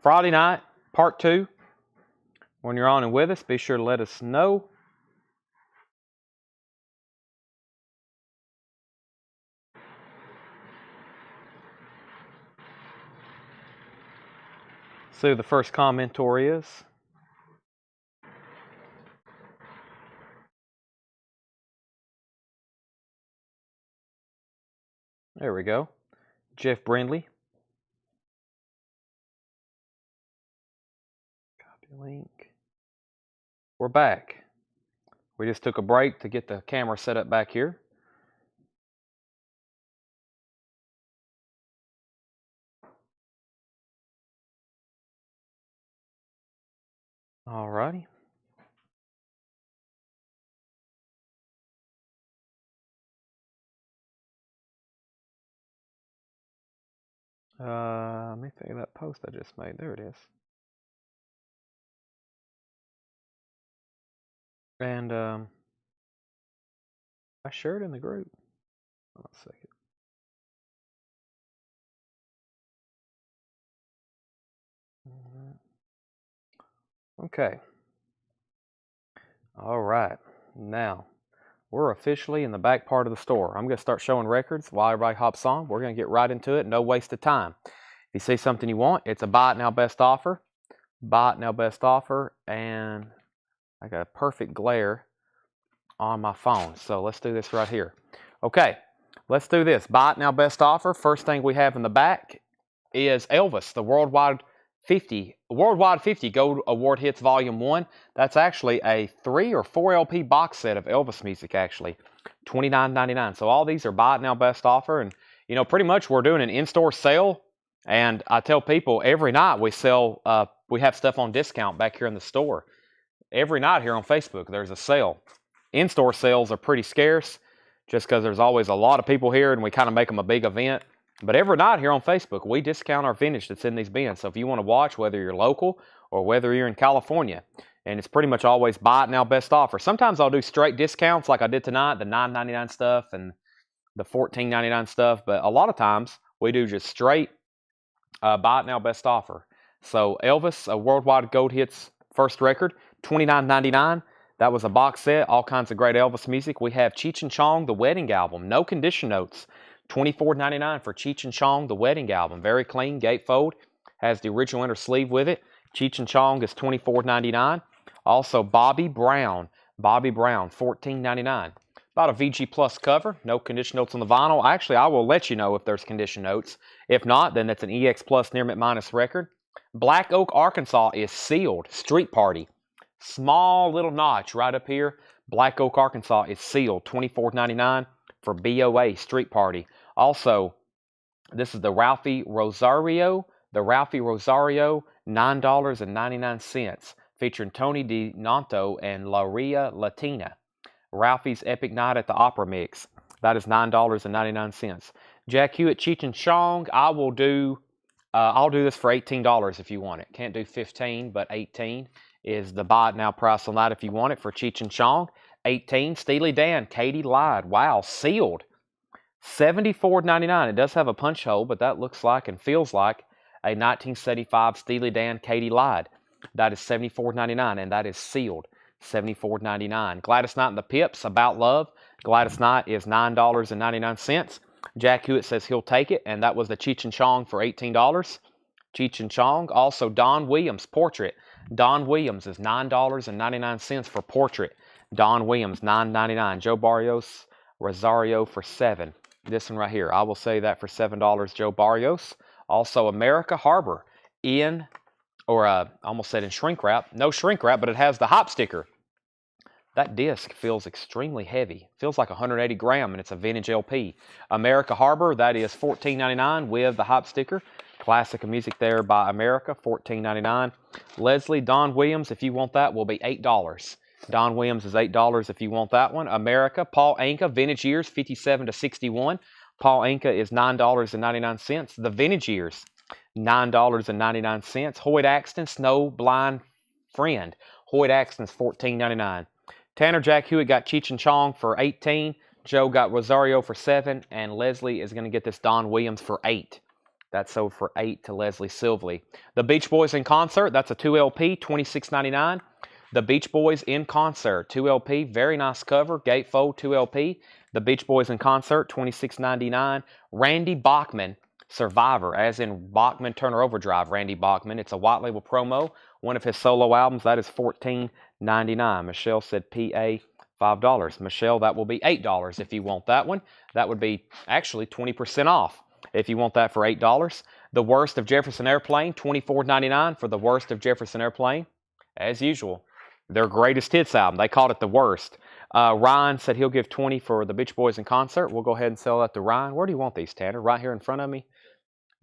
Friday night, part 2. When you're on and with us, be sure to let us know. See who the first commentor is. There we go. Jeff Brindley. Copy link. We're back. We just took a break to get the camera set up back here. Alrighty. Let me think of that post I just made. There it is. And I shared it in the group. Hold on a second. Okay. All right. Now, we're officially in the back part of the store. I'm going to start showing records while everybody hops on. We're going to get right into it. No waste of time. If you see something you want, it's a buy it now best offer. Buy it now best offer. And I got a perfect glare on my phone. So let's do this right here. Okay. Let's do this. Buy it now best offer. First thing we have in the back is Elvis, the Worldwide 50 Gold Award Hits Volume 1. That's actually a 3 or 4 LP box set of Elvis music, actually. $29.99. So all these are buy it now best offer. And, you know, pretty much we're doing an in-store sale. And I tell people every night we sell, we have stuff on discount back here in the store. Every night here on Facebook there's a sale. In-store sales are pretty scarce just because there's always a lot of people here and we kind of make them a big event. But every night here on Facebook, we discount our vintage that's in these bins. So if you want to watch, whether you're local or whether you're in California, and it's pretty much always buy it now best offer. Sometimes I'll do straight discounts like I did tonight, the $9.99 stuff and the $14.99 stuff. But a lot of times we do just straight buy it now best offer. So Elvis, a Worldwide Gold Hits first record, $29.99. That was a box set, all kinds of great Elvis music. We have Cheech and Chong, the Wedding Album, no condition notes. $24.99 for Cheech and Chong, the Wedding Album. Very clean, gatefold. Has the original inner sleeve with it. Cheech and Chong is $24.99. Also, Bobby Brown, $14.99. About a VG Plus cover. No condition notes on the vinyl. Actually, I will let you know if there's condition notes. If not, then it's an EX Plus Near Mint Minus record. Black Oak, Arkansas is sealed. Street Party. Small little notch right up here. Black Oak, Arkansas is sealed. $24.99 for BOA Street Party. Also, this is the Ralphie Rosario. The Ralphie Rosario, $9.99. Featuring Tony DiNanto and La Ria Latina. Ralphie's Epic Night at the Opera Mix. That is $9.99. Jack Hewitt, Cheech and Chong. I'll do this for $18 if you want it. Can't do $15, but $18 is the buy it now price on that if you want it for Cheech and Chong. $18. Steely Dan, Katie Lied. Wow, sealed. $74.99. It does have a punch hole, but that looks like and feels like a 1975 Steely Dan, Katie Lied. That is $74.99, and that is sealed. $74.99. Gladys Knight and the Pips, About Love. Gladys Knight is $9.99. Jack Hewitt says he'll take it, and that was the Cheech and Chong for $18. Cheech and Chong. Also, Don Williams, Portrait. Don Williams is $9.99 for Portrait. Don Williams, $9.99. Joe Barrios, Rosario for $7. This one right here, I will say that for $7, Joe Barrios. Also, America Harbor I almost said in shrink wrap. No shrink wrap, but it has the hop sticker. That disc feels extremely heavy. Feels like 180 gram, and it's a vintage LP. America Harbor, that is $14.99 with the hop sticker. Classic music there by America, $14.99. Leslie, Don Williams, if you want that, will be $8. Don Williams is $8 if you want that one. America, Paul Anka, Vintage Years, 57 to 61. Paul Anka is $9.99. The Vintage Years, $9.99. Hoyt Axton, Snow Blind Friend. Hoyt Axton's $14.99. Tanner Jack Hewitt got Cheech and Chong for $18. Joe got Rosario for $7. And Leslie is going to get this Don Williams for $8. That sold for $8 to Leslie Silvley. The Beach Boys in Concert, that's a 2 LP, $26.99. The Beach Boys in Concert, 2 LP, very nice cover, gatefold, 2 LP. The Beach Boys in Concert, $26.99. Randy Bachman, Survivor, as in Bachman Turner Overdrive, Randy Bachman. It's a white label promo, one of his solo albums. That is $14.99. Michelle said PA $5. Michelle, that will be $8 if you want that one. That would be actually 20% off if you want that for $8. The Worst of Jefferson Airplane, $24.99 for The Worst of Jefferson Airplane. As usual, their greatest hits album. They called it The Worst. Ryan said he'll give $20 for the Beach Boys in Concert. We'll go ahead and sell that to Ryan. Where do you want these, Tanner? Right here in front of me.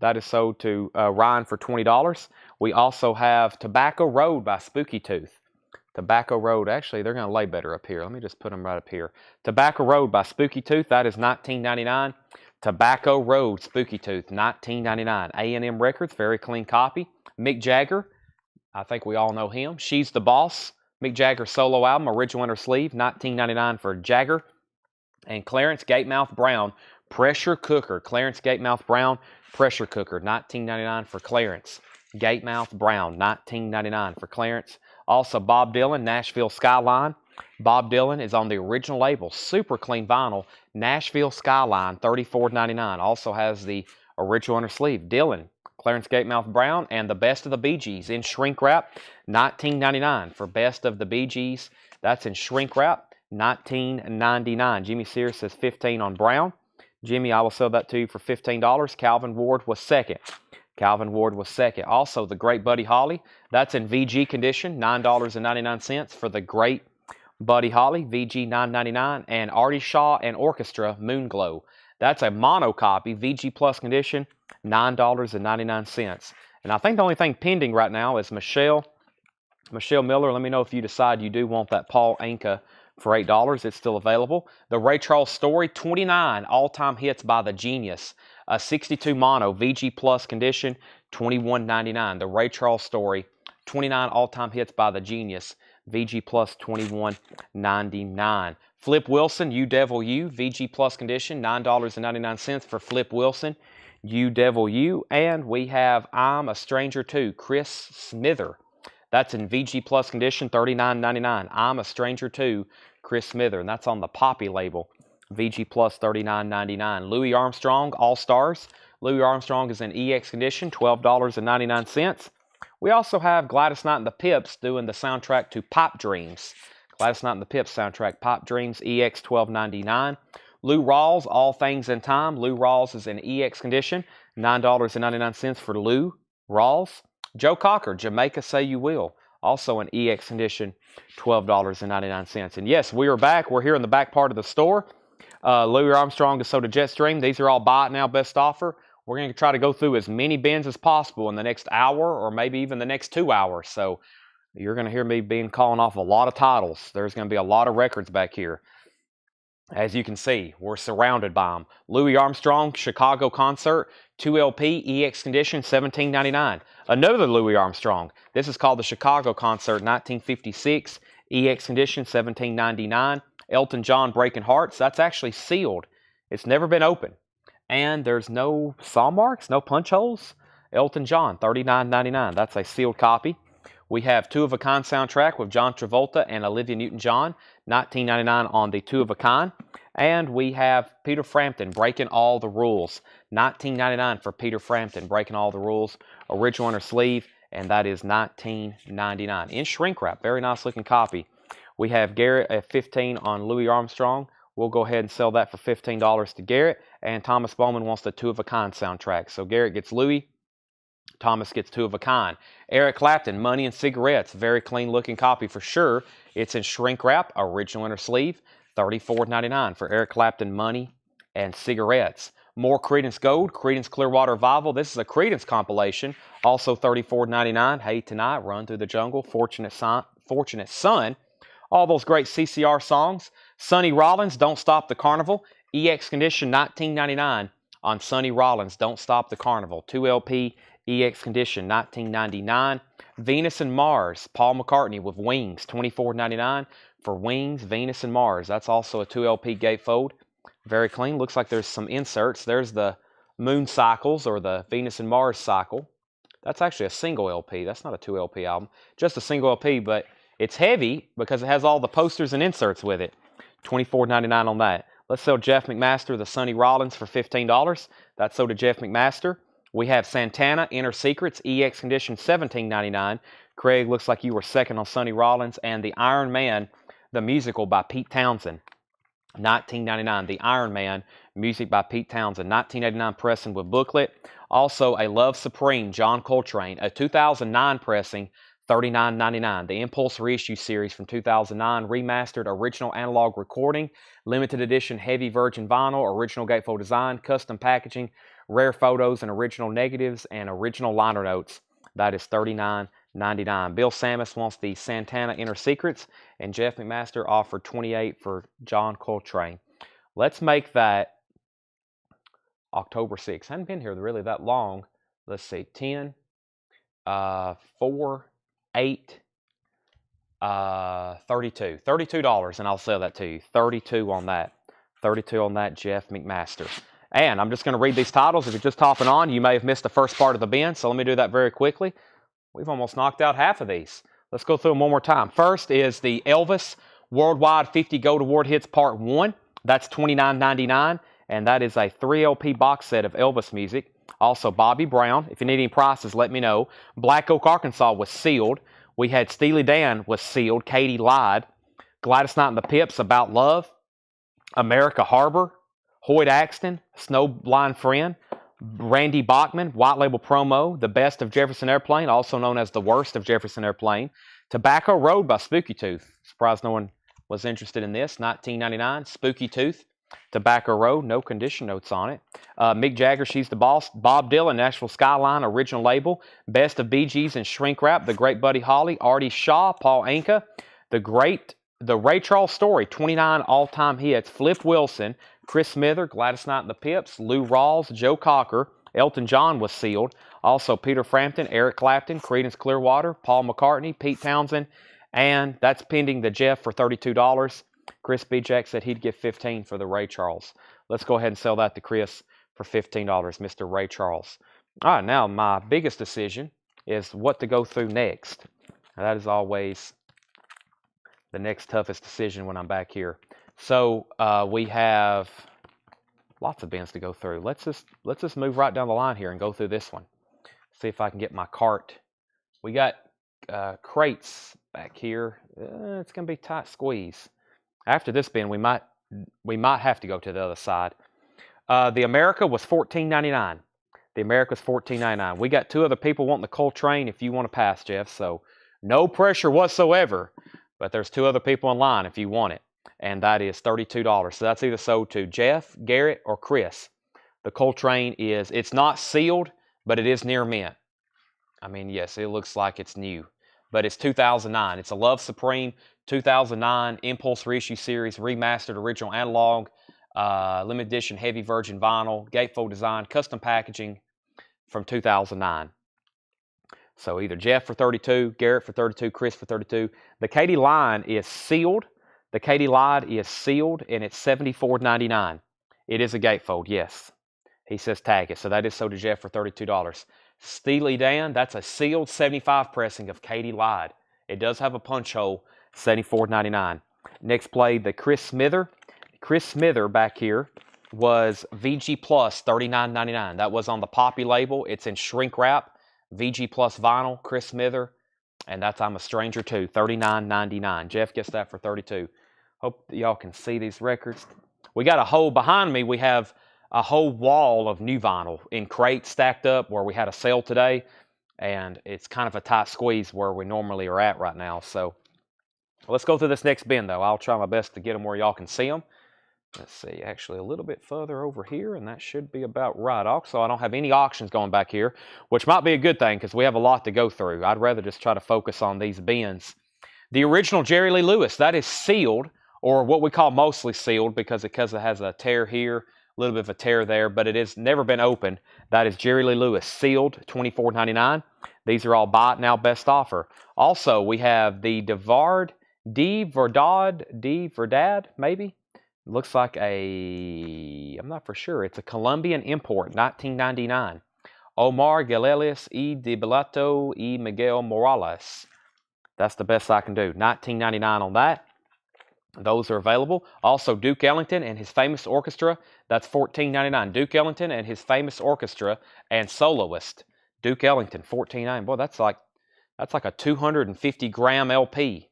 That is sold to Ryan for $20. We also have Tobacco Road by Spooky Tooth. Tobacco Road, actually, they're going to lay better up here. Let me just put them right up here. Tobacco Road by Spooky Tooth, that is $19.99. Tobacco Road, Spooky Tooth, $19.99. A&M Records, very clean copy. Mick Jagger, I think we all know him. She's the Boss. Mick Jagger solo album, original inner sleeve, $19.99 for Jagger. And Clarence Gatemouth Brown, Pressure Cooker. Clarence Gatemouth Brown, Pressure Cooker, $19.99 for Clarence. Gatemouth Brown, $19.99 for Clarence. Also, Bob Dylan, Nashville Skyline. Bob Dylan is on the original label, super clean vinyl, Nashville Skyline, $34.99. Also has the original inner sleeve. Dylan, Clarence Gatemouth Brown, and the Best of the Bee Gees in shrink wrap, $19.99 for Best of the Bee Gees. That's in shrink wrap, $19.99. Jimmy Sears says $15 on Brown. Jimmy, I will sell that to you for $15. Calvin Ward was second. Calvin Ward was second. Also, the Great Buddy Holly, that's in VG condition, $9.99 for the Great Buddy Holly, VG $9.99. And Artie Shaw and Orchestra, Moonglow. That's a mono copy, VG Plus condition, $9.99. And I think the only thing pending right now is Michelle Miller. Let me know if you decide you do want that Paul Anka for $8. It's still available. The Ray Charles Story, 29 all-time hits by the Genius. A 62 mono, VG Plus condition, $21.99. The Ray Charles Story, 29 all-time hits by the Genius. VG Plus, $21.99. Flip Wilson, You Devil You, VG Plus condition, $9.99 for Flip Wilson, You Devil You. And we have I'm a Stranger Too, Chris Smither. That's in VG Plus condition, $39.99. I'm a Stranger Too, Chris Smither. And that's on the Poppy label. VG Plus, $39.99. Louis Armstrong, All Stars. Louis Armstrong is in EX condition, $12.99. We also have Gladys Knight and the Pips doing the soundtrack to Pop Dreams. Gladys Knight and the Pips soundtrack, Pop Dreams, EX, $12.99. Lou Rawls, All Things in Time. Lou Rawls is in EX condition, $9.99 for Lou Rawls. Joe Cocker, Jamaica Say You Will, also in EX condition, $12.99. And yes, we are back. We're here in the back part of the store. Louis Armstrong to Soda Jetstream. These are all buy it now, best offer. We're going to try to go through as many bins as possible in the next hour or maybe even the next 2 hours. So you're going to hear me calling off a lot of titles. There's going to be a lot of records back here. As you can see, we're surrounded by them. Louis Armstrong, Chicago Concert, 2 LP, EX condition, $17.99. Another Louis Armstrong. This is called the Chicago Concert, 1956, EX condition, $17.99. Elton John, Breaking Hearts. That's actually sealed. It's never been opened. And there's no saw marks, no punch holes. Elton John, $39.99. That's a sealed copy. We have Two of a Kind soundtrack with John Travolta and Olivia Newton-John, $19.99 on the Two of a Kind. And we have Peter Frampton, Breaking All the Rules, $19.99 for Peter Frampton, Breaking All the Rules, original inner sleeve, and that is $19.99. In shrink wrap, very nice looking copy. We have Garrett at $15 on Louis Armstrong. We'll go ahead and sell that for $15 to Garrett. And Thomas Bowman wants the Two of a Kind soundtrack. So Garrett gets Louis. Thomas gets Two of a Kind. Eric Clapton, Money and Cigarettes. Very clean looking copy for sure. It's in shrink wrap, original inner sleeve. $34.99 for Eric Clapton, Money and Cigarettes. More Creedence Gold, Creedence Clearwater Revival. This is a Creedence compilation. Also $34.99. Hey Tonight, Run Through the Jungle, Fortunate Son. All those great CCR songs. Sonny Rollins, Don't Stop the Carnival. EX condition, $19.99 on Sonny Rollins, Don't Stop the Carnival. 2 LP, EX condition, $19.99. Venus and Mars, Paul McCartney with Wings, $24.99 for Wings, Venus and Mars. That's also a 2 LP gatefold. Very clean. Looks like there's some inserts. There's the Moon Cycles, or the Venus and Mars Cycle. That's actually a single LP. That's not a 2 LP album. Just a single LP, but it's heavy because it has all the posters and inserts with it. $24.99 on that. Let's sell Jeff McMaster the Sonny Rollins for $15. That's sold to Jeff McMaster. We have Santana Inner Secrets EX Condition $17.99. Craig, looks like you were second on Sonny Rollins. And the Iron Man, the musical by Pete Townsend. $19.99. The Iron Man, music by Pete Townsend. $19.89 pressing with booklet. Also, a Love Supreme, John Coltrane, a 2009 pressing, $39.99. The Impulse Reissue Series from 2009, remastered original analog recording, limited edition heavy virgin vinyl, original gatefold design, custom packaging, rare photos and original negatives, and original liner notes. That is $39.99. Bill Samus wants the Santana Inner Secrets, and Jeff McMaster offered $28 for John Coltrane. Let's make that October 6th. I haven't been here really that long. Let's see, 10, 4, 8, 32. $32, and I'll sell that to you. 32 on that. 32 on that, Jeff McMaster. And I'm just going to read these titles. If you're just hopping on, you may have missed the first part of the bin, so let me do that very quickly. We've almost knocked out half of these. Let's go through them one more time. First is the Elvis Worldwide 50 Gold Award Hits Part 1. That's $29.99, and that is a 3 LP box set of Elvis music. Also, Bobby Brown. If you need any prices, let me know. Black Oak, Arkansas was sealed. We had Steely Dan was sealed. Katie Lied. Gladys Knight and the Pips, About Love. America Harbor. Hoyt Axton, Snowblind Friend. Randy Bachman, White Label Promo. The Best of Jefferson Airplane, also known as The Worst of Jefferson Airplane. Tobacco Road by Spooky Tooth. Surprised no one was interested in this. $19.99. Spooky Tooth. Tobacco Road, no condition notes on it. Mick Jagger, She's the Boss. Bob Dylan, Nashville Skyline, original label. Best of Bee Gees and Shrink Wrap. The Great Buddy Holly. Artie Shaw, Paul Anka. The Ray Charles Story, 29 all-time hits. Flip Wilson, Chris Smither, Gladys Knight and the Pips, Lou Rawls, Joe Cocker. Elton John was sealed. Also Peter Frampton, Eric Clapton, Creedence Clearwater, Paul McCartney, Pete Townsend. And that's pending the Jeff for $32. Chris B. Jack said he'd give $15 for the Ray Charles. Let's go ahead and sell that to Chris for $15, Mr. Ray Charles. All right, now my biggest decision is what to go through next. Now, that is always the next toughest decision when I'm back here. So we have lots of bins to go through. Let's just move right down the line here and go through this one. See if I can get my cart. We got crates back here. It's gonna be tight squeeze. After this bin, we might have to go to the other side. The America was $14.99. The America was $14.99. We got 2 other people wanting the Coltrane. If you want to pass, Jeff, so no pressure whatsoever. But there's 2 other people in line if you want it, and that is $32. So that's either sold to Jeff, Garrett, or Chris. The Coltrane it's not sealed, but it is near mint. I mean, yes, it looks like it's new, but it's 2009. It's a Love Supreme 2009 Impulse Reissue Series, remastered original analog, limited edition heavy virgin vinyl, gatefold design, custom packaging from 2009. So either Jeff for $32, Garrett for $32, Chris for $32. The Katie line is sealed. The Katie Lied is sealed, and it's $74.99. It is a gatefold, yes. He says tag it, so that is sold to Jeff for $32. Steely Dan, that's a sealed 75 pressing of Katie Lied. It does have a punch hole, $74.99. Next played the Chris Smither. Chris Smither back here was VG Plus, $39.99. That was on the Poppy label. It's in shrink wrap. VG Plus vinyl, Chris Smither, and that's I'm a Stranger Too, $39.99. Jeff gets that for $32. Hope y'all can see these records. We got a whole, behind me, we have a whole wall of new vinyl in crates stacked up where we had a sale today, and it's kind of a tight squeeze where we normally are at right now. So let's go through this next bin, though. I'll try my best to get them where y'all can see them. Let's see, actually a little bit further over here, and that should be about right. Also, I don't have any auctions going back here, which might be a good thing because we have a lot to go through. I'd rather just try to focus on these bins. The original Jerry Lee Lewis, that is sealed, or what we call mostly sealed because it has a tear here, a little bit of a tear there, but it has never been opened. That is Jerry Lee Lewis, sealed, $24.99. These are all buy it now, best offer. Also, we have the De Verdad, maybe? looks like I'm not for sure. It's a Colombian import, 1999. Omar Galeles y de Belato y Miguel Morales. That's the best I can do. 1999 on that. Those are available. Also, Duke Ellington and his famous orchestra. That's $14.99. Duke Ellington and his famous orchestra and soloist. Duke Ellington, $14.99. Boy, that's like a 250-gram LP.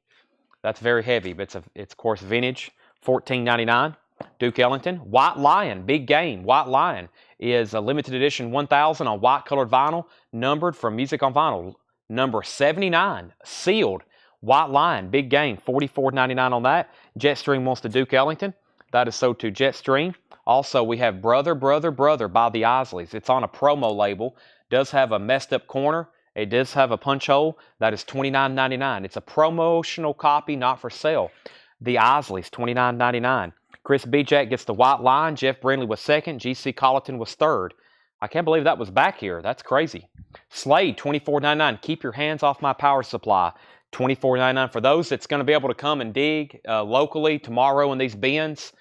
That's very heavy, but it's of course vintage. $14.99. Duke Ellington. White Lion, big game. White Lion is a limited edition 1000 on white colored vinyl, numbered from Music on Vinyl. Number 79, sealed. White Lion, big game. $44.99 on that. Jetstream wants to Duke Ellington. That is sold to Jetstream. Also, we have Brother, Brother, Brother by the Isleys. It's on a promo label. Does have a messed up corner. It does have a punch hole. That is $29.99. It's a promotional copy, not for sale. The Isleys, $29.99. Chris Bijak gets the White Lion. Jeff Brindley was second. G.C. Colleton was third. I can't believe that was back here. That's crazy. Slade, $24.99. Keep your hands off my power supply. $24.99 for those that's going to be able to come and dig locally tomorrow in these bins.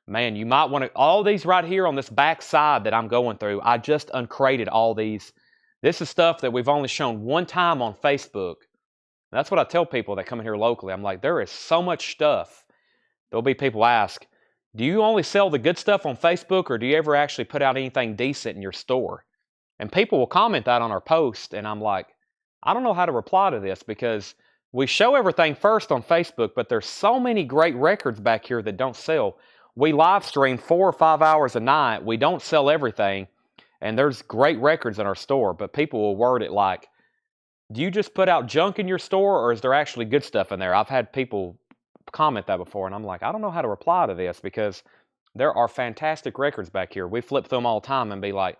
Man, you might want to, all these right here on this back side that I'm going through, I just uncrated all these. This is stuff that we've only shown one time on Facebook. And that's what I tell people that come in here locally. I'm like, there is so much stuff. There'll be people ask, do you only sell the good stuff on Facebook, or do you ever actually put out anything decent in your store? And people will comment that on our post, and I'm like, I don't know how to reply to this, because we show everything first on Facebook, but there's so many great records back here that don't sell. We live stream 4 or 5 hours a night. We don't sell everything, and there's great records in our store, but people will word it like, do you just put out junk in your store, or is there actually good stuff in there? I've had people comment that before, and I'm like, I don't know how to reply to this, because there are fantastic records back here. We flip through them all the time and be like,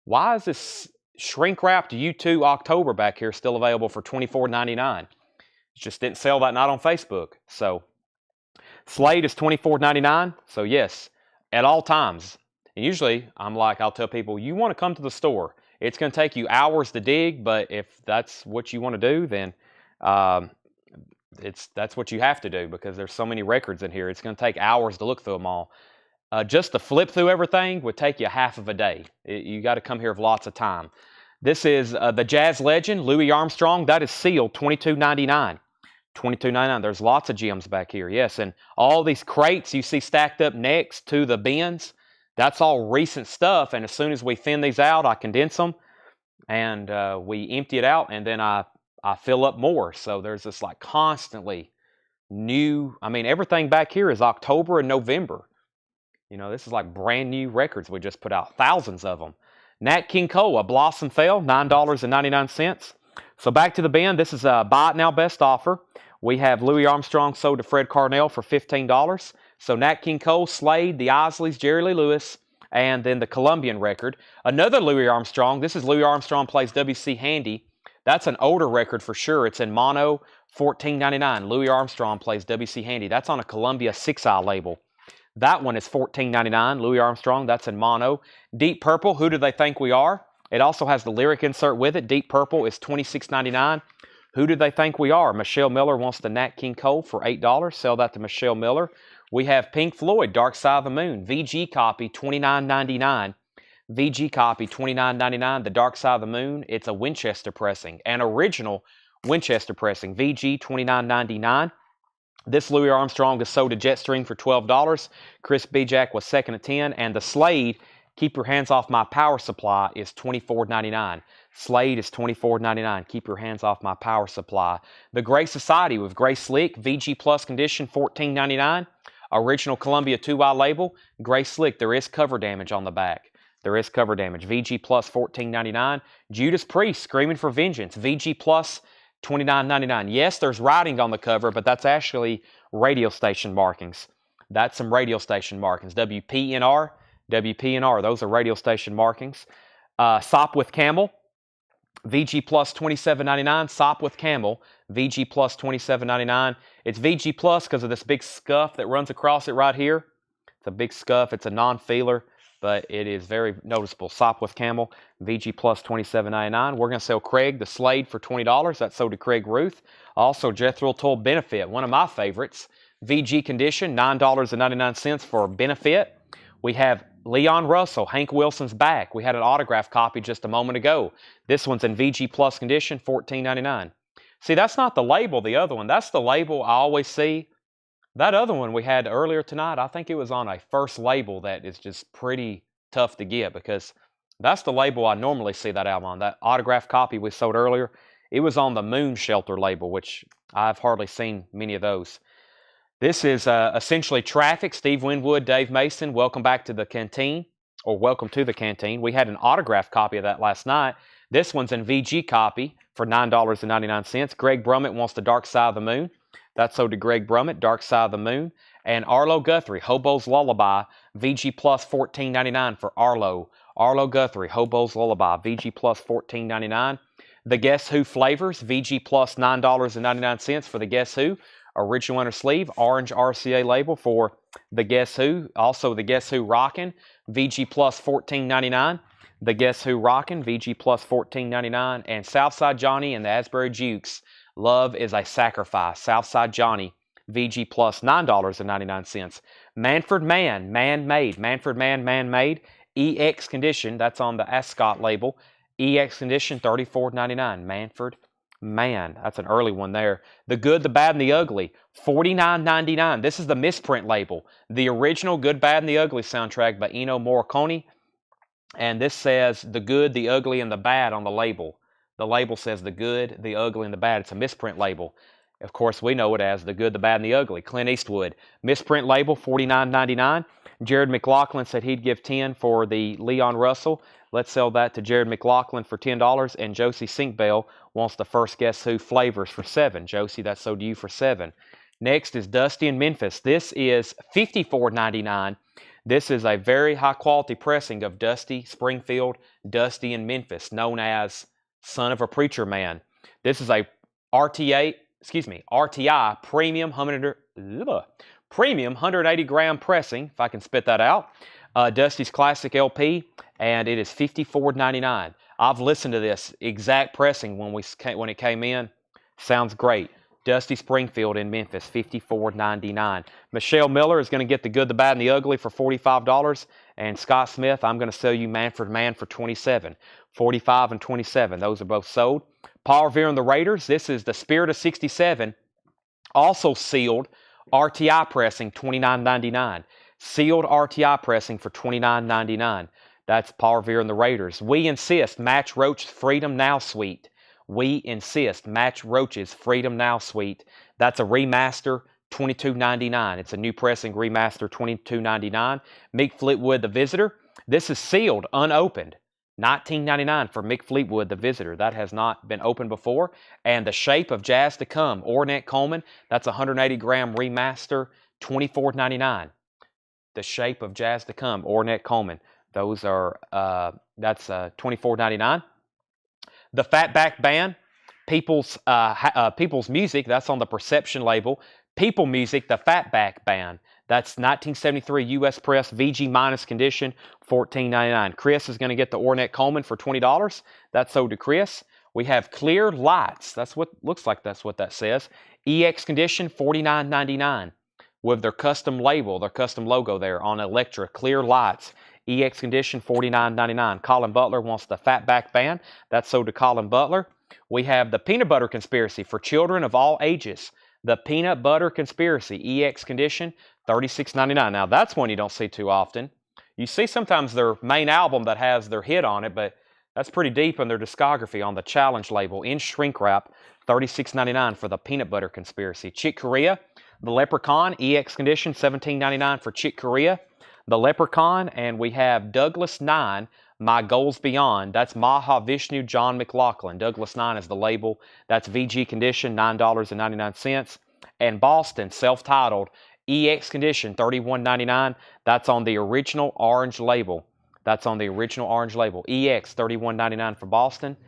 why is this shrink-wrapped U2 October back here still available for $24.99? It just didn't sell that night on Facebook. So Slade is $24.99. So yes, at all times. And usually I'm like, I'll tell people, you want to come to the store. It's going to take you hours to dig, but if that's what you want to do, then that's what you have to do, because there's so many records in here. It's going to take hours to look through them all. Just to flip through everything would take you half of a day. You got to come here with lots of time. This is the jazz legend, Louis Armstrong. That is sealed, $22.99. $22.99. There's lots of gems back here, yes. And all these crates you see stacked up next to the bins, that's all recent stuff. And as soon as we thin these out, I condense them, and we empty it out, and then I fill up more. So there's this like constantly new, I mean, everything back here is October and November. You know, this is like brand new records we just put out, thousands of them. Nat King Cole, A Blossom Fell, $9.99. So back to the bin. This is a buy it now best offer. We have Louis Armstrong sold to Fred Carnell for $15. So Nat King Cole, Slade, the Isleys, Jerry Lee Lewis, and then the Colombian record. Another Louis Armstrong. This is Louis Armstrong plays W.C. Handy. That's an older record for sure. It's in mono, $14.99. Louis Armstrong plays W.C. Handy. That's on a Columbia 6i label. That one is $14.99. Louis Armstrong, that's in mono. Deep Purple, Who Do They Think We Are? It also has the lyric insert with it. Deep Purple is $26.99. Who Do They Think We Are? Michelle Miller wants the Nat King Cole for $8. Sell that to Michelle Miller. We have Pink Floyd, Dark Side of the Moon. VG copy, $29.99. VG copy, $29.99. The Dark Side of the Moon, it's a Winchester pressing. An original Winchester pressing. VG, $29.99. This Louis Armstrong is sold to Jetstream for $12. Chris Bijak was second at $10. And the Slade, Keep Your Hands Off My Power Supply, is $24.99. Slade is $24.99. Keep Your Hands Off My Power Supply. The Gray Society with Gray Slick, VG Plus condition, $14.99. Original Columbia 2i label, Gray Slick. There is cover damage on the back. There is cover damage. VG Plus, $14.99. Judas Priest, Screaming for Vengeance, VG Plus, $29.99. Yes, there's writing on the cover, but that's actually radio station markings. That's some radio station markings. WPNR, WPNR, those are radio station markings. Sop with Camel, VG Plus, $27.99. Sop with Camel, VG Plus, $27.99. It's VG Plus because of this big scuff that runs across it right here. It's a big scuff. It's a non-feeler, but it is very noticeable. Sop with Camel, VG Plus, $27.99. We're going to sell Craig the Slade for $20. That's sold to Craig Ruth. Also, Jethro Tull Benefit, one of my favorites. VG condition, $9.99 for benefit. We have Leon Russell, Hank Wilson's back. We had an autograph copy just a moment ago. This one's in VG Plus condition, $14.99. See, that's not the label, the other one. That's the label I always see. That other one we had earlier tonight, I think it was on a first label that is just pretty tough to get because that's the label I normally see that album on. That autograph copy we sold earlier, it was on the Moon Shelter label, which I've hardly seen many of those. This is essentially Traffic, Steve Winwood, Dave Mason. Welcome back to the canteen, or welcome to the canteen. We had an autograph copy of that last night. This one's in VG copy for $9.99. Greg Brummett wants the Dark Side of the Moon. That's sold to Greg Brummett, Dark Side of the Moon. And Arlo Guthrie, Hobo's Lullaby, VG Plus $14.99 for Arlo. Arlo Guthrie, Hobo's Lullaby, VG Plus $14.99. The Guess Who flavors, VG Plus $9.99 for the Guess Who. Original inner sleeve, orange RCA label for the Guess Who. Also the Guess Who Rockin', VG Plus $14.99. The Guess Who Rockin', VG Plus $14.99. And Southside Johnny and the Asbury Jukes, Love is a Sacrifice. Southside Johnny, VG Plus $9.99. Manfred Mann, Man-Made. Manfred Mann, Man-Made. EX condition, that's on the Ascot label. EX condition, $34.99. Manfred Mann, that's an early one there. The Good, the Bad, and the Ugly, $49.99. This is the misprint label. The original Good, Bad, and the Ugly soundtrack by Ennio Morricone. And this says The Good, the Ugly, and the Bad on the label. The label says The Good, the Ugly, and the Bad. It's a misprint label. Of course, we know it as The Good, the Bad, and the Ugly. Clint Eastwood. Misprint label, $49.99. Jared McLaughlin said he'd give $10 for the Leon Russell. Let's sell that to Jared McLaughlin for $10. And Josie Sinkbell wants the first Guess Who flavors for $7. Josie, that's sold to you for $7. Next is Dusty in Memphis. This is $54.99. This is a very high quality pressing of Dusty Springfield, Dusty in Memphis, known as Son of a Preacher Man. This is a RTI premium 180 gram pressing, if I can spit that out. Dusty's Classic LP, and it is $54.99. I've listened to this exact pressing when it came in. Sounds great. Dusty Springfield in Memphis, $54.99. Michelle Miller is going to get The Good, the Bad, and the Ugly for $45. And Scott Smith, I'm going to sell you Manfred Mann for $27. $45 and $27. Those are both sold. Paul Revere and the Raiders. This is the Spirit of '67. Also sealed RTI pressing, $29.99. Sealed RTI pressing for $29.99. That's Paul Revere and the Raiders. We Insist, Match Roach Freedom Now Suite. We Insist, Match Roach's Freedom Now Suite. That's a remaster, $22.99. It's a new pressing remaster, $22.99. Mick Fleetwood, The Visitor. This is sealed, unopened. $19.99 for Mick Fleetwood, The Visitor. That has not been opened before. And The Shape of Jazz to Come, Ornette Coleman. That's a 180 gram remaster, $24.99. The Shape of Jazz to Come, Ornette Coleman. Those are, that's $24.99. The Fatback Band, People's Music, that's on the Perception label. People Music, The Fatback Band. That's 1973 U.S. Press VG minus condition, $14.99. Chris is going to get the Ornette Coleman for $20. That's sold to Chris. We have Clear Lights. That's what looks like. That's what that says. EX condition, $49.99 with their custom label, their custom logo there on Electra. Clear Lights. EX condition, $49.99. Colin Butler wants the Fatback Band. That's sold to Colin Butler. We have the Peanut Butter Conspiracy for children of all ages. The Peanut Butter Conspiracy, EX condition, $36.99. Now, that's one you don't see too often. You see sometimes their main album that has their hit on it, but that's pretty deep in their discography on the Challenge label. In shrink wrap, $36.99 for the Peanut Butter Conspiracy. Chick Corea, the Leprechaun, EX condition, $17.99 for Chick Corea. The Leprechaun, and we have Douglas 9, My Goals Beyond. That's Mahavishnu John McLaughlin. Douglas 9 is the label. That's VG condition, $9.99. And Boston, self-titled, EX condition, $31.99. That's on the original orange label. That's on the original orange label. EX, $31.99 for Boston.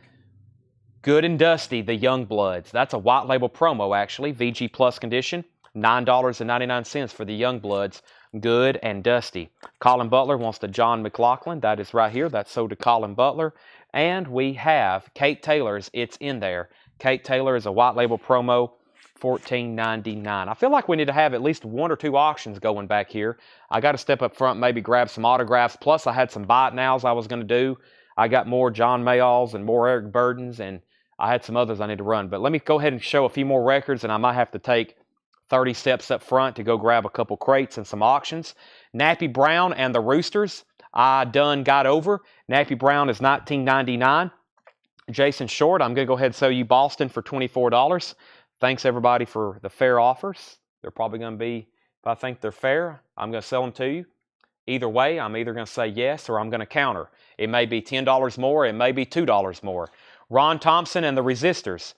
Good and Dusty, the Youngbloods. That's a white label promo, actually. VG Plus condition, $9.99 for the Youngbloods. Good and Dusty. Colin Butler wants the John McLaughlin. That is right here. That's sold to Colin Butler. And we have Kate Taylor's It's In There. Kate Taylor is a white label promo $14.99. I feel like we need to have at least 1 or 2 auctions going back here. I got to step up front, maybe grab some autographs. Plus, I had some buy it nows I was going to do. I got more John Mayalls and more Eric Burdens, and I had some others I need to run. But let me go ahead and show a few more records, and I might have to take 30 steps up front to go grab a couple crates and some auctions. Nappy Brown and the Roosters, I done got over. Nappy Brown is $19.99. Jason Short, I'm going to go ahead and sell you Boston for $24. Thanks, everybody, for the fair offers. They're probably going to be, if I think they're fair, I'm going to sell them to you. Either way, I'm either going to say yes or I'm going to counter. It may be $10 more. It may be $2 more. Ron Thompson and the Resistors.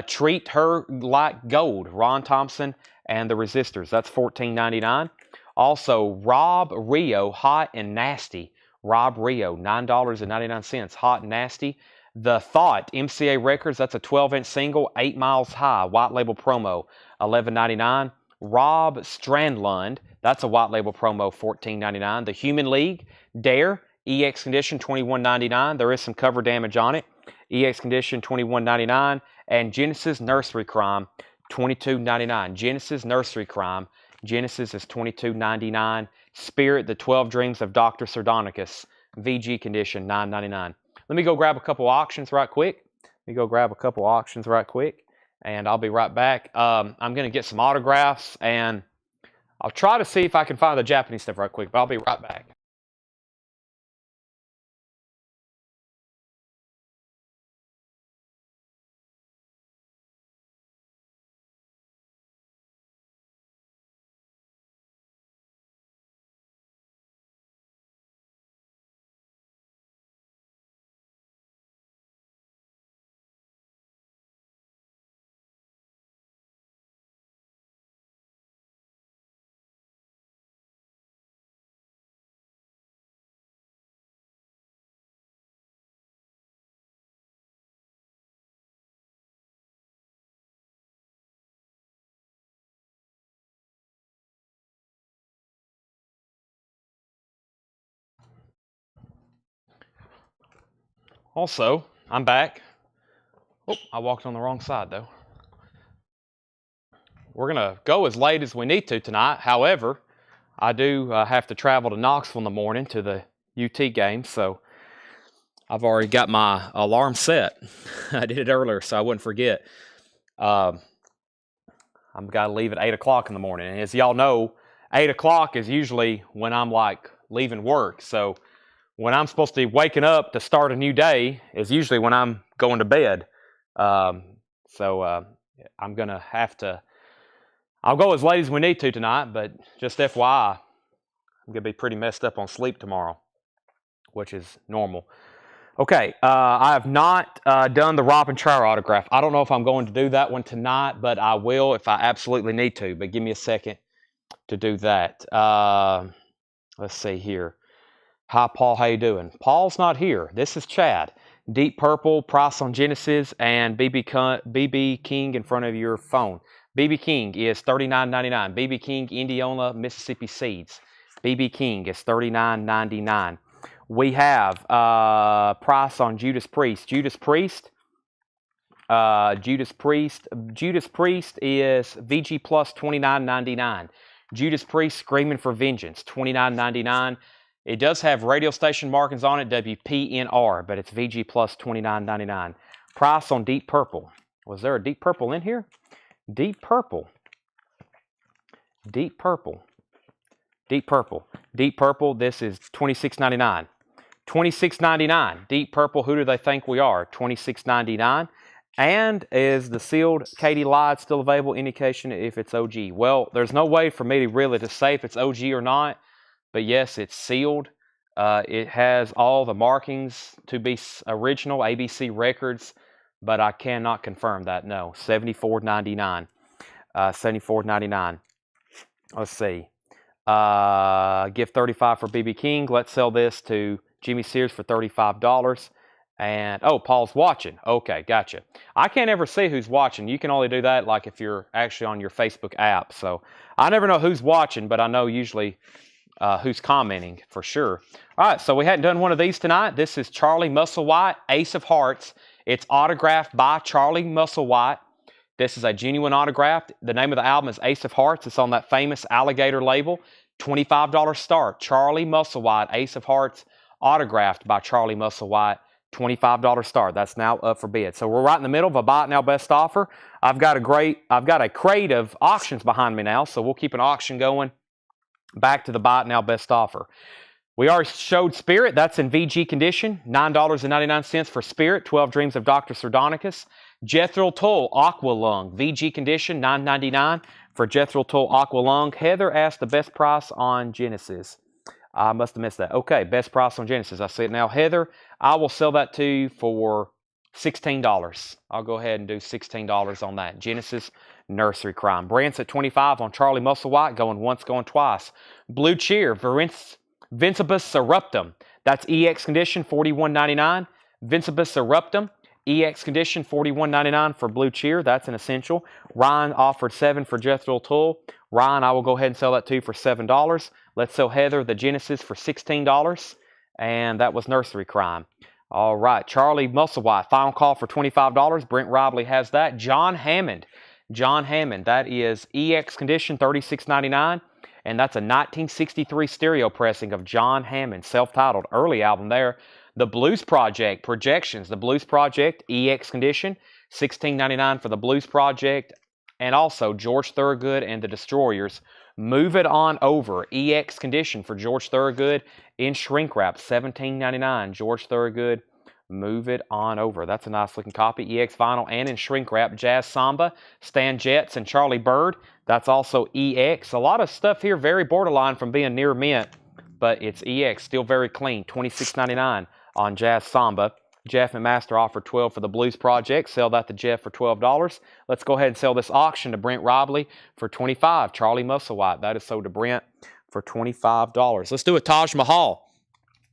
Treat Her Like Gold. Ron Thompson and the Resistors. That's $14.99. Also, Rob Rio, Hot and Nasty. Rob Rio, $9.99. Hot and Nasty. The Thought, MCA Records, that's a 12-inch single, 8 miles high, white label promo, $11.99. Rob Strandlund, that's a white label promo, $14.99. The Human League, Dare, EX Condition, $21.99. There is some cover damage on it. EX Condition, $21.99. And Genesis Nursery Crime, $22.99. Genesis Nursery Crime, Genesis is $22.99. Spirit, The 12 Dreams of Dr. Sardonicus, VG Condition, $9.99. Let me go grab a couple auctions right quick. And I'll be right back. I'm going to get some autographs, and I'll try to see if I can find the Japanese stuff right quick, but I'll be right back. Also, I'm back. Oh, I walked on the wrong side, though. We're going to go as late as we need to tonight. However, I do have to travel to Knoxville in the morning to the UT game, so I've already got my alarm set. I did it earlier, so I wouldn't forget. I've got to leave at 8 o'clock in the morning. And as y'all know, 8 o'clock is usually when I'm like leaving work. So when I'm supposed to be waking up to start a new day is usually when I'm going to bed. I'm going to have to, I'll go as late as we need to tonight, but just FYI, I'm going to be pretty messed up on sleep tomorrow, which is normal. Okay, I have not done the Robin Trower autograph. I don't know if I'm going to do that one tonight, but I will if I absolutely need to. But give me a second to do that. Let's see here. Hi, Paul. How you doing? Paul's not here. This is Chad. Deep Purple, price on Genesis, and BB King in front of your phone. BB King is $39.99. BB King, Indiana, Mississippi Seeds. BB King is $39.99. We have price on Judas Priest. Judas Priest is VG Plus $29.99. Judas Priest Screaming for Vengeance $29.99. It does have radio station markings on it, WPNR, but it's VG Plus $29.99. Price on Deep Purple. Was there a Deep Purple in here? Deep Purple. This is $26.99. $26.99. Deep Purple, who do they think we are? $26.99. And is the sealed Katie Lied still available? Indication if it's OG. Well, there's no way for me to really to say if it's OG or not. But yes, it's sealed. It has all the markings to be original, ABC Records. But I cannot confirm that, no. $74.99. $74.99. Let's see. Give $35 for BB King. Let's sell this to Jimmy Sears for $35. And, oh, Paul's watching. Okay, gotcha. I can't ever see who's watching. You can only do that like if you're actually on your Facebook app. So I never know who's watching, but I know usually who's commenting for sure. All right, so we hadn't done one of these tonight. This is Charlie Musselwhite, Ace of Hearts. It's autographed by Charlie Musselwhite. This is a genuine autograph. The name of the album is Ace of Hearts. It's on that famous alligator label. $25 start. Charlie Musselwhite, Ace of Hearts, autographed by Charlie Musselwhite. $25 start. That's now up for bid. So we're right in the middle of a buy it now best offer. I've got a crate of auctions behind me now, so we'll keep an auction going. Back to the buy it now best offer. We already showed Spirit. That's in VG condition. $9.99 for Spirit. 12 Dreams of Dr. Sardonicus. Jethro Tull Aqua Lung. VG condition. $9.99 for Jethro Tull Aqua Lung. Heather asked the best price on Genesis. I must have missed that. Okay, best price on Genesis. I see it now. Heather, I will sell that to you for $16. I'll go ahead and do $16 on that. Genesis Nursery Crime. Brant's at $25 on Charlie Musselwhite. Going once, going twice. Blue Cheer. Vincibus Seruptum. That's EX condition, $41.99. Vincibus Seruptum. EX condition, $41.99 for Blue Cheer. That's an essential. Ryan offered $7 for Jethro Tull. Ryan, I will go ahead and sell that to you for $7. Let's sell Heather the Genesis for $16. And that was Nursery Crime. All right, Charlie Musselwhite, final call for $25. Brent Robley has that. John Hammond. John Hammond, that is EX condition, $36.99. And that's a 1963 stereo pressing of John Hammond, self-titled, early album there. The Blues Project, Projections, The Blues Project, EX condition, $16.99 for The Blues Project. And also George Thorogood and the Destroyers, Move It On Over, EX condition for George Thorogood in shrink wrap, $17.99. George Thorogood, Move It On Over. That's a nice looking copy, EX vinyl and in shrink wrap. Jazz Samba, Stan Getz and Charlie Bird, that's also EX. A lot of stuff here very borderline from being near mint, but it's EX, still very clean, $26.99 on Jazz Samba. Jeff McMaster offered $12 for the Blues Project. Sell that to Jeff for $12. Let's go ahead and sell this auction to Brent Robley for $25. Charlie Musselwhite, that is sold to Brent for $25. Let's do a Taj Mahal.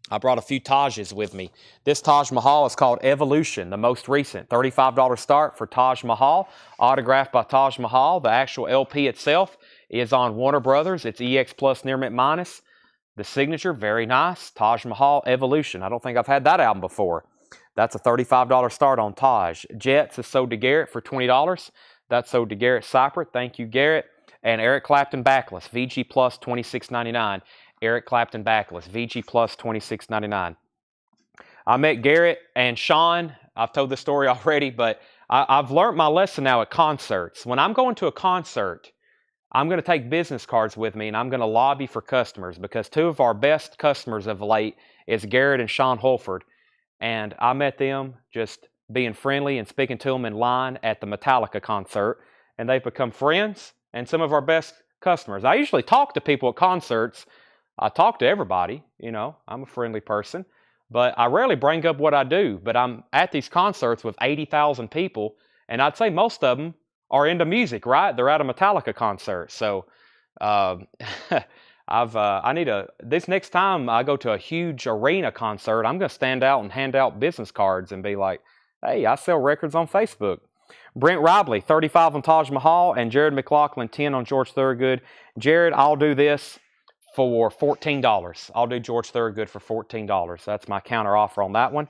I brought a few Tajes with me. This Taj Mahal is called Evolution, the most recent. $35 start for Taj Mahal, autographed by Taj Mahal. The actual LP itself is on Warner Brothers. It's EX Plus Near Mint Minus. The signature, very nice. Taj Mahal Evolution. I don't think I've had that album before. That's a $35 start on Taj. Jets is sold to Garrett for $20. That's sold to Garrett Cypher. Thank you, Garrett. And Eric Clapton Backless, VG Plus $26.99. Eric Clapton Backless, VG Plus $26.99. I met Garrett and Sean. I've told this story already, but I've learned my lesson now at concerts. When I'm going to a concert, I'm going to take business cards with me, and I'm going to lobby for customers, because two of our best customers of late is Garrett and Sean Holford. And I met them just being friendly and speaking to them in line at the Metallica concert. And they've become friends and some of our best customers. I usually talk to people at concerts. I talk to everybody, you know, I'm a friendly person. But I rarely bring up what I do. But I'm at these concerts with 80,000 people. And I'd say most of them are into music, right? They're at a Metallica concert. So this next time I go to a huge arena concert, I'm going to stand out and hand out business cards and be like, hey, I sell records on Facebook. Brent Robley, $35 on Taj Mahal, and Jared McLaughlin, $10 on George Thorogood. Jared, I'll do this for $14. I'll do George Thorogood for $14. That's my counter offer on that one.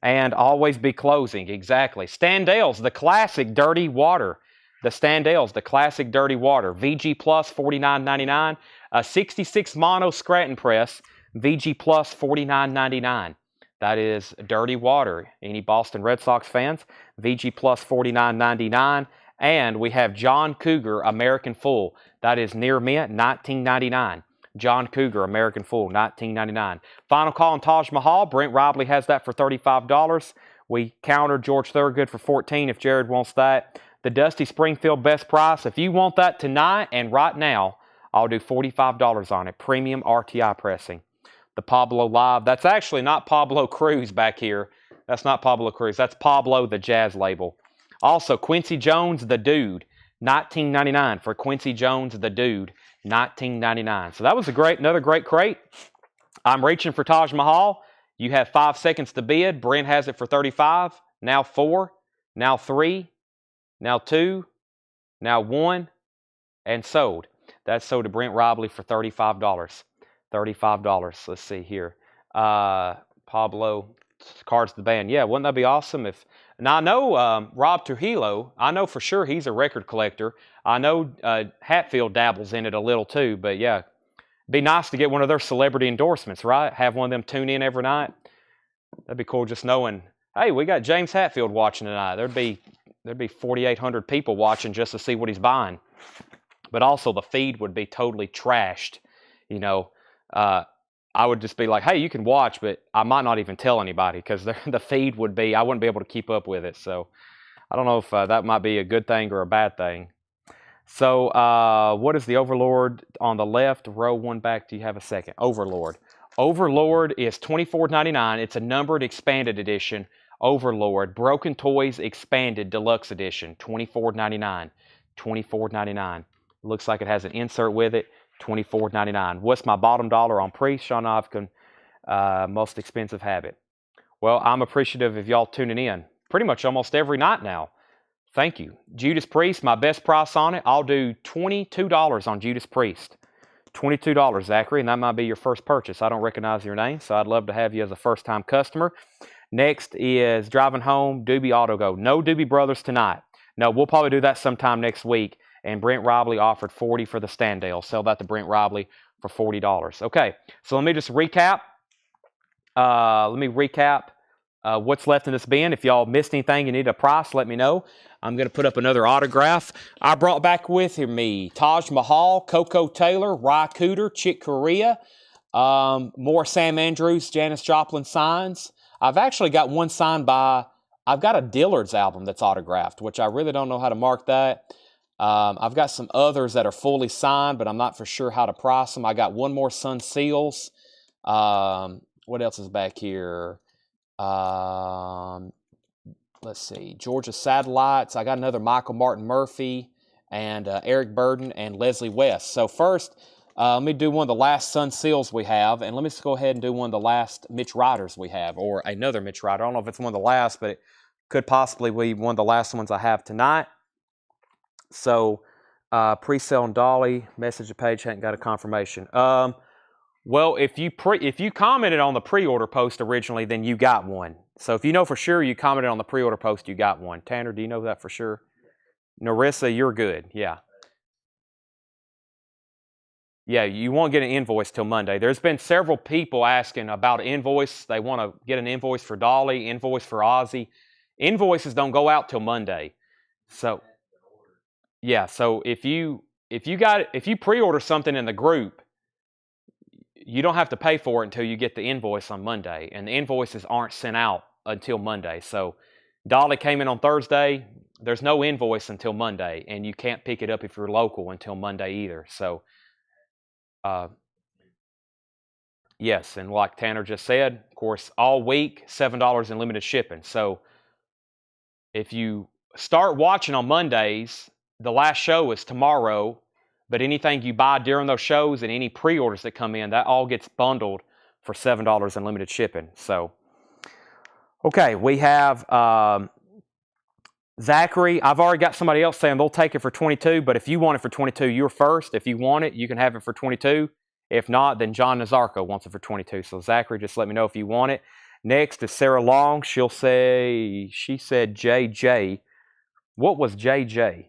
And always be closing, exactly. Standales, the classic Dirty Water. The Standales, the classic Dirty Water. VG Plus, $49.99. A 66 mono Scranton press, VG Plus $49.99. That is Dirty Water. Any Boston Red Sox fans? VG Plus $49.99. And we have John Cougar American Full. That is near mint, $19.99. John Cougar American Full, $19.99. Final call on Taj Mahal. Brent Robley has that for $35. We countered George Thorogood for $14 if Jared wants that. The Dusty Springfield best price. If you want that tonight and right now, I'll do $45 on it. Premium RTI pressing. The Pablo Live. That's actually not Pablo Cruz back here. That's not Pablo Cruz. That's Pablo, the jazz label. Also, Quincy Jones, the Dude. $19.99 for Quincy Jones, the Dude. $19.99. So that was another great crate. I'm reaching for Taj Mahal. You have 5 seconds to bid. Brent has it for $35. Now 4. Now 3. Now 2. Now 1. And sold. That's sold to Brent Robley for $35. $35. Let's see here. Pablo, cards to the band. Yeah, wouldn't that be awesome if Now, I know Rob Trujillo, I know for sure he's a record collector. I know Hatfield dabbles in it a little too, but yeah, be nice to get one of their celebrity endorsements, right? Have one of them tune in every night. That'd be cool just knowing, hey, we got James Hatfield watching tonight. There'd be 4,800 people watching just to see what he's buying. But also the feed would be totally trashed. You know, I would just be like, hey, you can watch, but I might not even tell anybody because the feed would be, I wouldn't be able to keep up with it. So I don't know if that might be a good thing or a bad thing. So what is the Overlord on the left? Row one back. Do you have a second? Overlord. Overlord is $24.99. It's a numbered expanded edition. Overlord. Broken Toys Expanded Deluxe Edition. $24.99. $24.99. Looks like it has an insert with it. $24.99. What's my bottom dollar on Priest? Sean Ofkin, most expensive habit. Well, I'm appreciative of y'all tuning in pretty much almost every night now. Thank you. Judas Priest, my best price on it. I'll do $22 on Judas Priest. $22, Zachary, and that might be your first purchase. I don't recognize your name, so I'd love to have you as a first-time customer. Next is Driving Home, Doobie Auto Go. No Doobie Brothers tonight. No, we'll probably do that sometime next week. And Brent Robley offered $40 for the Standale. Sell that to Brent Robley for $40. Okay, so let me just recap. What's left in this bin. If y'all missed anything, you need a price, let me know. I'm going to put up another autograph. I brought back with me Taj Mahal, Coco Taylor, Ry Cooter, Chick Corea, more Sam Andrews, Janis Joplin signs. I've actually got one signed by, I've got a Dillard's album that's autographed, which I really don't know how to mark that. I've got some others that are fully signed, but I'm not for sure how to price them. I got one more Sun Seals. What else is back here? Let's see. Georgia Satellites. I got another Michael Martin Murphy and Eric Burden and Leslie West. So first, let me do one of the last Sun Seals we have, and let me just go ahead and do one of the last Mitch Riders we have, or another Mitch Rider. I don't know if it's one of the last, but it could possibly be one of the last ones I have tonight. So, pre-sale on Dolly, message page, hadn't got a confirmation. Well, if you commented on the pre-order post originally, then you got one. So if you know for sure you commented on the pre-order post, you got one. Tanner, do you know that for sure? Narissa, you're good. Yeah. Yeah, you won't get an invoice till Monday. There's been several people asking about invoice. They want to get an invoice for Dolly, invoice for Ozzy. Invoices don't go out till Monday. So yeah, so if you pre-order something in the group, you don't have to pay for it until you get the invoice on Monday, and the invoices aren't sent out until Monday. So Dolly came in on Thursday. There's no invoice until Monday, and you can't pick it up if you're local until Monday either. So yes, and like Tanner just said, of course, all week, $7 in limited shipping. So if you start watching on Mondays, the last show is tomorrow, but anything you buy during those shows and any pre-orders that come in, that all gets bundled for $7 in limited shipping. So, okay, we have Zachary. I've already got somebody else saying they'll take it for $22, but if you want it for $22, you're first. If you want it, you can have it for $22. If not, then John Nazarko wants it for $22. So, Zachary, just let me know if you want it. Next is Sarah Long. She said JJ. What was JJ?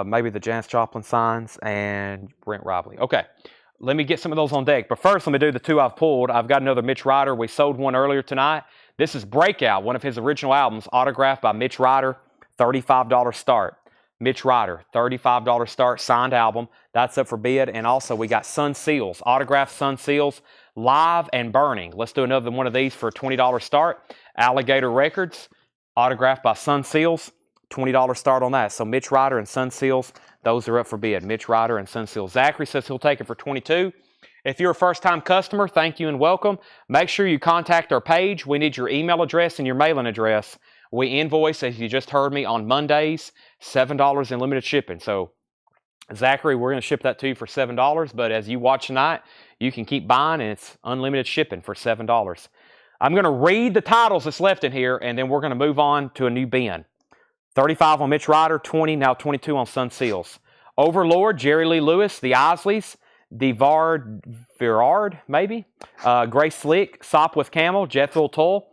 Maybe the Janis Joplin signs and Brent Robley. Okay, let me get some of those on deck. But first, let me do the two I've pulled. I've got another Mitch Rider. We sold one earlier tonight. This is Breakout, one of his original albums, autographed by Mitch Rider, $35 start. Mitch Rider, $35 start, signed album. That's up for bid. And also, we got Sun Seals, autographed Sun Seals, live and burning. Let's do another one of these for a $20 start. Alligator Records, autographed by Sun Seals. $20 start on that. So Mitch Rider and Sun Seals, those are up for bid. Mitch Rider and Sun Seals. Zachary says he'll take it for $22. If you're a first-time customer, thank you and welcome. Make sure you contact our page. We need your email address and your mailing address. We invoice, as you just heard me, on Mondays, $7 in limited shipping. So, Zachary, we're going to ship that to you for $7, but as you watch tonight, you can keep buying, and it's unlimited shipping for $7. I'm going to read the titles that's left in here, and then we're going to move on to a new bin. 35 on Mitch Rider, 20, now 22 on Sun Seals. Overlord, Jerry Lee Lewis, the Isleys, Virard, maybe. Grace Slick, Sop with Camel, Jethro Tull.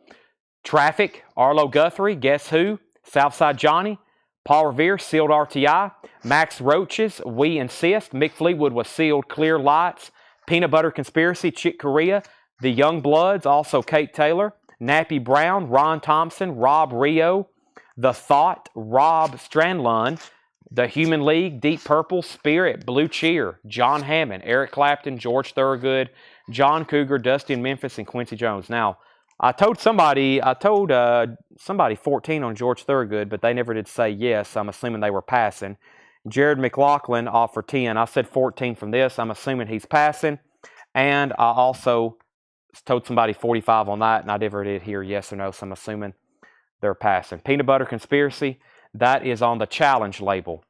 Traffic, Arlo Guthrie, Guess Who, Southside Johnny, Paul Revere, Sealed RTI, Max Roaches, We Insist, Mick Fleetwood was Sealed Clear Lights, Peanut Butter Conspiracy, Chick Corea, The Young Bloods, also Kate Taylor, Nappy Brown, Ron Thompson, Rob Rio, The Thought, Rob Strandlund, The Human League, Deep Purple, Spirit, Blue Cheer, John Hammond, Eric Clapton, George Thorogood, John Cougar, Dusty in Memphis, and Quincy Jones. Now, I told somebody 14 on George Thorogood, but they never did say yes. I'm assuming they were passing. Jared McLaughlin offered 10. I said 14 from this. I'm assuming he's passing. And I also told somebody 45 on that, and I never did hear yes or no, so I'm assuming they're passing. Peanut Butter Conspiracy, that is on the Challenge label.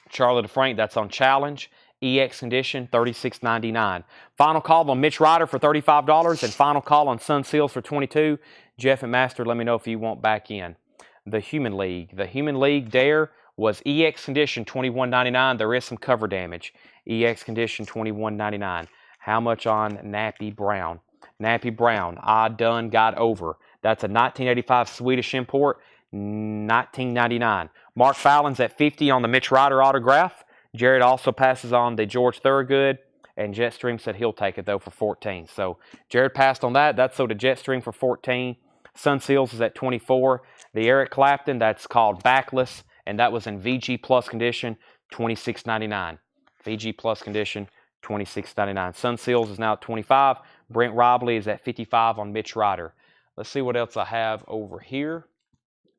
Charlie DeFrank, that's on Challenge. EX Condition, $36.99. Final call on Mitch Ryder for $35, and final call on Sun Seals for $22. Jeff and Master, let me know if you want back in. The Human League. The Human League Dare was EX Condition, $21.99. There is some cover damage. EX Condition, $21.99. How much on Nappy Brown? Nappy Brown, I done got over. That's a 1985 Swedish import, $19.99. Mark Fallon's at $50 on the Mitch Ryder autograph. Jared also passes on the George Thorogood, and Jetstream said he'll take it, though, for $14. So Jared passed on that. That's sold to Jetstream for $14. Sun Seals is at $24. The Eric Clapton, that's called Backless, and that was in VG Plus condition, $26.99. VG Plus condition, $26.99. Sun Seals is now at $25. Brent Robley is at $55 on Mitch Ryder. Let's see what else I have over here.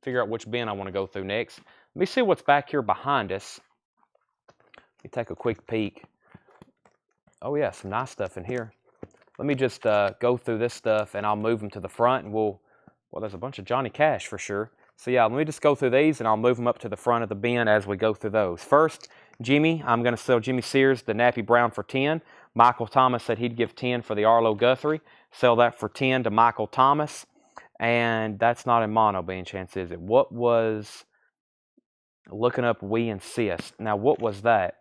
Figure out which bin I want to go through next. Let me see what's back here behind us. Let me take a quick peek. Oh yeah, some nice stuff in here. Let me just go through this stuff, and I'll move them to the front, and well, there's a bunch of Johnny Cash for sure. So yeah, let me just go through these, and I'll move them up to the front of the bin as we go through those. First, Jimmy, I'm going to sell Jimmy Sears the Nappy Brown for 10. Michael Thomas said he'd give 10 for the Arlo Guthrie. Sell that for 10 to Michael Thomas. And that's not in mono, by any chance, is it? What was... Looking up We Insist. Now, what was that?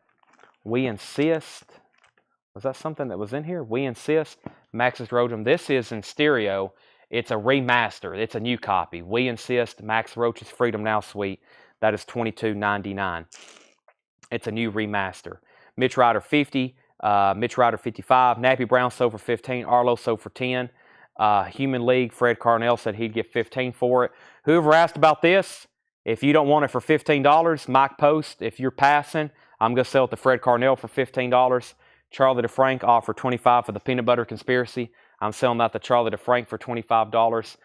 We Insist. Was that something that was in here? We Insist. Max's Rodham. This is in stereo. It's a remaster. It's a new copy. We Insist. Max Roach's Freedom Now Suite. That is $22.99. It's a new remaster. Mitch Ryder 50. Mitch Ryder 55. Nappy Brown sold for 15. Arlo sold for 10. Human League. Fred Carnell said he'd get 15 for it. Whoever asked about this, if you don't want it for $15, Mike Post, if you're passing, I'm going to sell it to Fred Carnell for $15. Charlie DeFrank offered $25 for the Peanut Butter Conspiracy. I'm selling that to Charlie DeFrank for $25.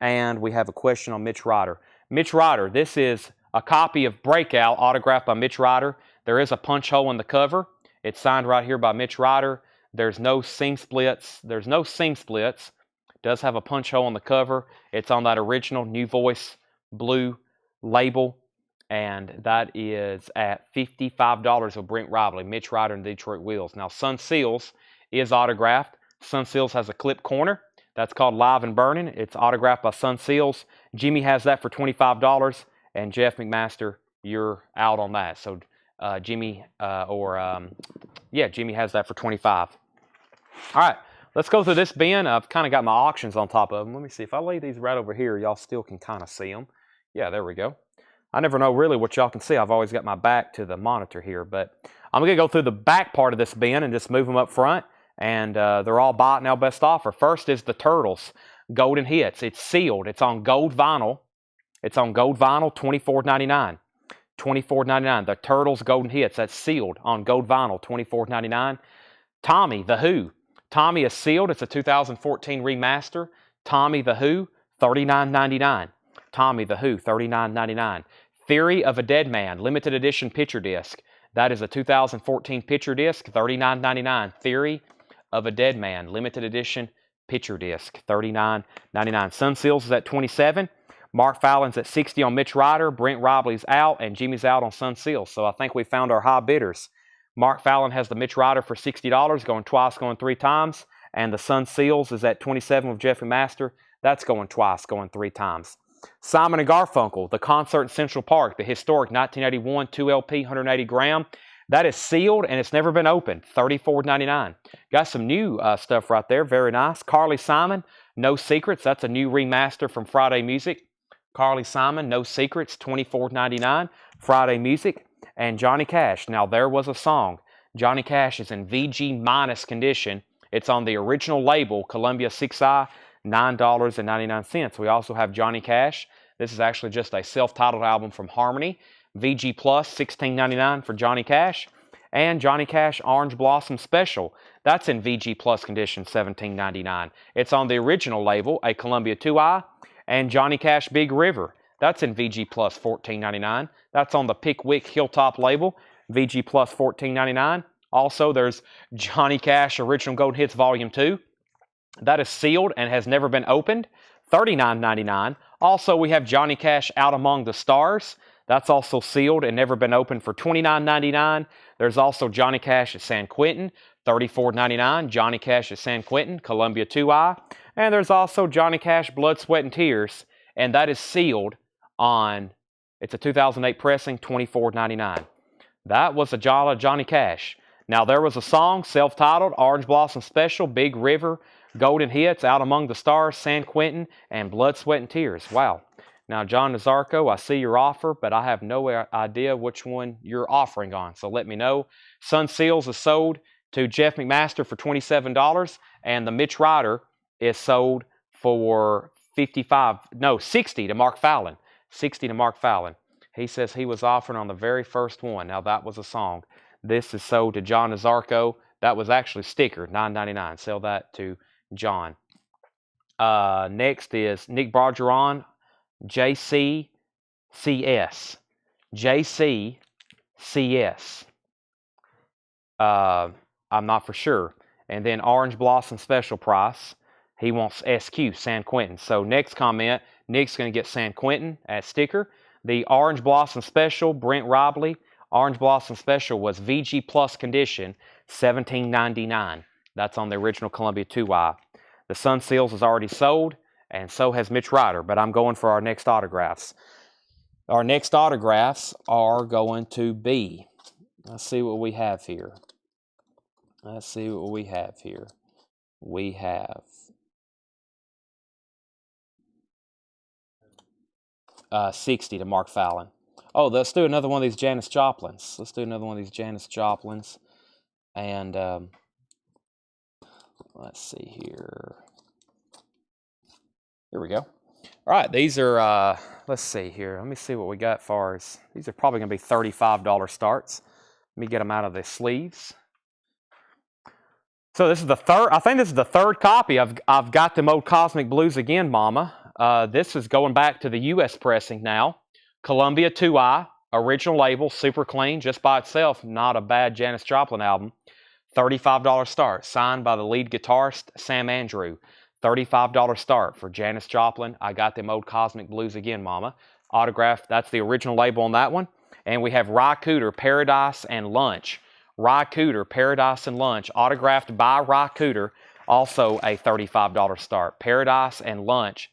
And we have a question on Mitch Ryder. Mitch Ryder, this is a copy of Breakout, autographed by Mitch Ryder. There is a punch hole in the cover. It's signed right here by Mitch Ryder. There's no seam splits. It does have a punch hole in the cover. It's on that original New Voice blue label, and that is at $55 with Brent Robley, Mitch Ryder, and Detroit Wheels. Now, Sun Seals is autographed. Sun Seals has a clip corner. That's called Live and Burning. It's autographed by Sun Seals. Jimmy has that for $25, and Jeff McMaster, you're out on that. So Jimmy has that for $25. All right, let's go through this bin. I've kind of got my auctions on top of them. Let me see. If I lay these right over here, y'all still can kind of see them. Yeah, there we go. I never know really what y'all can see. I've always got my back to the monitor here, but I'm going to go through the back part of this bin and just move them up front, and they're all buy it now best offer. First is the Turtles Golden Hits. It's sealed. It's on gold vinyl. It's on gold vinyl, $24.99. $24.99. The Turtles Golden Hits. That's sealed on gold vinyl, $24.99. Tommy the Who. Tommy is sealed. It's a 2014 remaster. Tommy the Who, $39.99. Tommy the Who, $39.99. Theory of a Dead Man, limited edition picture disc. That is a 2014 picture disc, $39.99. Theory of a Dead Man, limited edition picture disc, $39.99. Sun Seals is at $27. Mark Fallon's at $60 on Mitch Ryder. Brent Robley's out, and Jimmy's out on Sun Seals. So I think we found our high bidders. Mark Fallon has the Mitch Ryder for $60, going twice, going 3 times. And the Sun Seals is at $27 with Jeffrey Master. That's going twice, going 3 times. Simon & Garfunkel, The Concert in Central Park, the historic 1981 2LP 180 gram. That is sealed, and it's never been opened, $34.99. Got some new stuff right there, very nice. Carly Simon, No Secrets, that's a new remaster from Friday Music. Carly Simon, No Secrets, $24.99, Friday Music. And Johnny Cash, Now There Was a Song. Johnny Cash is in VG minus condition. It's on the original label, Columbia 6i, $9.99. We also have Johnny Cash. This is actually just a self-titled album from Harmony. VG Plus, $16.99 for Johnny Cash. And Johnny Cash Orange Blossom Special. That's in VG Plus condition, $17.99. It's on the original label, a Columbia 2i. And Johnny Cash Big River. That's in VG Plus, $14.99. That's on the Pickwick Hilltop label, VG Plus, $14.99. Also, there's Johnny Cash Original Golden Hits Volume 2. That is sealed and has never been opened, $39.99. Also, we have Johnny Cash Out Among the Stars. That's also sealed and never been opened for $29.99. There's also Johnny Cash at San Quentin, $34.99. Johnny Cash at San Quentin, Columbia 2i. And there's also Johnny Cash Blood, Sweat, and Tears, and that is sealed on, it's a 2008 pressing, $24.99. That was a Johnny Cash. Now There Was a Song, self-titled, Orange Blossom Special, Big River, Golden Hits, Out Among the Stars, San Quentin, and Blood, Sweat, and Tears. Wow. Now, John Nazarko, I see your offer, but I have no idea which one you're offering on, so let me know. Sun Seals is sold to Jeff McMaster for $27, and the Mitch Ryder is sold for $60 to Mark Fallon. $60 to Mark Fallon. He says he was offering on the very first one. Now, that was a song. This is sold to John Nazarko. That was actually sticker, $9.99. Sell that to John. Next is Nick Bargeron, JCCS. JCCS. I'm not for sure. And then Orange Blossom Special Price. He wants SQ, San Quentin. So next comment, Nick's going to get San Quentin as sticker. The Orange Blossom Special, Brent Robley. Orange Blossom Special was VG Plus condition, $17.99. That's on the original Columbia 2i. The Sun Seals is already sold, and so has Mitch Ryder, but I'm going for our next autographs. Our next autographs are going to be, let's see what we have here. Let's see what we have here. We have 60 to Mark Fallon. Oh, let's do another one of these Janis Joplins. Let's do another one of these Janis Joplins. And let's see here. Here we go. All right, these are, let's see here. Let me see what we got far as, these are probably going to be $35 starts. Let me get them out of the sleeves. So this is the third, I think this is the third copy. I've got them old Cosmic Blues again, Mama. This is going back to the U.S. pressing now. Columbia 2i, original label, super clean, just by itself, not a bad Janis Joplin album. $35 start, signed by the lead guitarist, Sam Andrew. $35 start for Janis Joplin. I got them old Cosmic Blues again, Mama. Autograph, that's the original label on that one. And we have Ry Cooder, Paradise and Lunch. Ry Cooder, Paradise and Lunch, autographed by Ry Cooder, also a $35 start. Paradise and Lunch,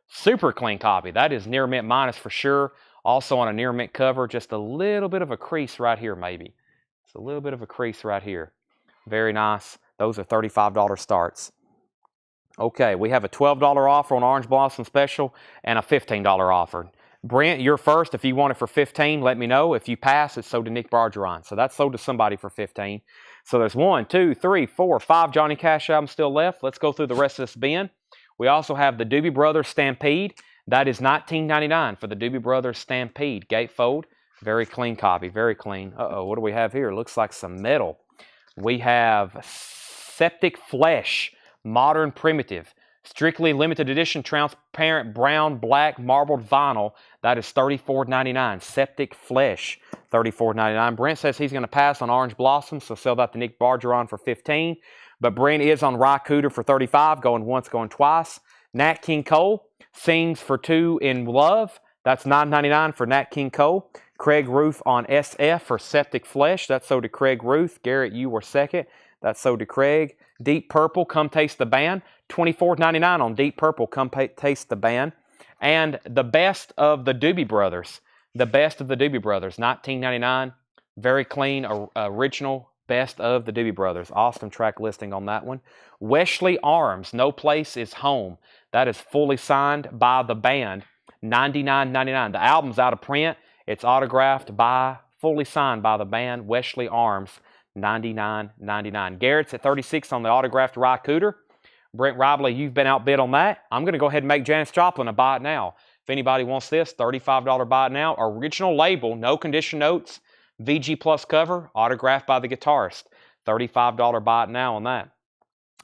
super clean copy. That is near mint minus for sure. Also on a near mint cover, just a little bit of a crease right here maybe. It's a little bit of a crease right here. Very nice. Those are $35 starts. Okay, we have a $12 offer on Orange Blossom Special and a $15 offer. Brent, you're first. If you want it for $15, let me know. If you pass, it's sold to Nick Bargeron. So that's sold to somebody for $15. So there's 1, 2, 3, 4, 5 Johnny Cash albums still left. Let's go through the rest of this bin. We also have the Doobie Brothers Stampede. That is $19.99 for the Doobie Brothers Stampede. Gatefold. Very clean copy. Very clean. Uh-oh, what do we have here? Looks like some metal. We have Septic Flesh. Modern Primitive. Strictly limited edition, transparent brown, black, marbled vinyl. That is $34.99. Septic Flesh, $34.99. Brent says he's going to pass on Orange Blossom, so sell that to Nick Bargeron for $15. But Brent is on Ry Cooder for $35, going once, going twice. Nat King Cole, Sings for Two in Love. That's $9.99 for Nat King Cole. Craig Ruth on SF for Septic Flesh. That's sold to Craig Ruth. Garrett, you were second. That's sold to Craig. Deep Purple, Come Taste the Band. $24.99 on Deep Purple, Come Taste the Band. And the best of the Doobie Brothers. The best of the Doobie Brothers, $19.99. Very clean, original Best of the Doobie Brothers. Awesome track listing on that one. Wesley Arms, No Place Is Home. That is fully signed by the band. $99.99. The album's out of print. It's autographed by, fully signed by the band. Wesley Arms, $99.99. Garrett's at 36 on the autographed Rye Cooter. Brent Robley, you've been outbid on that. I'm going to go ahead and make Janis Joplin a buy it now. If anybody wants this, $35 buy it now. Original label, no condition notes. VG Plus cover, autographed by the guitarist. $35 buy it now on that.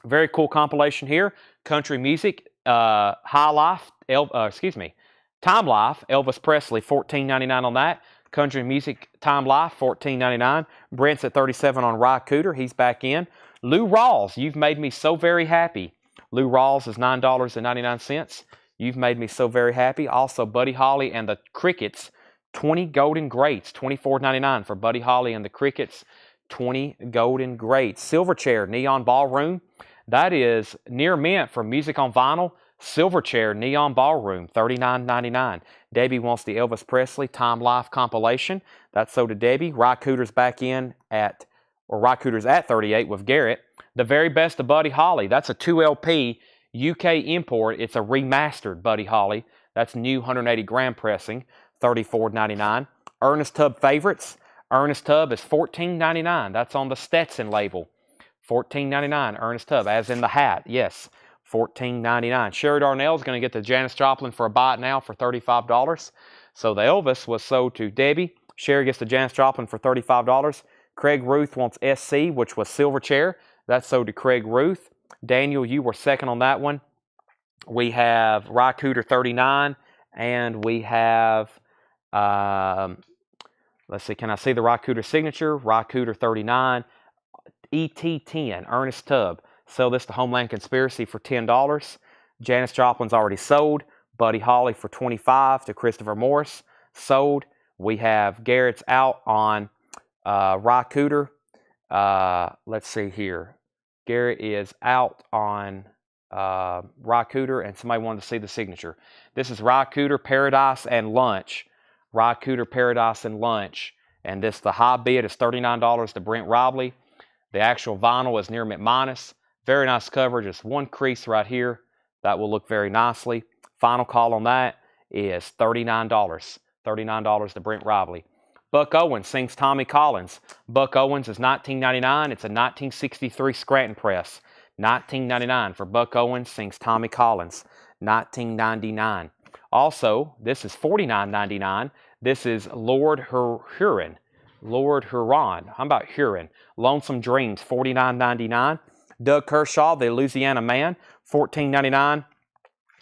Very cool compilation here. Country music, High Life, Time Life, Elvis Presley, $14.99 on that. Country music, Time Life, $14.99. Brent's at 37 on Rye Cooter. He's back in. Lou Rawls, You've Made Me So Very Happy. Lou Rawls is $9.99. You've Made Me So Very Happy. Also, Buddy Holly and the Crickets, 20 Golden Greats, $24.99 for Buddy Holly and the Crickets, 20 Golden Greats. Silverchair, Neon Ballroom. That is near mint for music on vinyl. Silverchair, Neon Ballroom, $39.99. Debbie wants the Elvis Presley Time Life compilation. That's so to Debbie. Rye Cooter's back in at, or Rye Cooter's at 38 with Garrett. The Very Best of Buddy Holly. That's a 2LP UK import. It's a remastered Buddy Holly. That's new 180 gram pressing. $34.99. Ernest Tubb Favorites. Ernest Tubb is $14.99. That's on the Stetson label. $14.99. Ernest Tubb, as in the hat. Yes, $14.99. Sherry Darnell is going to get the Janis Joplin for a buy it now for $35. So the Elvis was sold to Debbie. Sherry gets the Janis Joplin for $35. Craig Ruth wants SC, which was Silverchair. That's sold to Craig Ruth. Daniel, you were second on that one. We have Rye Cooter 39, and we have let's see, can I see the Rye Cooter signature? Rye Cooter 39, ET10, Ernest Tubb. Sell this to Homeland Conspiracy for $10. Janis Joplin's already sold. Buddy Holly for $25 to Christopher Morris. Sold. We have Garrett's out on Rye Cooter. Let's see here. Garrett is out on Rye Cooter, and somebody wanted to see the signature. This is Rye Cooter, Paradise, and Lunch. Rye Cooter, Paradise, and Lunch. And this, the high bid is $39 to Brent Robley. The actual vinyl is near mint minus. Very nice cover, just one crease right here. That will look very nicely. Final call on that is $39. $39 to Brent Robley. Buck Owens sings Tommy Collins. Buck Owens is $19.99. It's a 1963 Scranton press. $19.99 for Buck Owens sings Tommy Collins. $19.99. Also, this is $49.99. This is Lord Huron. Lord Huron. How about Huron? Lonesome Dreams, $49.99. Doug Kershaw, the Louisiana Man, $14.99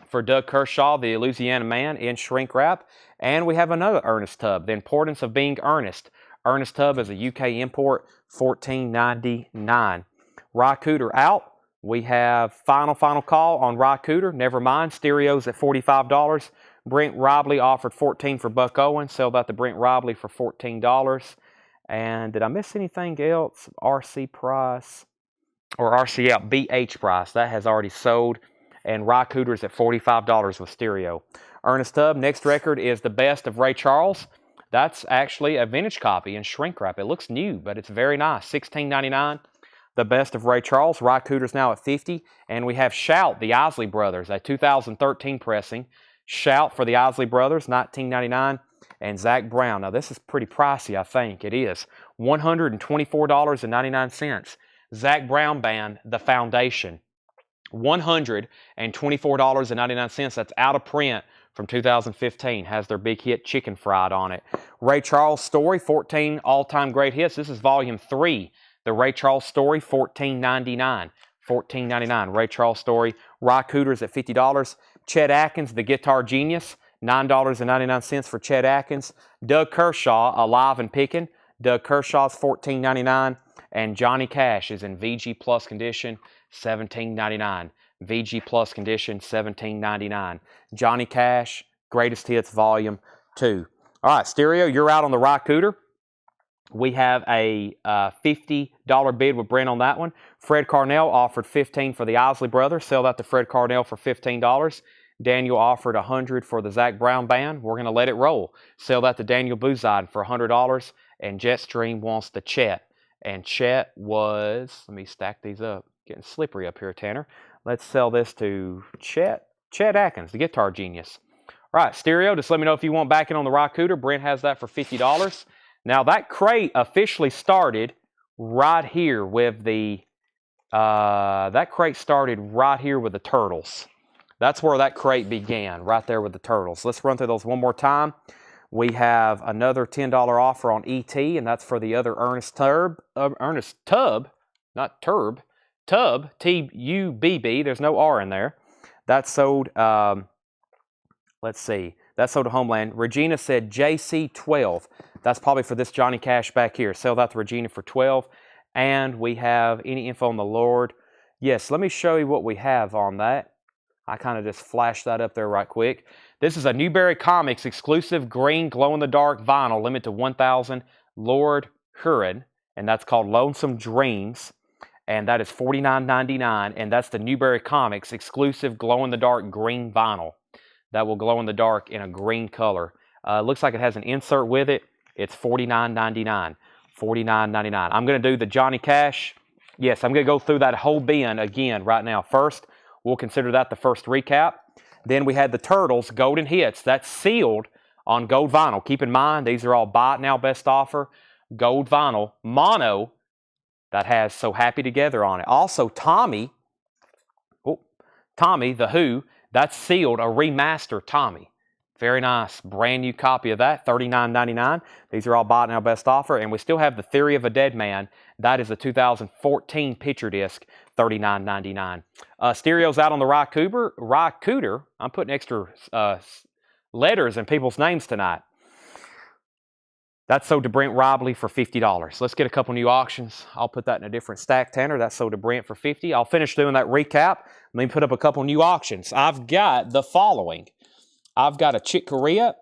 for Doug Kershaw, the Louisiana Man, in shrink wrap. And we have another Ernest Tubb, The Importance of Being Earnest. Ernest Tubb is a UK import, $14.99. Rye Cooter out. We have final call on Rye Cooter. Never mind. Stereos at $45. Brent Robley offered $14 for Buck Owens. Sell that to Brent Robley for $14. And did I miss anything else? RC price or RC out BH price. That has already sold. And Rye Cooter's at $45 with stereo. Ernest Tubb, next record is The Best of Ray Charles. That's actually a vintage copy in shrink wrap. It looks new, but it's very nice. $16.99. The Best of Ray Charles. Rye Cooter's now at $50. And we have Shout, the Isley Brothers, a 2013 pressing. Shout for the Isley Brothers, $19.99. And Zach Brown. Now, this is pretty pricey, I think. It is $124.99. Zach Brown Band, The Foundation. $124.99. That's out of print from 2015. Has their big hit Chicken Fried on it. Ray Charles Story, 14 all-time great hits. This is volume 3. The Ray Charles Story, $14.99. $14.99. Ray Charles Story. Rye Cooter's at $50. Chet Atkins, The Guitar Genius, $9.99 for Chet Atkins. Doug Kershaw, Alive and Pickin'. Doug Kershaw's $14.99. And Johnny Cash is in VG Plus condition, $17.99. VG Plus condition, $17.99. Johnny Cash, Greatest Hits Volume 2. All right, Stereo, you're out on the Rye Cooter. We have a $50 bid with Brent on that one. Fred Carnell offered $15 for the Isley Brothers. Sell that to Fred Carnell for $15. Daniel offered $100 for the Zach Brown Band. We're going to let it roll. Sell that to Daniel Bouzide for $100. And Jetstream wants the Chet And Chet was, let me stack these up. Getting slippery up here, Tanner. Let's sell this to Chet Atkins, the guitar genius. All right, stereo, just let me know if you want back in on the Rycooter. Brent has that for $50. Now, that crate officially started right here with the, that crate started right here with the Turtles. That's where that crate began, right there with the Turtles. Let's run through those one more time. We have another $10 offer on ET, and that's for the other Ernest Tub, not Turb, Tub, T-U-B-B. There's no R in there. That sold, let's see, that sold to Homeland. Regina said JC12. That's probably for this Johnny Cash back here. Sell that to Regina for 12. And we have any info on the Lord. Yes, let me show you what we have on that. I kind of just flashed that up there right quick. This is a Newberry Comics exclusive green glow-in-the-dark vinyl, limited to 1,000, Lord Huron, and that's called Lonesome Dreams, and that is $49.99, and that's the Newberry Comics exclusive glow-in-the-dark green vinyl. That will glow in the dark in a green color. Looks like it has an insert with it. It's $49.99. $49.99. I'm going to do the Johnny Cash. Yes, I'm going to go through that whole bin again right now. First, we'll consider that the first recap. Then we had the Turtles, Golden Hits. That's sealed on gold vinyl. Keep in mind, these are all buy it now, best offer. Gold vinyl. Mono, that has So Happy Together on it. Also, Tommy, The Who, that's sealed, a remaster Tommy. Very nice, brand new copy of that, $39.99. These are all buy it now, best offer. And we still have The Theory of a Dead Man. That is a 2014 picture disc, $39.99. Stereo's out on the Rycooter. I'm putting extra letters in people's names tonight. That's sold to Brent Robley for $50. Let's get a couple new auctions. I'll put that in a different stack, Tanner. That's sold to Brent for $50. I'll finish doing that recap. Let me put up a couple new auctions. I've got the following. I've got a Chick Corea.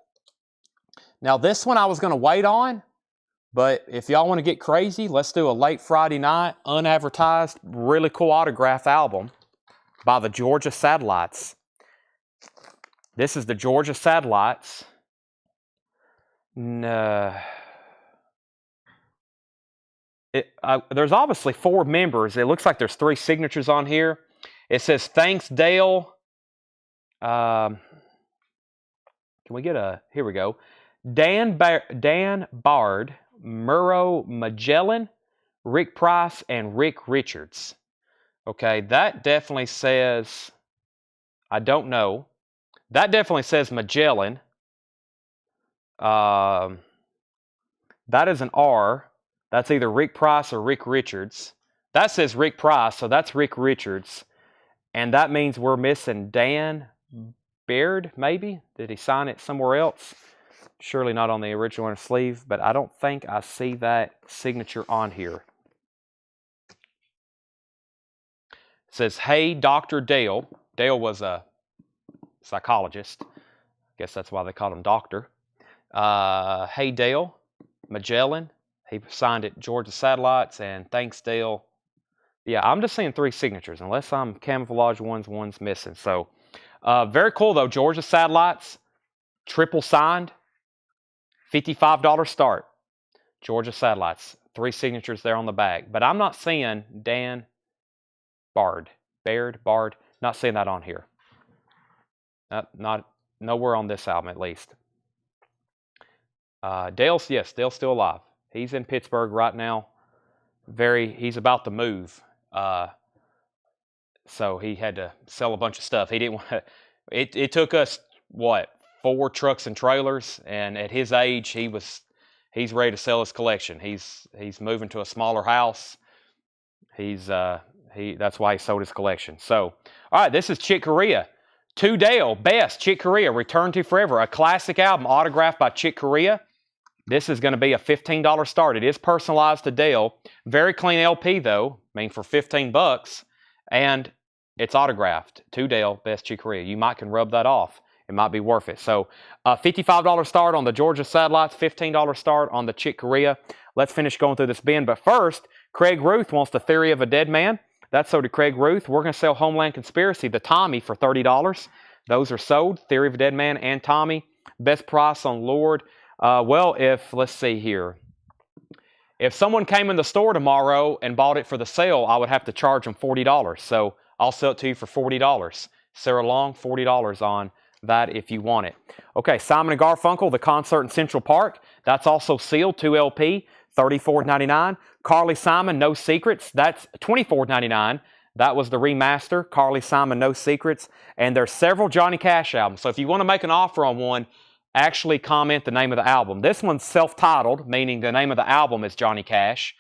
Now, this one I was going to wait on, but if y'all want to get crazy, let's do a late Friday night, unadvertised, really cool autograph album by the Georgia Satellites. This is the Georgia Satellites. There's obviously 4 members. It looks like there's 3 signatures on here. It says, thanks, Dale. Can we get a, here we go. Dan Bard, Murrow Magellan, Rick Price, and Rick Richards. Okay, that definitely says, I don't know. That definitely says Magellan. That is an R. That's either Rick Price or Rick Richards. That says Rick Price, so that's Rick Richards. And that means we're missing Dan Baird, maybe? Did he sign it somewhere else? Surely not on the original sleeve, but I don't think I see that signature on here. It says, hey, Dr. Dale. Dale was a psychologist. I guess that's why they called him Doctor. Hey, Dale. Magellan. He signed it Georgia Satellites, and thanks, Dale. Yeah, I'm just seeing 3 signatures, unless I'm camouflage one's missing. So, very cool, though. Georgia Satellites, triple signed, $55 start. Georgia Satellites, 3 signatures there on the back. But I'm not seeing Dan Bard, not seeing that on here. Not nowhere on this album, at least. Dale's still alive. He's in Pittsburgh right now. He's about to move. So he had to sell a bunch of stuff. He didn't want to, it took us, 4 trucks and trailers, and at his age, he's ready to sell his collection. He's moving to a smaller house. That's why he sold his collection. So, all right, this is Chick Corea. To Dale, best, Chick Corea, Return to Forever, a classic album autographed by Chick Corea. This is going to be a $15 start. It is personalized to Dale. Very clean LP, though. I mean, for $15, and it's autographed to Dale, best Chick Corea. You might can rub that off. It might be worth it. So, $55 start on the Georgia Satellites, $15 start on the Chick Corea. Let's finish going through this bin. But first, Craig Ruth wants The Theory of a Dead Man. That's sold to Craig Ruth. We're going to sell Homeland Conspiracy, the Tommy, for $30. Those are sold, Theory of a Dead Man and Tommy. Best price on Lord. Let's see here. If someone came in the store tomorrow and bought it for the sale, I would have to charge them $40. So I'll sell it to you for $40. Sarah Long, $40 on that if you want it. Okay, Simon & Garfunkel, The Concert in Central Park. That's also sealed, 2 LP, $34.99. Carly Simon, No Secrets. That's $24.99. That was the remaster, Carly Simon, No Secrets. And there's several Johnny Cash albums. So if you want to make an offer on one, actually comment the name of the album. This one's self-titled, meaning the name of the album is Johnny Cash.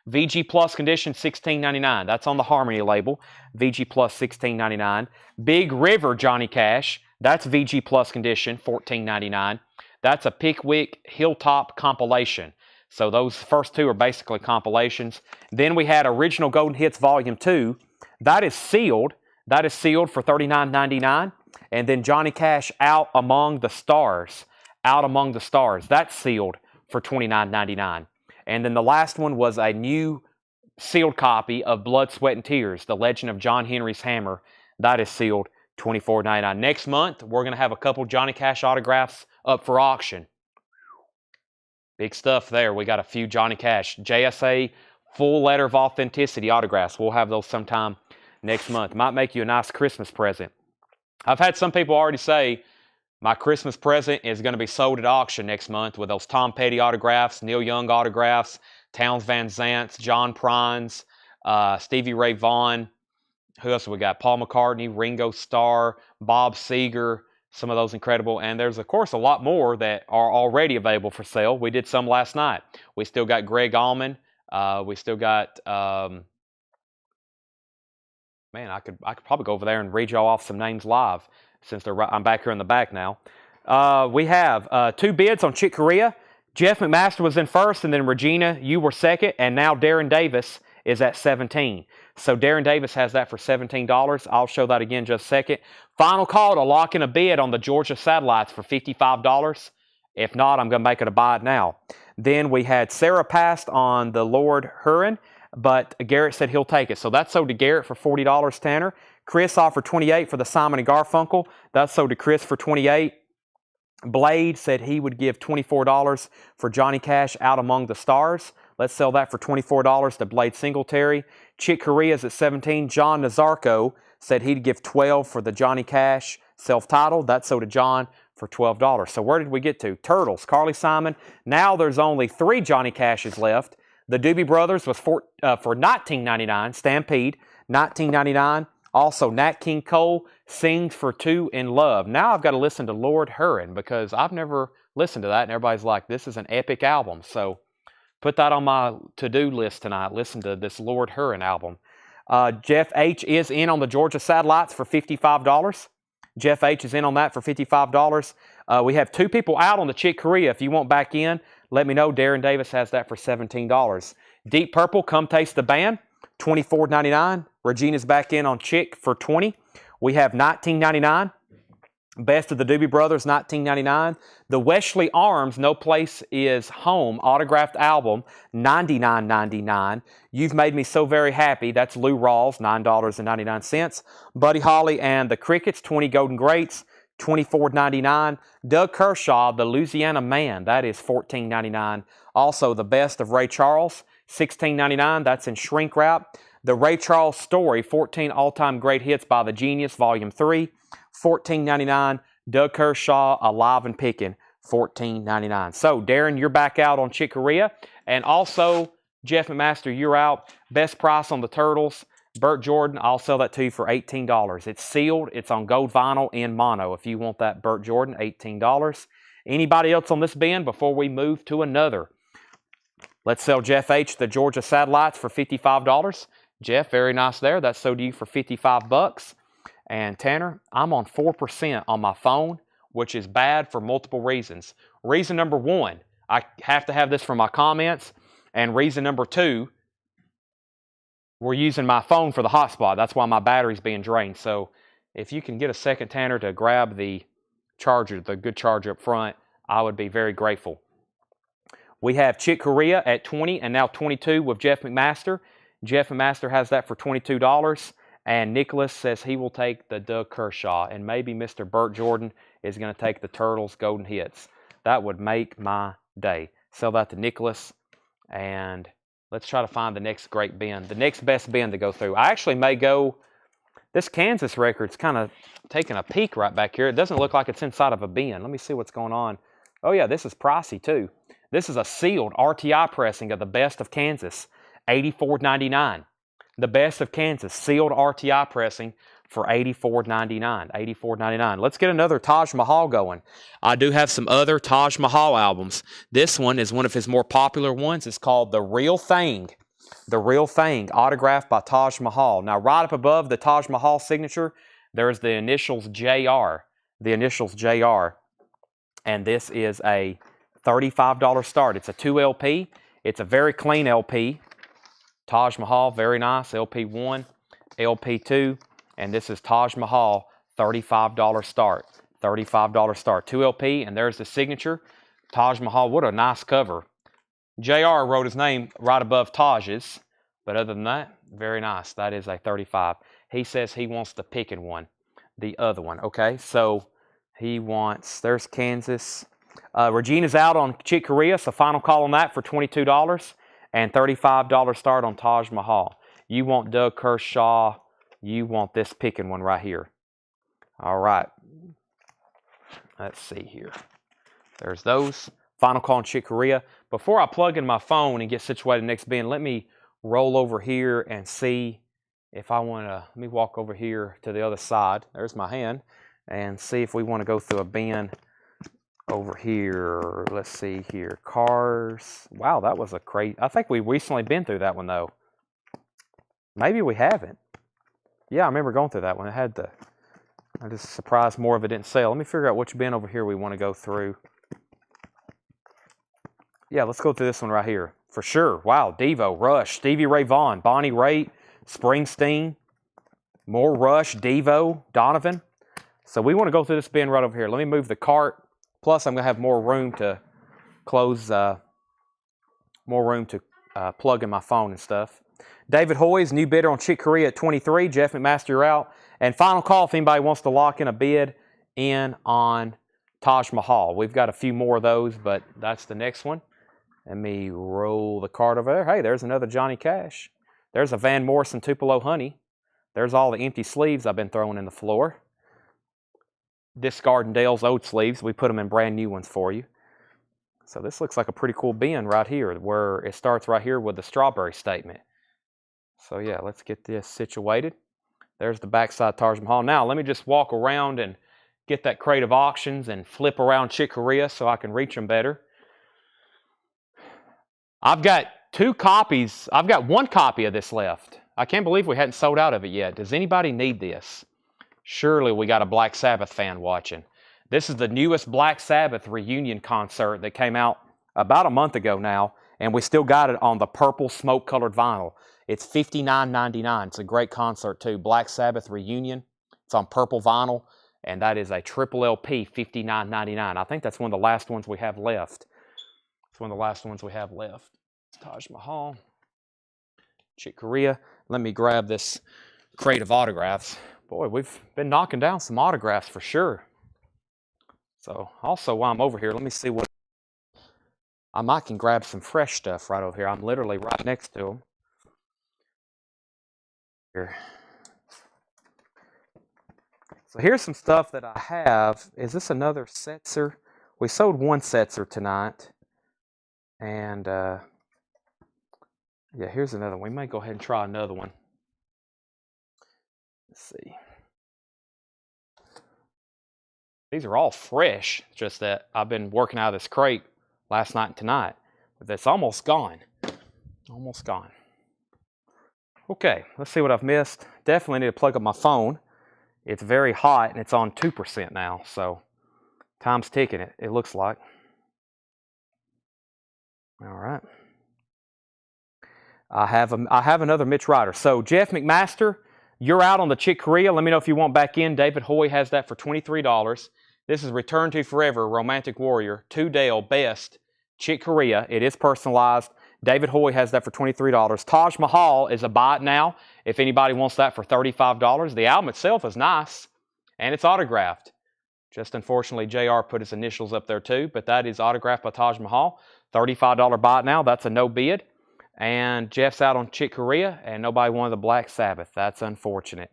VG Plus Condition, $16.99. That's on the Harmony label. VG Plus, $16.99. Big River Johnny Cash. That's VG Plus Condition, $14.99. That's a Pickwick Hilltop compilation. So those first two are basically compilations. Then we had Original Golden Hits Volume 2. That is sealed. That is sealed for $39.99. And then Johnny Cash, Out Among the Stars. Out Among the Stars. That's sealed for $29.99. And then the last one was a new sealed copy of Blood, Sweat, and Tears, The Legend of John Henry's Hammer. That is sealed $24.99. Next month, we're going to have a couple Johnny Cash autographs up for auction. Big stuff there. We got a few Johnny Cash. JSA full letter of authenticity autographs. We'll have those sometime next month. Might make you a nice Christmas present. I've had some people already say my Christmas present is going to be sold at auction next month with those Tom Petty autographs, Neil Young autographs, Townes Van Zandt, John Prines, Stevie Ray Vaughan. Who else have we got? Paul McCartney, Ringo Starr, Bob Seger, some of those incredible. And there's, of course, a lot more that are already available for sale. We did some last night. We still got Greg Allman. We still got... Man, I could probably go over there and read y'all off some names live since I'm back here in the back now. We have 2 bids on Chick Corea. Jeff McMaster was in first, and then Regina, you were second, and now Darren Davis is at 17. So Darren Davis has that for $17. I'll show that again in just a second. Final call to lock in a bid on the Georgia Satellites for $55. If not, I'm going to make it a buy it now. Then we had Sarah passed on the Lord Huron, but Garrett said he'll take it. So that's sold to Garrett for $40, Tanner. Chris offered $28 for the Simon & Garfunkel. That's sold to Chris for $28. Blade said he would give $24 for Johnny Cash, Out Among the Stars. Let's sell that for $24 to Blade Singletary. Chick Corea's at $17. John Nazarko said he'd give $12 for the Johnny Cash self-titled. That's sold to John for $12. So where did we get to? Turtles, Carly Simon. Now there's only 3 Johnny Cashes left. The Doobie Brothers was for $19.99. Stampede, $19.99. Also, Nat King Cole sings for 2 in Love. Now I've got to listen to Lord Huron because I've never listened to that, and everybody's like, this is an epic album. So put that on my to-do list tonight. Listen to this Lord Huron album. Jeff H. is in on the Georgia Satellites for $55. Jeff H. is in on that for $55. We have 2 people out on the Chick Corea. If you want back in, let me know. Darren Davis has that for $17. Deep Purple, Come Taste the Band, $24.99. Regina's back in on Chick for $20. We have $19.99. Best of the Doobie Brothers, $19.99. The Wesley Arms, No Place Is Home, autographed album, $99.99. You've Made Me So Very Happy, that's Lou Rawls, $9.99. Buddy Holly and the Crickets, 20 Golden Greats, $24.99. Doug Kershaw, The Louisiana Man, that is $14.99. Also, The Best of Ray Charles, $16.99. That's in shrink wrap. The Ray Charles Story, 14 all-time great hits by the Genius, Volume 3, $14.99. Doug Kershaw, Alive and Pickin', $14.99. So, Darren, you're back out on Chick Corea. And also, Jeff McMaster, you're out. Best price on the Turtles. Burt Jordan, I'll sell that to you for $18. It's sealed. It's on gold vinyl in mono. If you want that Burt Jordan, $18. Anybody else on this bin before we move to another? Let's sell Jeff H. the Georgia Satellites for $55. Jeff, very nice there. That's sold to you for $55. And Tanner, I'm on 4% on my phone, which is bad for multiple reasons. Reason number 1, I have to have this for my comments. And reason number 2, we're using my phone for the hotspot. That's why my battery's being drained. So if you can get a second, Tanner, to grab the charger, the good charger up front, I would be very grateful. We have Chick Corea at $20 and now $22 with Jeff McMaster. Jeff McMaster has that for $22. And Nicholas says he will take the Doug Kershaw. And maybe Mr. Burt Jordan is going to take the Turtles Golden Hits. That would make my day. Sell that to Nicholas. And let's try to find the next great bin, the next best bin to go through. I actually may go, this Kansas record's kind of taking a peek right back here. It doesn't look like it's inside of a bin. Let me see what's going on. Oh yeah, this is pricey too. This is a sealed RTI pressing of the best of Kansas, $84.99. The best of Kansas, sealed RTI pressing for $84.99. $84.99. Let's get another Taj Mahal going. I do have some other Taj Mahal albums. This one is one of his more popular ones. It's called The Real Thing. The Real Thing, autographed by Taj Mahal. Now, right up above the Taj Mahal signature, there's the initials JR. The initials JR. And this is a $35 start. It's a 2 LP. It's a very clean LP. Taj Mahal, very nice. LP1, LP2, and this is Taj Mahal, $35 start. $35 start. 2 LP, and there's the signature. Taj Mahal, what a nice cover. JR wrote his name right above Taj's, but other than that, very nice. That is a 35. He says he wants the picking one, the other one. Okay, so he wants, there's Kansas. Regina's out on Chick Corea, so final call on that for $22. And $35 start on Taj Mahal. You want Doug Kershaw. You want this picking one right here. All right. Let's see here. There's those. Final call on Chick Corea. Before I plug in my phone and get situated next bin, let me roll over here and see if I want to. Let me walk over here to the other side. There's my hand. And see if we want to go through a bin over here. Let's see here. Cars. Wow, that was a crazy. I think we've recently been through that one though. Maybe we haven't. Yeah, I remember going through that one. It had the. I'm just surprised more of it didn't sell. Let me figure out which bin over here we want to go through. Yeah, let's go through this one right here. For sure. Wow, Devo, Rush, Stevie Ray Vaughan, Bonnie Raitt, Springsteen, more Rush, Devo, Donovan. So we want to go through this bin right over here. Let me move the cart. Plus, I'm going to have more room to close, more room to plug in my phone and stuff. David Hoy's new bidder on Chick Corea at 23. Jeff McMaster, you're out. And final call if anybody wants to lock in a bid in on Taj Mahal. We've got a few more of those, but that's the next one. Let me roll the card over there. Hey, there's another Johnny Cash. There's a Van Morrison Tupelo Honey. There's all the empty sleeves I've been throwing in the floor. Discarding Dale's old sleeves. We put them in brand new ones for you. So this looks like a pretty cool bin right here where it starts right here with the strawberry statement. So yeah, let's get this situated. There's the backside Taj Mahal. Now let me just walk around and get that crate of auctions and flip around Chick Corea so I can reach them better. I've got 2 copies. I've got 1 copy of this left. I can't believe we hadn't sold out of it yet. Does anybody need this? Surely we got a Black Sabbath fan watching. This is the newest Black Sabbath reunion concert that came out about a month ago now, and we still got it on the purple smoke-colored vinyl. It's $59.99. It's a great concert too. Black Sabbath reunion. It's on purple vinyl, and that is a triple LP, $59.99. I think that's one of the last ones we have left. It's one of the last ones we have left. It's Taj Mahal, Chick Corea. Let me grab this crate of autographs. Boy, we've been knocking down some autographs for sure. So also while I'm over here, let me see what I might can grab some fresh stuff right over here. I'm literally right next to them. Here. So here's some stuff that I have. Is this another Setzer? We sold 1 Setzer tonight. And yeah, here's another one. We may go ahead and try another one. Let's see. These are all fresh, just that I've been working out of this crate last night and tonight. But it's almost gone. Almost gone. Okay, let's see what I've missed. Definitely need to plug up my phone. It's very hot and it's on 2% now, so time's ticking, it looks like. All right. I have another Mitch Ryder. So Jeff McMaster, you're out on the Chick Corea. Let me know if you want back in. David Hoy has that for $23. This is Return to Forever, Romantic Warrior, 2 Dale, Best, Chick Corea. It is personalized. David Hoy has that for $23. Taj Mahal is a buy it now if anybody wants that for $35. The album itself is nice, and it's autographed. Just unfortunately, JR put his initials up there too, but that is autographed by Taj Mahal. $35 buy it now. That's a no bid. And Jeff's out on Chick Corea, and nobody wanted the Black Sabbath. That's unfortunate.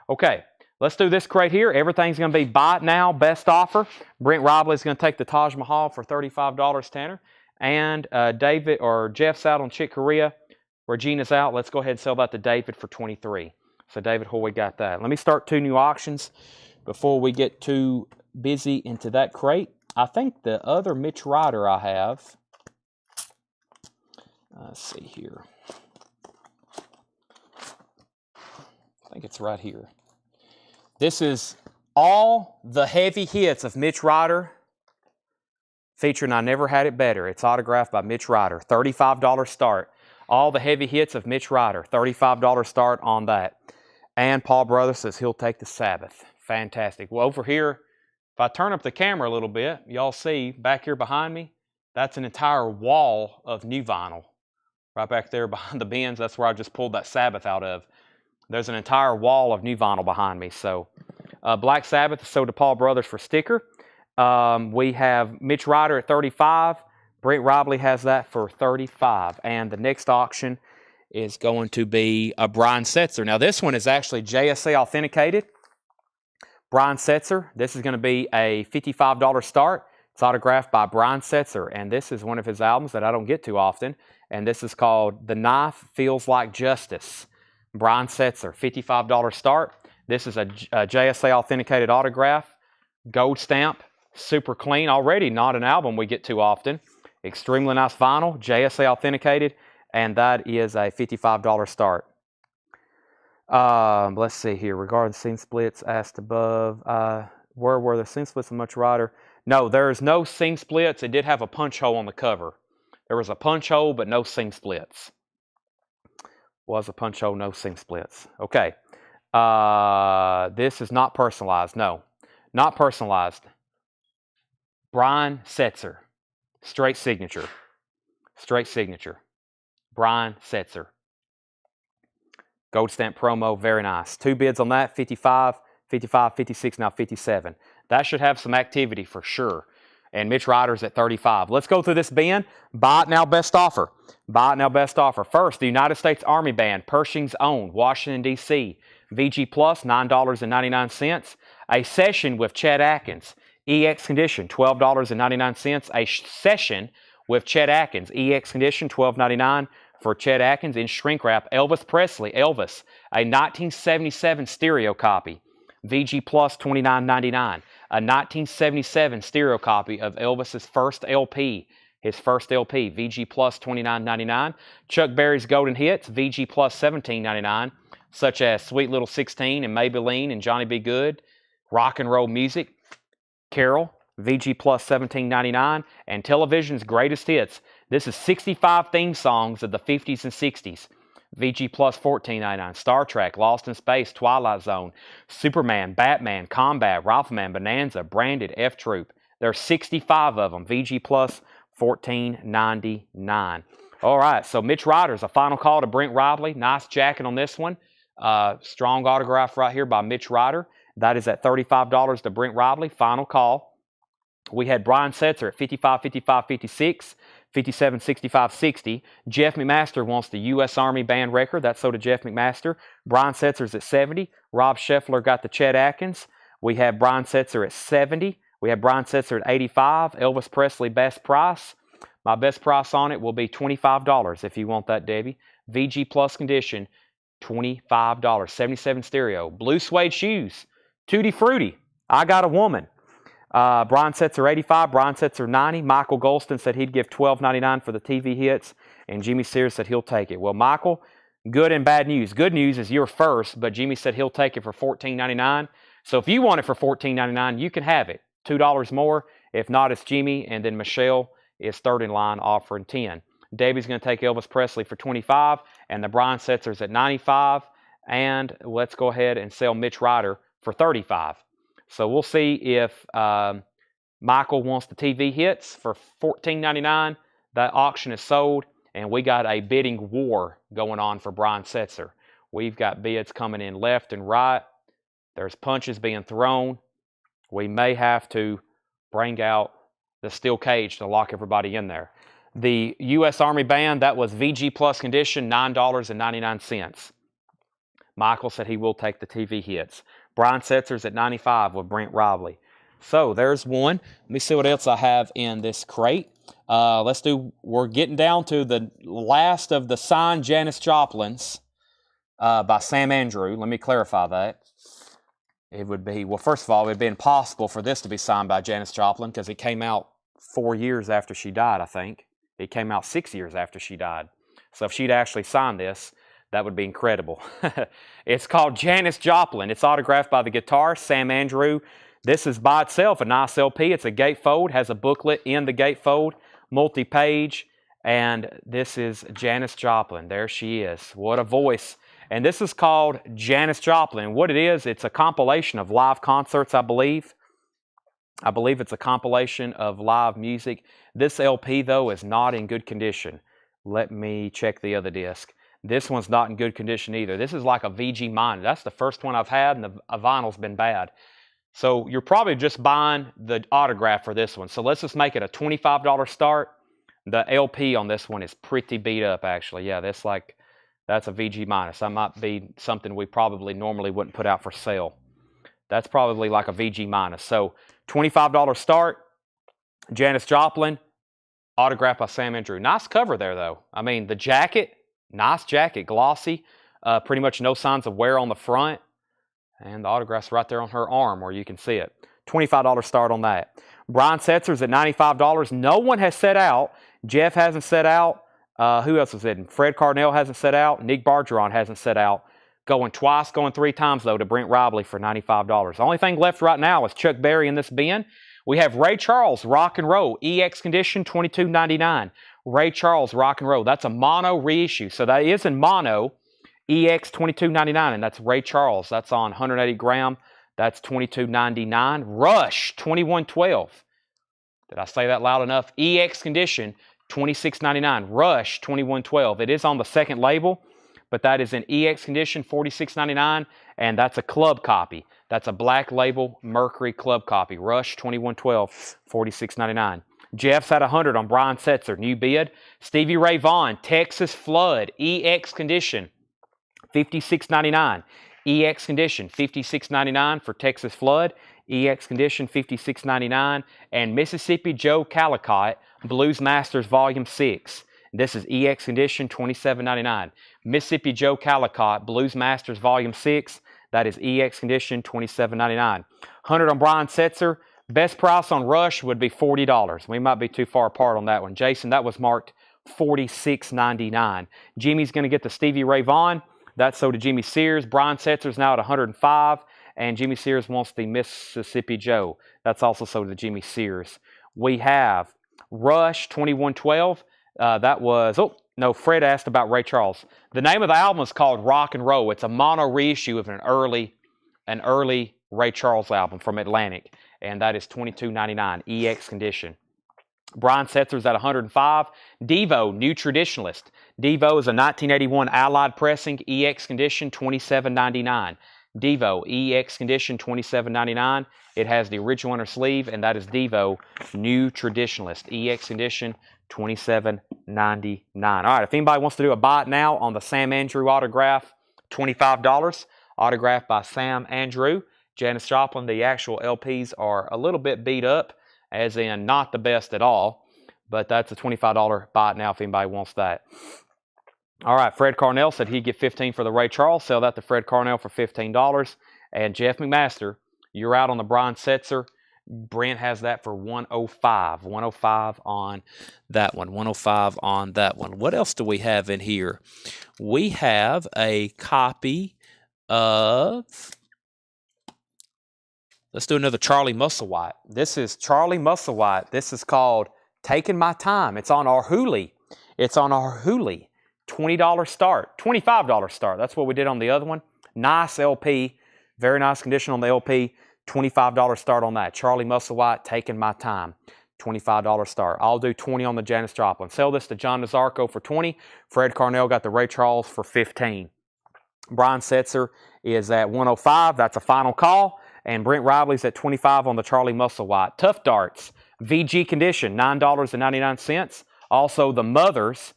Okay, let's do this crate here. Everything's going to be buy it now, best offer. Brent Robley's going to take the Taj Mahal for $35, Tanner. And Jeff's out on Chick Corea. Regina's out. Let's go ahead and sell that to David for $23. So David Hoy got that. Let me start 2 new auctions before we get too busy into that crate. I think the other Mitch Ryder I have, let's see here. I think it's right here. This is all the heavy hits of Mitch Ryder featuring I Never Had It Better. It's autographed by Mitch Ryder. $35 start. All the heavy hits of Mitch Ryder. $35 start on that. And Paul Brothers says he'll take the Sabbath. Fantastic. Well, over here, if I turn up the camera a little bit, y'all see back here behind me, that's an entire wall of new vinyl. Right back there behind the bins, that's where I just pulled that Sabbath out of. There's an entire wall of new vinyl behind me. So Black Sabbath is sold to Paul Brothers for sticker. We have Mitch Ryder at $35. Brent Robley has that for $35. And the next auction is going to be a Brian Setzer. Now this one is actually JSA authenticated. Brian Setzer. This is going to be a $55 start. It's autographed by Brian Setzer. And this is one of his albums that I don't get too often. And this is called The Knife Feels Like Justice. Brian Setzer, $55 start. This is a JSA authenticated autograph. Gold stamp. Super clean. Already not an album we get too often. Extremely nice vinyl. JSA authenticated. And that is a $55 start. Let's see here. Regarding seam splits asked above. Where were the seam splits of Mitch Ryder? No, there's no seam splits. It did have a punch hole on the cover. There was a punch hole, but no seam splits. Was a punch hole, no seam splits. Okay. This is not personalized. No, not personalized. Brian Setzer. Straight signature. Straight signature. Brian Setzer. Gold stamp promo, very nice. 2 bids on that, 55, 55, 56, now 57. That should have some activity for sure. And Mitch Ryder's at 35. Let's go through this bin. Buy it now, best offer. Buy it now, best offer. First, the United States Army Band, Pershing's Own, Washington, D.C. VG Plus, $9.99. A session with Chet Atkins. EX Condition, $12.99. A session with Chet Atkins. EX Condition, $12.99 for Chet Atkins in shrink wrap. Elvis Presley, Elvis, a 1977 stereo copy. VG Plus, $29.99. A 1977 stereo copy of Elvis's first LP. His first LP, VG Plus, $29.99. Chuck Berry's Golden Hits, VG Plus, $17.99, such as Sweet Little 16 and Maybelline and Johnny B. Good. Rock and Roll Music, Carol, VG Plus, $17.99. And Television's Greatest Hits. This is 65 theme songs of the 50s and 60s. VG Plus, $14.99. Star Trek, Lost in Space, Twilight Zone, Superman, Batman, Combat, Rifleman, Bonanza, Branded, F-Troop. There are 65 of them. VG Plus, $14.99. All right, so Mitch Ryder's a final call to Brent Robley. Nice jacket on this one. Strong autograph right here by Mitch Ryder. That is at $35 to Brent Robley. Final call. We had Brian Setzer at 55, 55, 56. 57, 65, 60. Jeff McMaster wants the U.S. Army Band record. That's sold to Jeff McMaster. Brian Setzer's at 70. Rob Scheffler got the Chet Atkins. We have Brian Setzer at 70. We have Brian Setzer at 85. Elvis Presley best price. My best price on it will be $25 if you want that, Debbie. VG Plus condition, $25. 77 stereo. Blue suede shoes. Tutti Frutti. I Got a Woman. Brian Setzer 85, Brian Setzer 90. Michael Golston said he'd give $12.99 for the TV hits, and Jimmy Sears said he'll take it. Well, Michael, good and bad news. Good news is you're first, but Jimmy said he'll take it for $14.99. So if you want it for $14.99, you can have it. $2 more. If not, it's Jimmy, and then Michelle is third in line offering $10. Debbie's going to take Elvis Presley for $25, and the Brian Setzer's at $95. And let's go ahead and sell Mitch Ryder for $35. So we'll see if Michael wants the TV hits for $14.99. That auction is sold, and we got a bidding war going on for Brian Setzer. We've got bids coming in left and right. There's punches being thrown. We may have to bring out the steel cage to lock everybody in there. The U.S. Army Band, that was VG Plus condition, $9.99. Michael said he will take the TV hits. Brian Setzer's at 95 with Brent Robley. So there's one. Let me see what else I have in this crate. We're getting down to the last of the signed Janis Joplins by Sam Andrew. Let me clarify that. It would be, well, first of all, it would be impossible for this to be signed by Janis Joplin because it came out 4 years after she died, I think. It came out 6 years after she died. So if she'd actually signed this, that would be incredible. It's called Janis Joplin. It's autographed by the guitarist, Sam Andrew. This is by itself a nice LP. It's a gatefold, has a booklet in the gatefold, multi-page, and this is Janis Joplin. There she is. What a voice. And this is called Janis Joplin. What it is, it's a compilation of live concerts, I believe. I believe it's a compilation of live music. This LP, though, is not in good condition. Let me check the other disc. This one's not in good condition either. This is like a VG minor. That's the first one I've had, and the vinyl's been bad. So you're probably just buying the autograph for this one. So let's just make it a $25 start. The LP on this one is pretty beat up, actually. Yeah, that's a VG minus. That might be something we probably normally wouldn't put out for sale. That's probably like a VG minus. So $25 start, Janis Joplin, autographed by Sam Andrew. Nice cover there, though. I mean, the jacket, nice jacket, glossy. Pretty much no signs of wear on the front. And the autograph's right there on her arm where you can see it. $25 start on that. Brian Setzer's at $95. No one has set out. Jeff hasn't set out. Who else is in? Fred Carnell hasn't set out. Nick Bargeron hasn't set out. Going twice, going 3 times, though, to Brent Robley for $95. The only thing left right now is Chuck Berry in this bin. We have Ray Charles, Rock and Roll, EX condition, $22.99. Ray Charles, Rock and Roll. That's a mono reissue. So that is in mono, EX $22.99, and that's Ray Charles. That's on 180 gram. That's $22.99. Rush, $21.12. Did I say that loud enough? EX condition, $26.99. Rush, $21.12. It is on the second label, but that is in EX condition, $46.99, and that's a club copy. That's a black label Mercury club copy. Rush, $21.12, $46.99. Jeff's at 100 on Brian Setzer, new bid. Stevie Ray Vaughan, Texas Flood, EX condition, $56.99. EX condition, $56.99 for Texas Flood. EX condition, $56.99. And Mississippi Joe Calicott, Blues Masters Volume 6. This is EX condition, $27.99. Mississippi Joe Calicott, Blues Masters Volume 6. That is EX condition, $27.99. 100 on Brian Setzer. Best price on Rush would be $40. We might be too far apart on that one. Jason, that was marked $46.99. Jimmy's going to get the Stevie Ray Vaughan. That's sold to Jimmy Sears. Brian Setzer's now at 105, and Jimmy Sears wants the Mississippi Joe. That's also sold to Jimmy Sears. We have Rush 2112. Fred asked about Ray Charles. The name of the album is called Rock and Roll. It's a mono reissue of an early Ray Charles album from Atlantic, and that is $22.99 EX condition. Brian Setzer's at 105. Devo, New Traditionalist. Devo is a 1981 Allied pressing, EX condition, $27.99. Devo, EX condition, $27.99. It has the original inner sleeve, and that is Devo, New Traditionalist. EX condition, $27.99. All right, if anybody wants to do a buy it now on the Sam Andrew autograph, $25. Autographed by Sam Andrew. Janis Joplin, the actual LPs are a little bit beat up, as in not the best at all, but that's a $25 buy it now if anybody wants that. All right, Fred Carnell said he'd get $15 for the Ray Charles. Sell that to Fred Carnell for $15. And Jeff McMaster, you're out on the Brian Setzer. Brent has that for $105. $105 on that one. $105 on that one. What else do we have in here? We have a copy of... Let's do another Charlie Musselwhite. This is Charlie Musselwhite. This is called Taking My Time. It's on our Hooli. $20 start. $25 start. That's what we did on the other one. Nice LP. Very nice condition on the LP. $25 start on that. Charlie Musselwhite, Taking My Time. $25 start. I'll do $20 on the Janis Joplin. Sell this to John Nazarko for $20. Fred Carnell got the Ray Charles for $15. Brian Setzer is at $105. That's a final call. And Brent Robley's at $25 on the Charlie Musselwhite. Tough Darts, VG condition, $9.99. Also, the Mothers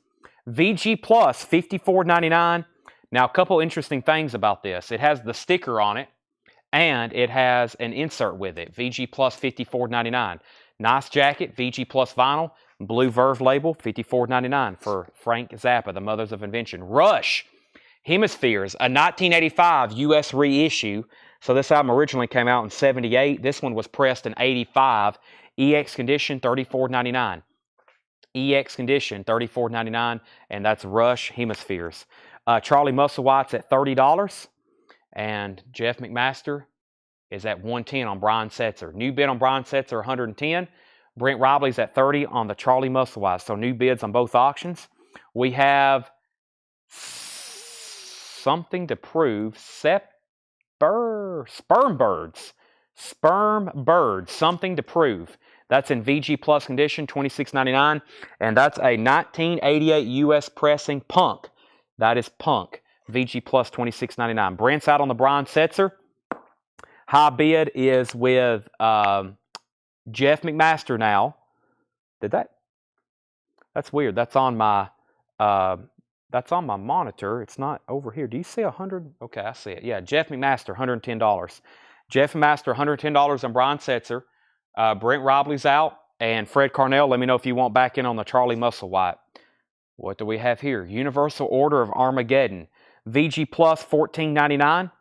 VG Plus, $54.99. Now, a couple interesting things about this. It has the sticker on it, and it has an insert with it. VG Plus, $54.99. Nice jacket, VG Plus vinyl, blue Verve label, $54.99 for Frank Zappa, The Mothers of Invention. Rush Hemispheres, a 1985 U.S. reissue. So this album originally came out in 78. This one was pressed in 85. EX condition, $34.99. EX condition, $34.99, and that's Rush Hemispheres. Charlie Musselwhite's at $30, and Jeff McMaster is at $110 on Brian Setzer. New bid on Brian Setzer, $110. Brent Robley's at $30 on the Charlie Musselwhite. So new bids on both auctions. We have something to prove. Sperm Birds. Something to prove. That's in VG Plus condition, $26.99. And that's a 1988 US pressing Punk. That is Punk. VG Plus, $26.99. Brent's out on the Brian Setzer. High bid is with Jeff McMaster now. That's weird. That's on my monitor. It's not over here. Do you see 100? Okay, I see it. Yeah, Jeff McMaster, $110. Jeff McMaster, $110 on Brian Setzer. Brent Robley's out. And Fred Carnell, let me know if you want back in on the Charlie Musselwhite. What do we have here? Universal Order of Armageddon. VG Plus, $14.99.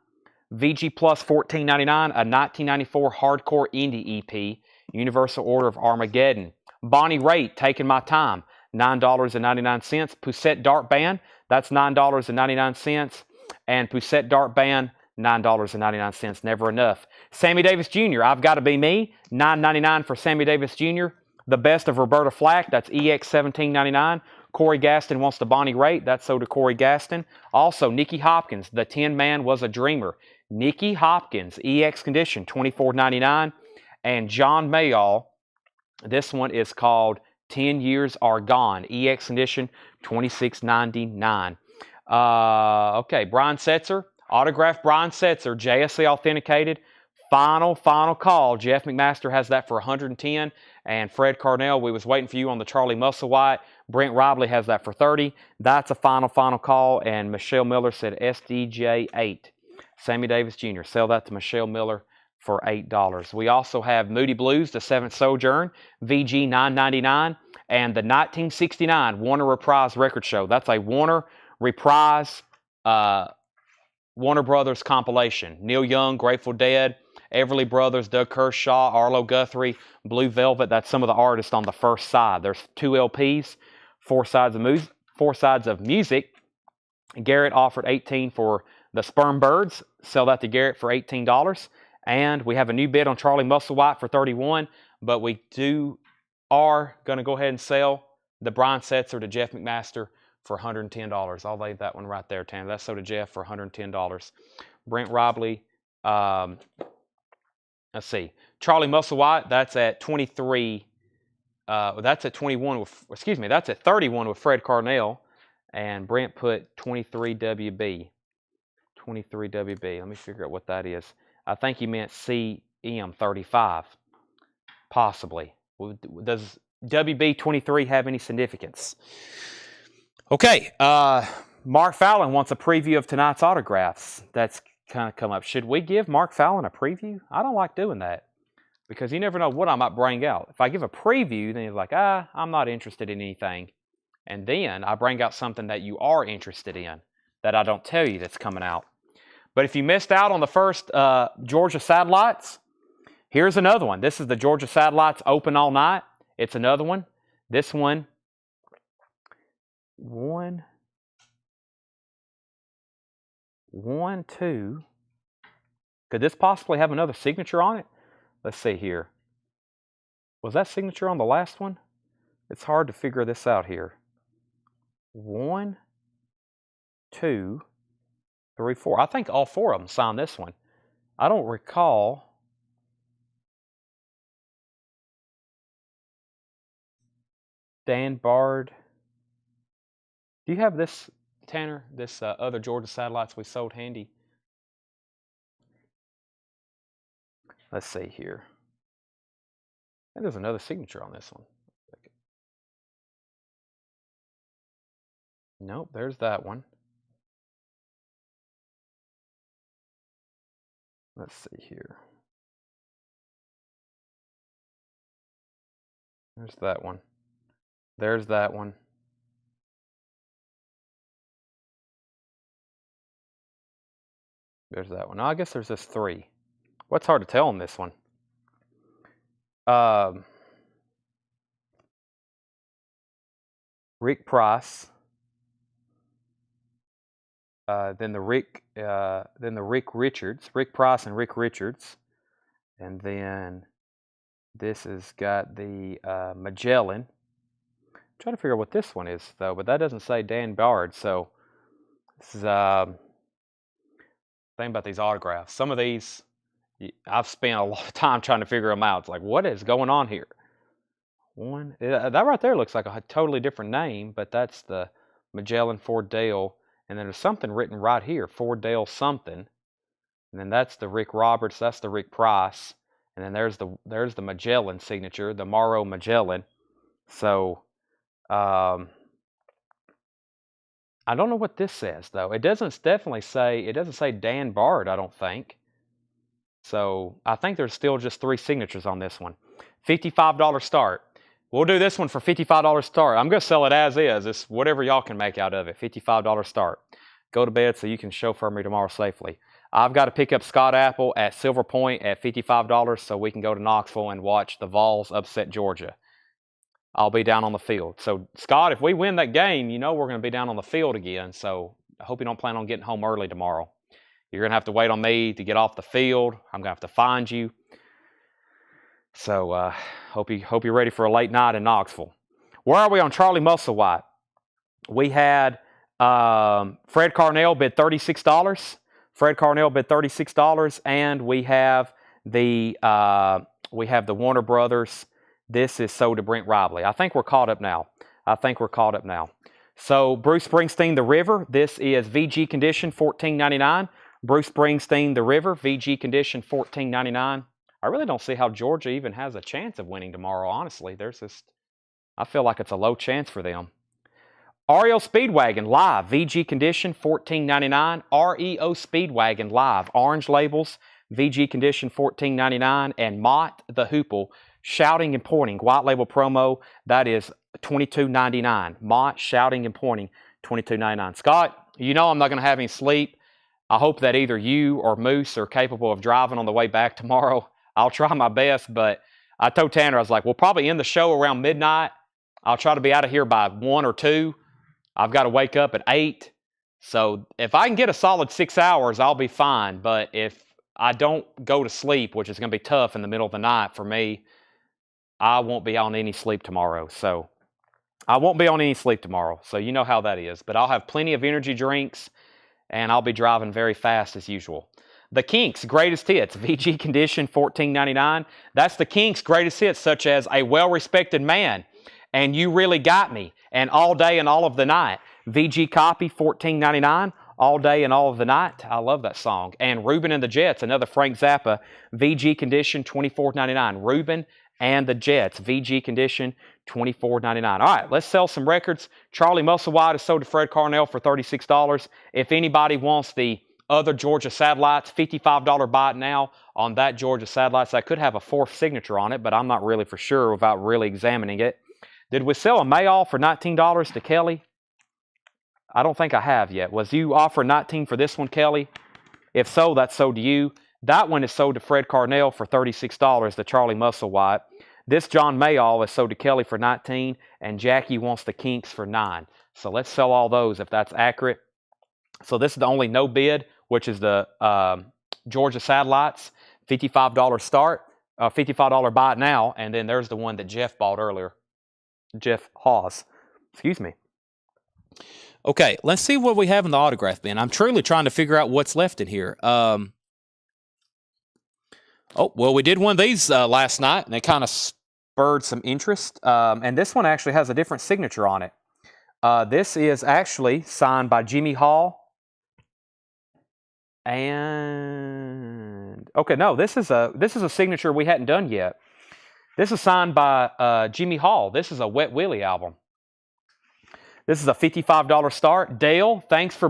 VG Plus, $14.99. A 1994 hardcore indie EP. Universal Order of Armageddon. Bonnie Raitt, Taking My Time. $9.99. Poussette Dark Band, that's $9.99. And Poussette Dark Band, $9.99. Never enough. Sammy Davis Jr., I've Got to Be Me, $9.99 for Sammy Davis Jr. The Best of Roberta Flack, that's EX $17.99. Corey Gaston Wants to Bonnie Raitt, that's so to Corey Gaston. Also, Nicky Hopkins, The Tin Man Was a Dreamer. Nicky Hopkins, EX condition, $24.99. And John Mayall, this one is called 10 Years Are Gone. EX condition, $26.99. Okay, Brian Setzer. Autographed Brian Setzer, JSA authenticated. Final call. Jeff McMaster has that for $110. And Fred Carnell, we was waiting for you on the Charlie Musselwhite. Brent Robley has that for $30. That's a final call. And Michelle Miller said SDJ 8. Sammy Davis Jr. Sell that to Michelle Miller for $8. We also have Moody Blues, The Seventh Sojourn, VG $9.99, and the 1969 Warner Reprise Record Show. That's a Warner Reprise, Warner Brothers compilation. Neil Young, Grateful Dead, Everly Brothers, Doug Kershaw, Arlo Guthrie, Blue Velvet. That's some of the artists on the first side. There's 2 LPs, 4 sides of music. Garrett offered $18 for the Sperm Birds. Sell that to Garrett for $18. And we have a new bid on Charlie Musselwhite for $31, but we are going to go ahead and sell the Brian Setzer to Jeff McMaster for $110. I'll lay that one right there, Tanner. That's so to Jeff for $110. Brent Robley, let's see. Charlie Musselwhite, that's at 23. That's at 21 with, excuse me, that's at 31 with Fred Carnell. And Brent put 23 WB. 23 WB. Let me figure out what that is. I think he meant CM35. Possibly. Does WB23 have any significance? Okay. Mark Fallon wants a preview of tonight's autographs. That's kind of come up. Should we give Mark Fallon a preview? I don't like doing that because you never know what I might bring out. If I give a preview, then you're like, I'm not interested in anything. And then I bring out something that you are interested in that I don't tell you that's coming out. But if you missed out on the first Georgia Satellites, here's another one. This is the Georgia Satellites Open All Night. It's another one. This one, one, two. Could this possibly have another signature on it? Let's see here. Was that signature on the last one? It's hard to figure this out here. 1, 2, 3, 4. I think all 4 of them signed this one. I don't recall. Dan Bard. Do you have this, Tanner? This other Georgia Satellites we sold handy? Let's see here. And there's another signature on this one. Nope, there's that one. Let's see here. There's that one. There's that one. There's that one. I guess there's just 3. What's hard to tell on this one? Rick Price. Then the Rick Richards, Rick Price and Rick Richards, and then this has got the Magellan. I'm trying to figure out what this one is though, but that doesn't say Dan Bard. So this is thing about these autographs. Some of these I've spent a lot of time trying to figure them out. It's like, what is going on here? That right there looks like a totally different name, but that's the Magellan Ford Dale. And then there's something written right here, Ford Dale something. And then that's the Rick Roberts, that's the Rick Price. And then there's the Magellan signature, the Morrow Magellan. So I don't know what this says though. It doesn't say Dan Bard, I don't think. So I think there's still just 3 signatures on this one. $55 start. We'll do this one for $55 start. I'm going to sell it as is. It's whatever y'all can make out of it. $55 start. Go to bed so you can chauffeur me tomorrow safely. I've got to pick up Scott Apple at Silver Point at $55 so we can go to Knoxville and watch the Vols upset Georgia. I'll be down on the field. So, Scott, if we win that game, you know we're going to be down on the field again. So, I hope you don't plan on getting home early tomorrow. You're going to have to wait on me to get off the field. I'm going to have to find you. So, hope you're ready for a late night in Knoxville. Where are we on Charlie Musselwhite? We had Fred Carnell bid $36. Fred Carnell bid $36, and we have the Warner Brothers. This is sold to Brent Ribley. I think we're caught up now. So Bruce Springsteen, The River. This is VG condition, $14.99. Bruce Springsteen, The River, VG condition, $14.99. I really don't see how Georgia even has a chance of winning tomorrow, honestly. I feel like it's a low chance for them. REO Speedwagon Live, VG condition, $14.99. REO Speedwagon Live, orange labels, VG condition, $14.99. And Mott the Hoople, shouting and pointing, white label promo, that is $22.99. Mott, shouting and pointing, $22.99. Scott, you know I'm not going to have any sleep. I hope that either you or Moose are capable of driving on the way back tomorrow. I'll try my best, but I told Tanner, I was like, we'll probably end the show around midnight. I'll try to be out of here by 1 or 2. I've got to wake up at 8. So if I can get a solid 6 hours, I'll be fine. But if I don't go to sleep, which is going to be tough in the middle of the night for me, I won't be on any sleep tomorrow. So you know how that is. But I'll have plenty of energy drinks, and I'll be driving very fast as usual. The Kinks' greatest hits, VG condition, $14.99. That's the Kinks' greatest hits, such as A Well-Respected Man, and You Really Got Me, and All Day and All of the Night. VG copy, $14.99. All Day and All of the Night. I love that song. And Reuben and the Jets, another Frank Zappa, VG condition, $24.99. Reuben and the Jets, VG condition, $24.99. All right, let's sell some records. Charlie Musselwhite is sold to Fred Carnell for $36. If anybody wants the other Georgia satellites, $55 buy it now on that Georgia satellites. That could have a 4th signature on it, but I'm not really for sure without really examining it. Did we sell a Mayall for $19 to Kelly? I don't think I have yet. Was you offering $19 for this one, Kelly? If so, that's sold to you. That one is sold to Fred Carnell for $36, the Charlie Musselwhite. This John Mayall is sold to Kelly for $19, and Jackie wants the Kinks for $9. So let's sell all those if that's accurate. So this is the only no bid, which is the Georgia Satellites, $55 start, $55 buy it now, and then there's the one that Jeff bought earlier, Jeff Hawes. Excuse me. Okay, let's see what we have in the autograph bin. I'm truly trying to figure out what's left in here. Oh, well, we did one of these last night, and they kind of spurred some interest. And this one actually has a different signature on it. This is actually signed by Jimmy Hall. And okay, no, this is a signature we hadn't done yet. This is signed by Jimmy Hall. This is a Wet Willie album. This is a $55 start. Dale, thanks for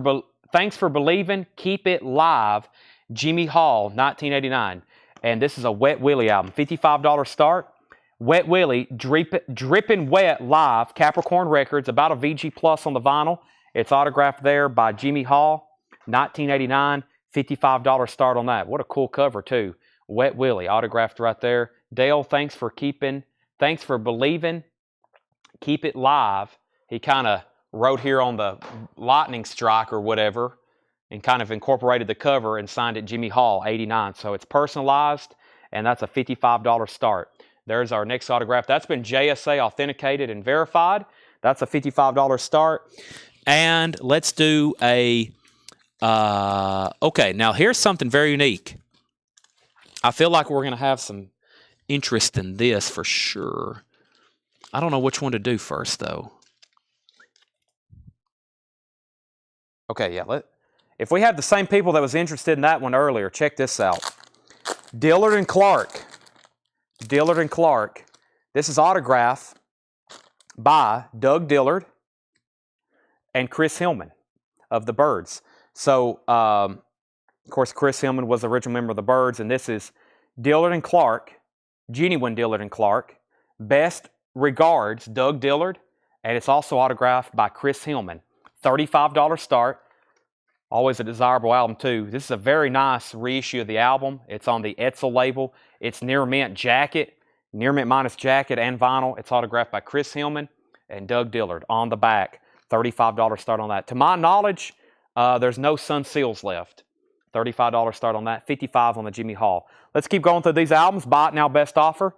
believing. Keep it live. Jimmy Hall, 1989. And this is a Wet Willie album. $55 start. Wet Willie, Drippin' Wet live. Capricorn Records, about a VG Plus on the vinyl. It's autographed there by Jimmy Hall, 1989. $55 start on that. What a cool cover too. Wet Willie, autographed right there. Dale, thanks for believing. Keep it live. He kind of wrote here on the lightning strike or whatever and kind of incorporated the cover and signed it Jimmy Hall, 89. So it's personalized, and that's a $55 start. There's our next autograph. That's been JSA authenticated and verified. That's a $55 start. And let's do a, okay, now here's something very unique. I feel like we're going to have some interest in this for sure. I don't know which one to do first, though. Okay, yeah. If we have the same people that was interested in that one earlier, check this out. Dillard and Clark. Dillard and Clark. This is autograph by Doug Dillard and Chris Hillman of the Byrds. So, of course, Chris Hillman was the original member of the Byrds, and this is Dillard and Clark, genuine Dillard and Clark. Best regards, Doug Dillard, and it's also autographed by Chris Hillman. $35 start. Always a desirable album, too. This is a very nice reissue of the album. It's on the Etzel label. It's near mint jacket, near mint minus jacket and vinyl. It's autographed by Chris Hillman and Doug Dillard on the back. $35 start on that. To my knowledge, there's no Sun Seals left. $35 start on that. $55 on the Jimmy Hall. Let's keep going through these albums. Buy it now, best offer.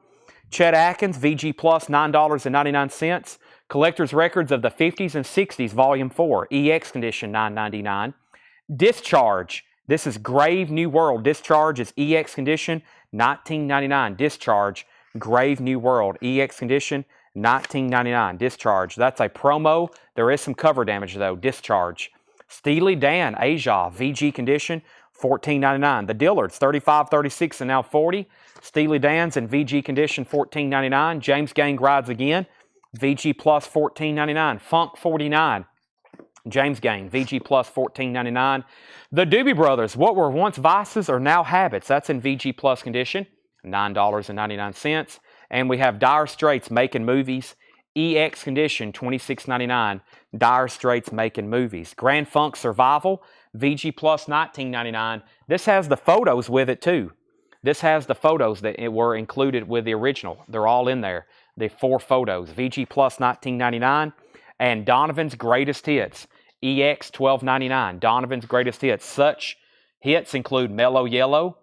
Chet Atkins, VG Plus, $9.99. Collector's Records of the 50s and 60s, Volume 4. EX Condition, $9.99. Discharge. This is Grave New World. Discharge is EX Condition, $19.99. Discharge, Grave New World. EX Condition, $19.99. Discharge. That's a promo. There is some cover damage, though. Discharge. Steely Dan, Asia, VG Condition, $14.99. The Dillards, 35, 36, and now 40. Steely Dan's in VG Condition, $14.99. James Gang Rides Again, VG Plus, $14.99. Funk 49. James Gang, VG Plus, $14.99. The Doobie Brothers, What Were Once Vices Are Now Habits. That's in VG Plus condition, $9.99. And we have Dire Straits, Making Movies, EX condition, $26.99. Dire Straits, Making Movies. Grand Funk Survival, VG Plus, $19.99. This has the photos with it too. This has the photos that were included with the original. They're all in there. The 4 photos. VG Plus, $19.99. And Donovan's Greatest Hits, EX, $12.99. Donovan's Greatest Hits. Such hits include Mellow Yellow,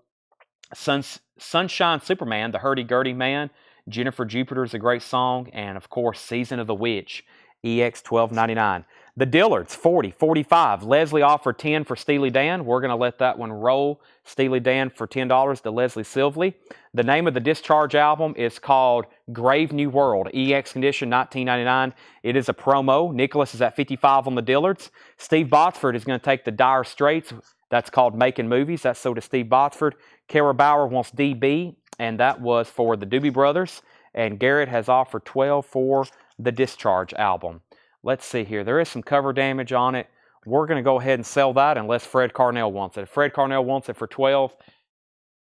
Sunshine Superman, The Hurdy-Gurdy Man, Jennifer Jupiter's a great song, and of course, Season of the Witch, EX, $12.99. The Dillards, 40, 45. Leslie offered 10 for Steely Dan. We're going to let that one roll. Steely Dan for $10 to Leslie Silvley. The name of the Discharge album is called Grave New World, EX condition, $19.99. It is a promo. Nicholas is at 55 on the Dillards. Steve Botsford is going to take the Dire Straits. That's called Making Movies. That's so to Steve Botsford. Kara Bauer wants DB, and that was for the Doobie Brothers. And Garrett has offered 12 for the Discharge album. Let's see here. There is some cover damage on it. We're going to go ahead and sell that unless Fred Carnell wants it. If Fred Carnell wants it for 12,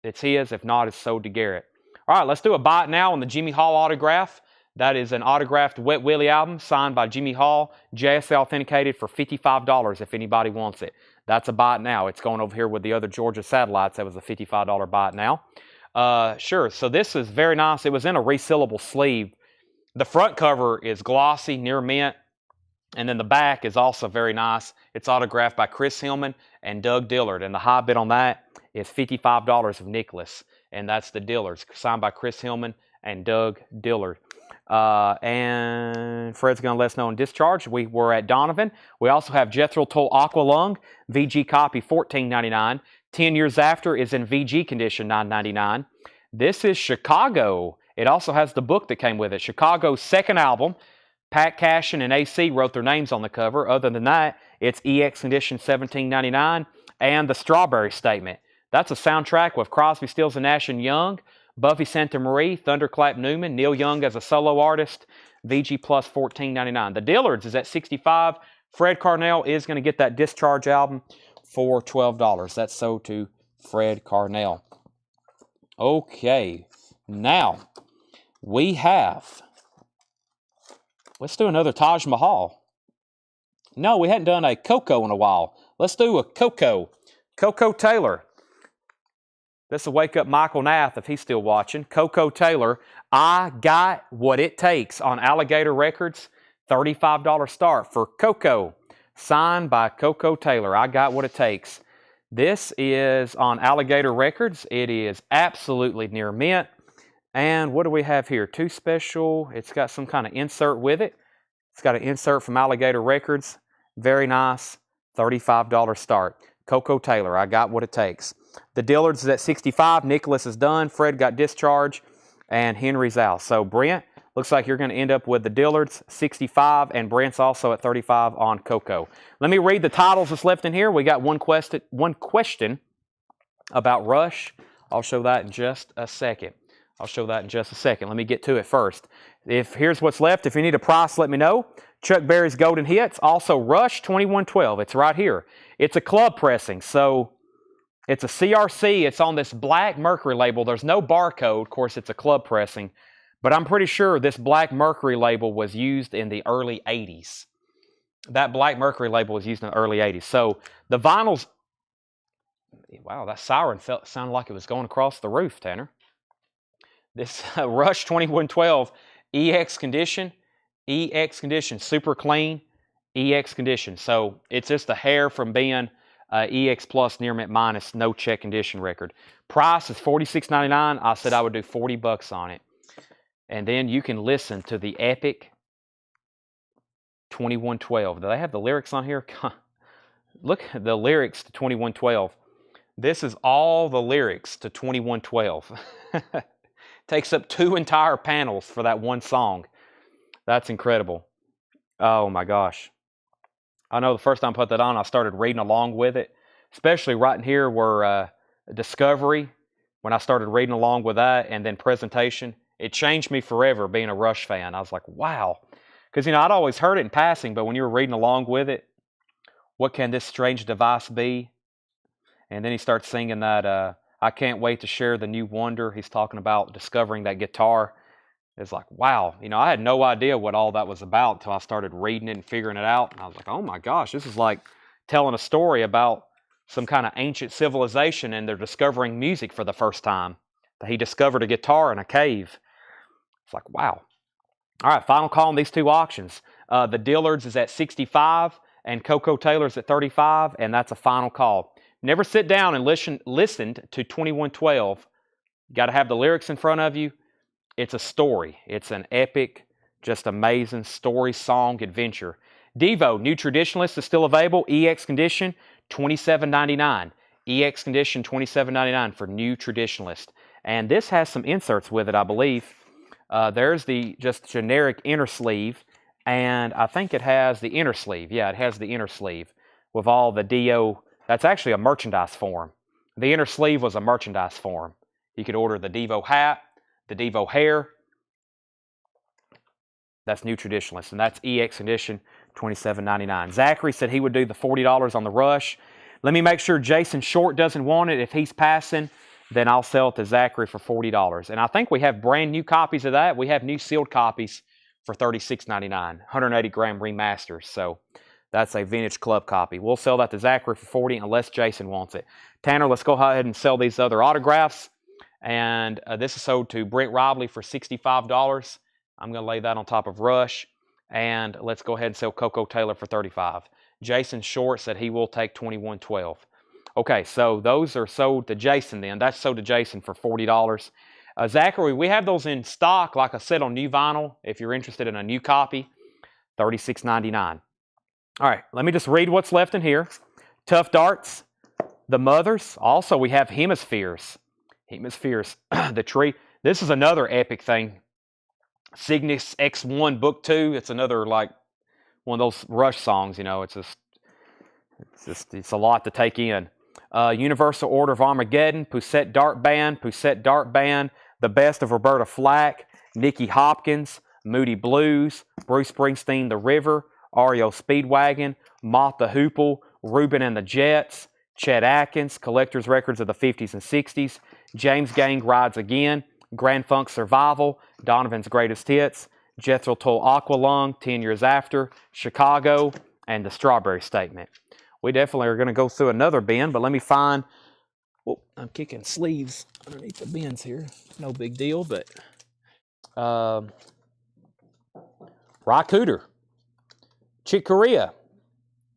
it's his. If not, it's sold to Garrett. All right, let's do a buy it now on the Jimmy Hall autograph. That is an autographed Wet Willie album signed by Jimmy Hall, JSA authenticated for $55 if anybody wants it. That's a buy it now. It's going over here with the other Georgia satellites. That was a $55 buy it now. Sure, so this is very nice. It was in a resealable sleeve. The front cover is glossy, near mint. And then the back is also very nice. It's autographed by Chris Hillman and Doug Dillard. And the high bid on that is $55 of Nicholas. And that's the Dillards, signed by Chris Hillman and Doug Dillard. And Fred's going to let us know on Discharge. We were at Donovan. We also have Jethro Tull Aqualung, VG copy, $14.99. 10 Years After is in VG condition, $9.99. This is Chicago. It also has the book that came with it. Chicago's second album. Pat Cashin and AC wrote their names on the cover. Other than that, it's EX condition, $17.99. And the Strawberry Statement. That's a soundtrack with Crosby, Stills, and Nash and Young, Buffy Santa Marie, Thunderclap Newman, Neil Young as a solo artist, VG Plus $14.99. The Dillards is at $65. Fred Carnell is going to get that Discharge album for $12. That's sold to Fred Carnell. Okay, now we have, let's do another Taj Mahal. No, we hadn't done a Coco in a while. Let's do a Coco. Coco Taylor. This will wake up Michael Nath if he's still watching. Coco Taylor, I Got What It Takes on Alligator Records. $35 start for Coco. Signed by Coco Taylor. I Got What It Takes. This is on Alligator Records. It is absolutely near mint. And what do we have here? Two special. It's got some kind of insert with it. It's got an insert from Alligator Records. Very nice. $35 start. Coco Taylor, I Got What It Takes. The Dillards is at $65. Nicholas is done. Fred got Discharge. And Henry's out. So Brent, looks like you're going to end up with the Dillards, $65. And Brent's also at $35 on Coco. Let me read the titles that's left in here. We got one question about Rush. I'll show that in just a second. Let me get to it first. Here's what's left. If you need a price, let me know. Chuck Berry's Golden Hits. Also Rush 2112. It's right here. It's a club pressing. So it's a CRC. It's on this black Mercury label. There's no barcode. Of course, it's a club pressing. But I'm pretty sure this black Mercury label was used in the early 80s. That black Mercury label was used in the early 80s. So the vinyls... Wow, that siren sounded like it was going across the roof, Tanner. This Rush 2112 EX condition, super clean, EX condition. So it's just the hair from being EX Plus Near Mint Minus, no check condition record. Price is $46.99. I said I would do $40 on it. And then you can listen to the epic 2112. Do they have the lyrics on here? Look at the lyrics to 2112. This is all the lyrics to 2112. Takes up 2 entire panels for that one song. That's incredible. Oh my gosh. I know the first time I put that on, I started reading along with it, especially right in here where Discovery, when I started reading along with that, and then Presentation. It changed me forever being a Rush fan. I was like, wow. Because, I'd always heard it in passing, but when you were reading along with it, what can this strange device be? And then he starts singing that, I can't wait to share the new wonder. He's talking about discovering that guitar. It's like, wow. I had no idea what all that was about until I started reading it and figuring it out. And I was like, oh my gosh, this is like telling a story about some kind of ancient civilization and they're discovering music for the first time. He discovered a guitar in a cave. It's like, wow. All right, final call on these two auctions. The Dillards is at $65 and Coco Taylor's at $35, and that's a final call. Never sit down and listen to 2112. You got to have the lyrics in front of you. It's a story. It's an epic, just amazing story, song, adventure. Devo, New Traditionalist is still available. EX Condition, $27.99. EX Condition, $27.99 for New Traditionalist. And this has some inserts with it, I believe. There's the just generic inner sleeve, and I think it has the inner sleeve. Yeah, it has the inner sleeve with all the DO. That's actually a merchandise form. The inner sleeve was a merchandise form. You could order the Devo hat, the Devo hair. That's New Traditionalist, and that's EX Condition, $27.99. Zachary said he would do the $40 on the Rush. Let me make sure Jason Short doesn't want it. If he's passing, then I'll sell it to Zachary for $40. And I think we have brand new copies of that. We have new sealed copies for $36.99, 180-gram remasters. So that's a vintage club copy. We'll sell that to Zachary for $40 unless Jason wants it. Tanner, let's go ahead and sell these other autographs. And this is sold to Brent Robley for $65. I'm going to lay that on top of Rush. And let's go ahead and sell Coco Taylor for $35. Jason Short said he will take 2112. Okay, so those are sold to Jason then. That's sold to Jason for $40. Zachary, we have those in stock, like I said, on new vinyl. If you're interested in a new copy, $36.99. All right, let me just read what's left in here. Tough Darts, The Mothers. Also, we have Hemispheres. Hemispheres, The Tree. This is another epic thing. Cygnus X1 Book 2. It's another, like, one of those Rush songs, it's a lot to take in. Universal Order of Armageddon, Poussette Dart Band, The The Best of Roberta Flack, Nicky Hopkins, Moody Blues, Bruce Springsteen, The River, REO Speedwagon, Mott the Hoople, Reuben and the Jets, Chet Atkins, Collector's Records of the 50s and 60s, James Gang Rides Again, Grand Funk Survival, Donovan's Greatest Hits, Jethro Tull Aqualung, 10 Years After, Chicago, and The Strawberry Statement. We definitely are going to go through another bin, but let me find... Oh, I'm kicking sleeves underneath the bins here. No big deal, but... Ry Cooder, Chick Corea,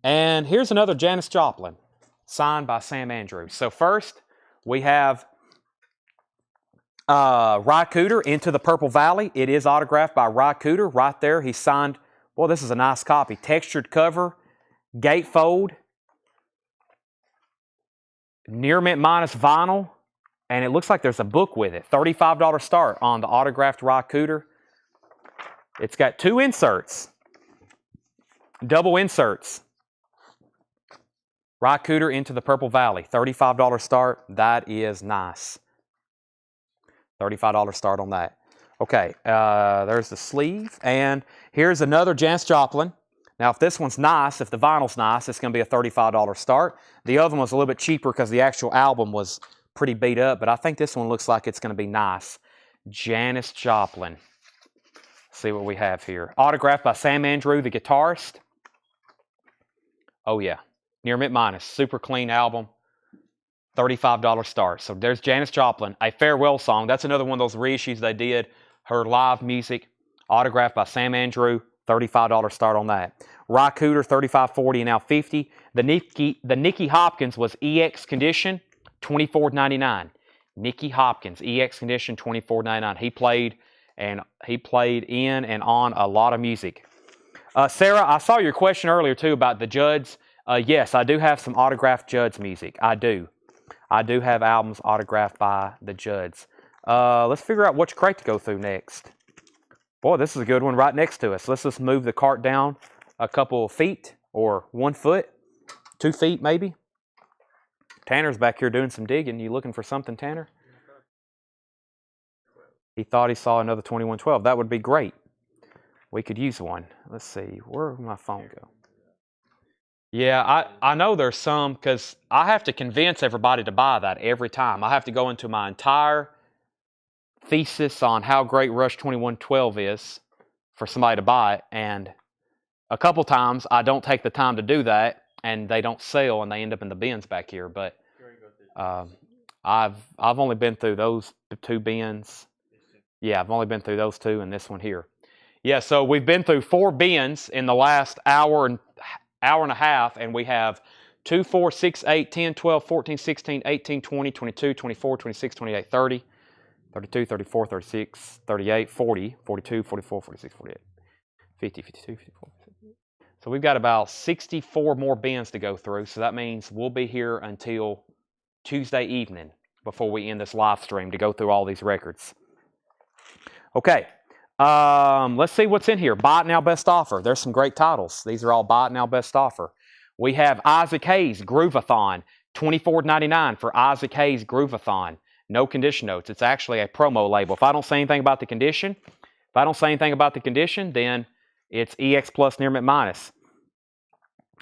and here's another Janis Joplin, signed by Sam Andrews. So first, we have Ry Cooder, Into the Purple Valley. It is autographed by Ry Cooder. Right there, he signed, well, this is a nice copy. Textured cover, gatefold, near mint minus vinyl, and it looks like there's a book with it. $35 start on the autographed Ry Cooder. It's got 2 inserts, double inserts. Ry Cooder, Into the Purple Valley, $35 start. That is nice. $35 start on that. Okay, there's the sleeve, and here's another Janis Joplin. Now, if this one's nice, if the vinyl's nice, it's going to be a $35 start. The other one was a little bit cheaper because the actual album was pretty beat up, but I think this one looks like it's going to be nice. Janis Joplin. See what we have here. Autographed by Sam Andrew, the guitarist. Oh, yeah. Near mint minus. Super clean album. $35 start. So there's Janis Joplin, A Farewell Song. That's another one of those reissues they did. Her live music. Autographed by Sam Andrew. $35 start on that. Ry Cooder, $35.40 and now $50. The Nicky Hopkins was EX condition, $24.99. Nicky Hopkins, EX condition, $24.99. He played in and on a lot of music. Sarah, I saw your question earlier too about the Judds. Yes, I do have some autographed Judds music. I do. I do have albums autographed by the Judds. Let's figure out which crate to go through next. Boy, this is a good one right next to us. Let's just move the cart down a couple of feet, or 1 foot, 2 feet maybe. Tanner's back here doing some digging. You looking for something, Tanner? He thought he saw another 2112. That would be great. We could use one. Let's see. Where did my phone go? Yeah, I know there's some, because I have to convince everybody to buy that every time. I have to go into my entire thesis on how great Rush 2112 is for somebody to buy it, and a couple times I don't take the time to do that, and they don't sell, and they end up in the bins back here. But I've only been through those 2 bins. Yeah, I've only been through those 2 and this one here. Yeah, so we've been through 4 bins in the last hour and a half, and we have 2, 4, 6, 8, 10, 12, 14, 16, 18, 20, 22, 24, 26, 28, 30, 32, 34, 36, 38, 40, 42, 44, 46, 48, 50, 52, 54. So we've got about 64 more bins to go through, so that means we'll be here until Tuesday evening before we end this live stream to go through all these records. Okay, let's see what's in here. Buy It Now Best Offer. There's some great titles. These are all Buy It Now Best Offer. We have Isaac Hayes Groovathon, $24.99 for Isaac Hayes Groovathon. No condition notes. It's actually a promo label. If I don't say anything about the condition, then it's EX plus near mint minus.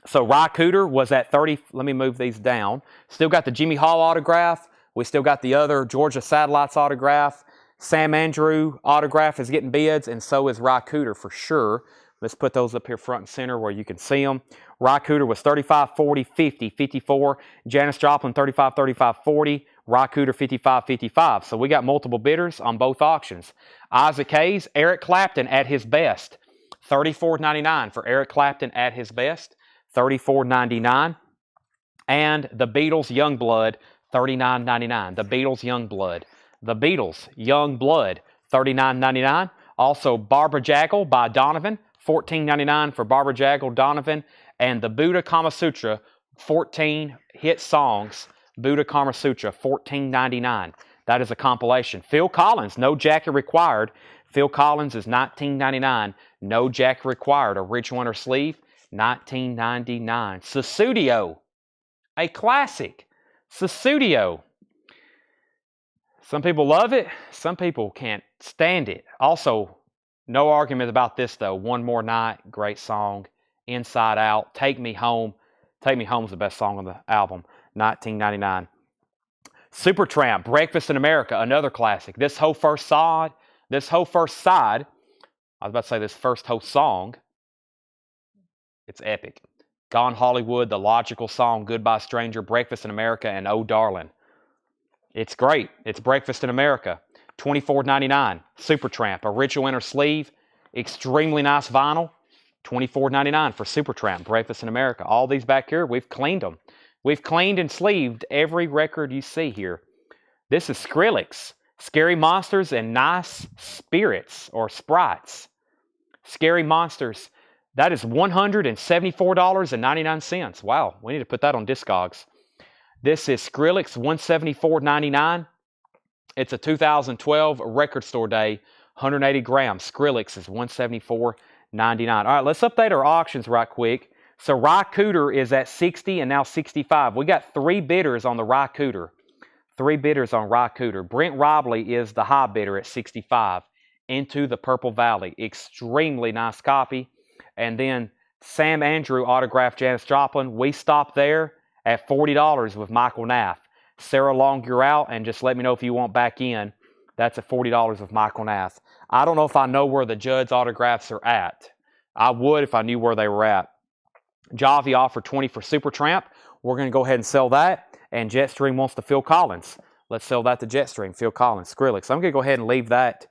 So Ry Cooder was at 30. Let me move these down. Still got the Jimmy Hall autograph. We still got the other Georgia Satellites autograph. Sam Andrew autograph is getting bids, and so is Ry Cooder for sure. Let's put those up here front and center where you can see them. Ry Cooder was 35, 40, 50, 54. Janis Joplin 35, 35, 40. Ry Cooder 55, 55. So we got multiple bidders on both auctions. Isaac Hayes, Eric Clapton at his best. $34.99 for Eric Clapton at his best. $34.99. And the Beatles Youngblood, $39.99. The Beatles Youngblood. The Beatles Youngblood, $39.99. Also Barbara Jaggle by Donovan, $14.99 for Barbara Jaggle, Donovan. And the Buddha Kama Sutra, 14 hit songs, Buddha Kama Sutra, $14.99. That is a compilation. Phil Collins, No Jacket Required. Phil Collins is $19.99. No Jacket Required. Original inner sleeve, $19.99. Sussudio, a classic. Sussudio. Some people love it. Some people can't stand it. Also, no argument about this, though. One More Night, great song. Inside Out, Take Me Home. Take Me Home is the best song on the album, 1999. Supertramp, Breakfast in America, another classic. This whole first side, I was about to say this first whole song, it's epic. Gone Hollywood, The Logical Song, Goodbye Stranger, Breakfast in America, and Oh Darling. It's great. It's Breakfast in America. $24.99. Supertramp, original inner sleeve, extremely nice vinyl. $24.99 for Supertramp, Breakfast in America. All these back here, we've cleaned them. We've cleaned and sleeved every record you see here. This is Skrillex, Scary Monsters and Nice Spirits or Sprites. Scary Monsters, that is $174.99. Wow, we need to put that on Discogs. This is Skrillex, $174.99. It's a 2012 Record Store Day, 180 grams. Skrillex is $174.99. All right, let's update our auctions right quick. So Rye Cooter is at 60 and now 65. We got 3 bidders on the Rye Cooter. 3 bidders on Rye Cooter. Brent Robley is the high bidder at 65. Into the Purple Valley. Extremely nice copy. And then Sam Andrew autographed Janis Joplin. We stopped there at $40 with Michael Nath. Sarah Long, you're out, and just let me know if you want back in. That's at $40 with Michael Nath. I don't know if I know where the Judd's autographs are at. I would if I knew where they were at. Javi offered 20 for Supertramp. We're going to go ahead and sell that. And Jetstream wants to Phil Collins. Let's sell that to Jetstream. Phil Collins, Skrillex. I'm going to go ahead and leave that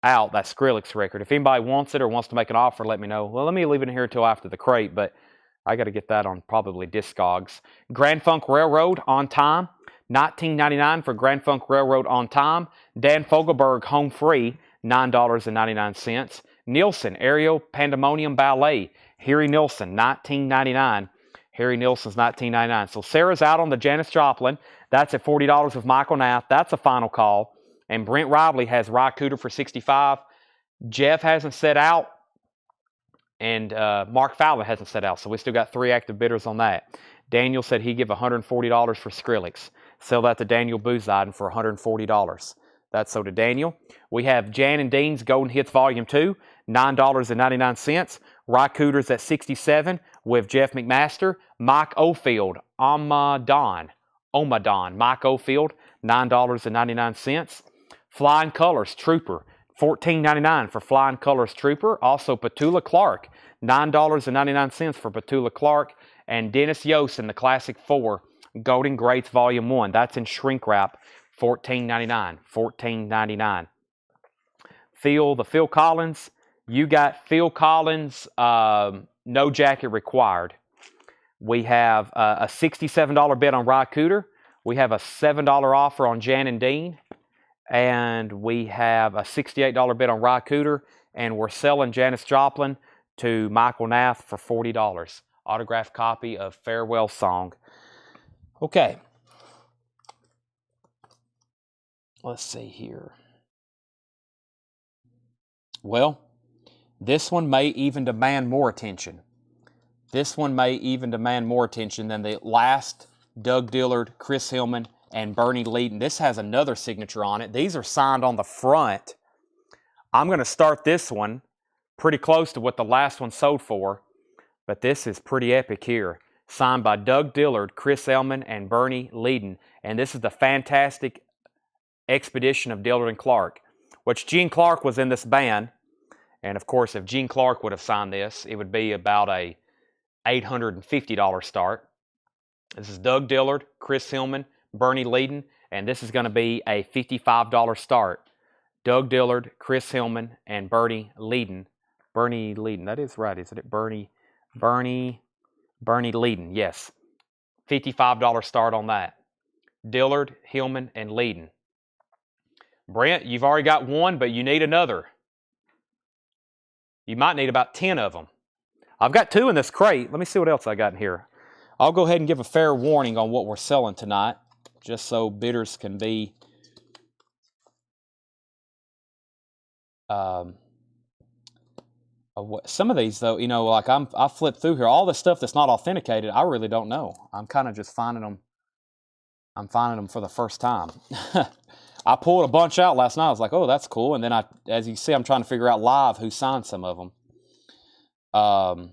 out, that Skrillex record. If anybody wants it or wants to make an offer, let me know. Well, let me leave it in here until after the crate, but I got to get that on probably Discogs. Grand Funk Railroad, On Time. $19.99 for Grand Funk Railroad, On Time. Dan Fogelberg, Home Free, $9.99. Nielsen, Aerial Pandemonium Ballet. Harry Nilsson, $19.99. Harry Nilsson's $19.99. So Sarah's out on the Janis Joplin. That's at $40 with Michael Nath. That's a final call. And Brent Robley has Rye Cooter for $65. Jeff hasn't set out. And Mark Fowler hasn't set out. So we still got 3 active bidders on that. Daniel said he'd give $140 for Skrillex. Sell that to Daniel Booziden for $140. That's so to Daniel. We have Jan and Dean's Golden Hits Volume 2, $9.99. Rye Cooter's at $67 with Jeff McMaster. Mike Ofield, Omadon. Mike Ofield, $9.99. Flying Colors Trooper, $14.99 for Flying Colors Trooper. Also Petula Clark, $9.99 for Petula Clark. And Dennis Yost in the Classic 4, Golden Greats Volume 1. That's in shrink wrap, $14.99. $14.99. Phil Collins. You got Phil Collins, no jacket required. We have a $67 bid on Rye Cooter. We have a $7 offer on Jan and Dean. And we have a $68 bid on Rye Cooter. And we're selling Janis Joplin to Michael Nath for $40. Autographed copy of Farewell Song. Okay. Let's see here. Well, this one may even demand more attention. This one may even demand more attention than the last Doug Dillard, Chris Hillman, and Bernie Leadon. This has another signature on it. These are signed on the front. I'm going to start this one pretty close to what the last one sold for, but this is pretty epic here. Signed by Doug Dillard, Chris Hillman, and Bernie Leadon. And this is the Fantastic Expedition of Dillard and Clark, which Gene Clark was in this band. And of course, if Gene Clark would have signed this, it would be about a $850 start. This is Doug Dillard, Chris Hillman, Bernie Leadon, and this is going to be a $55 start. Doug Dillard, Chris Hillman, and Bernie Leadon. Bernie Leadon, that is right, isn't it? Bernie Leadon, yes. $55 start on that. Dillard, Hillman, and Leadon. Brent, you've already got one, but you need another. You might need about 10 of them. I've got 2 in this crate. Let me see what else I got in here. I'll go ahead and give a fair warning on what we're selling tonight, just so bidders can be some of these, though, you know, like I flipped through here. All the stuff that's not authenticated, I really don't know. I'm kind of just finding them. I'm finding them for the first time. I pulled a bunch out last night. I was like, oh, that's cool. And then as you see, I'm trying to figure out live who signed some of them. I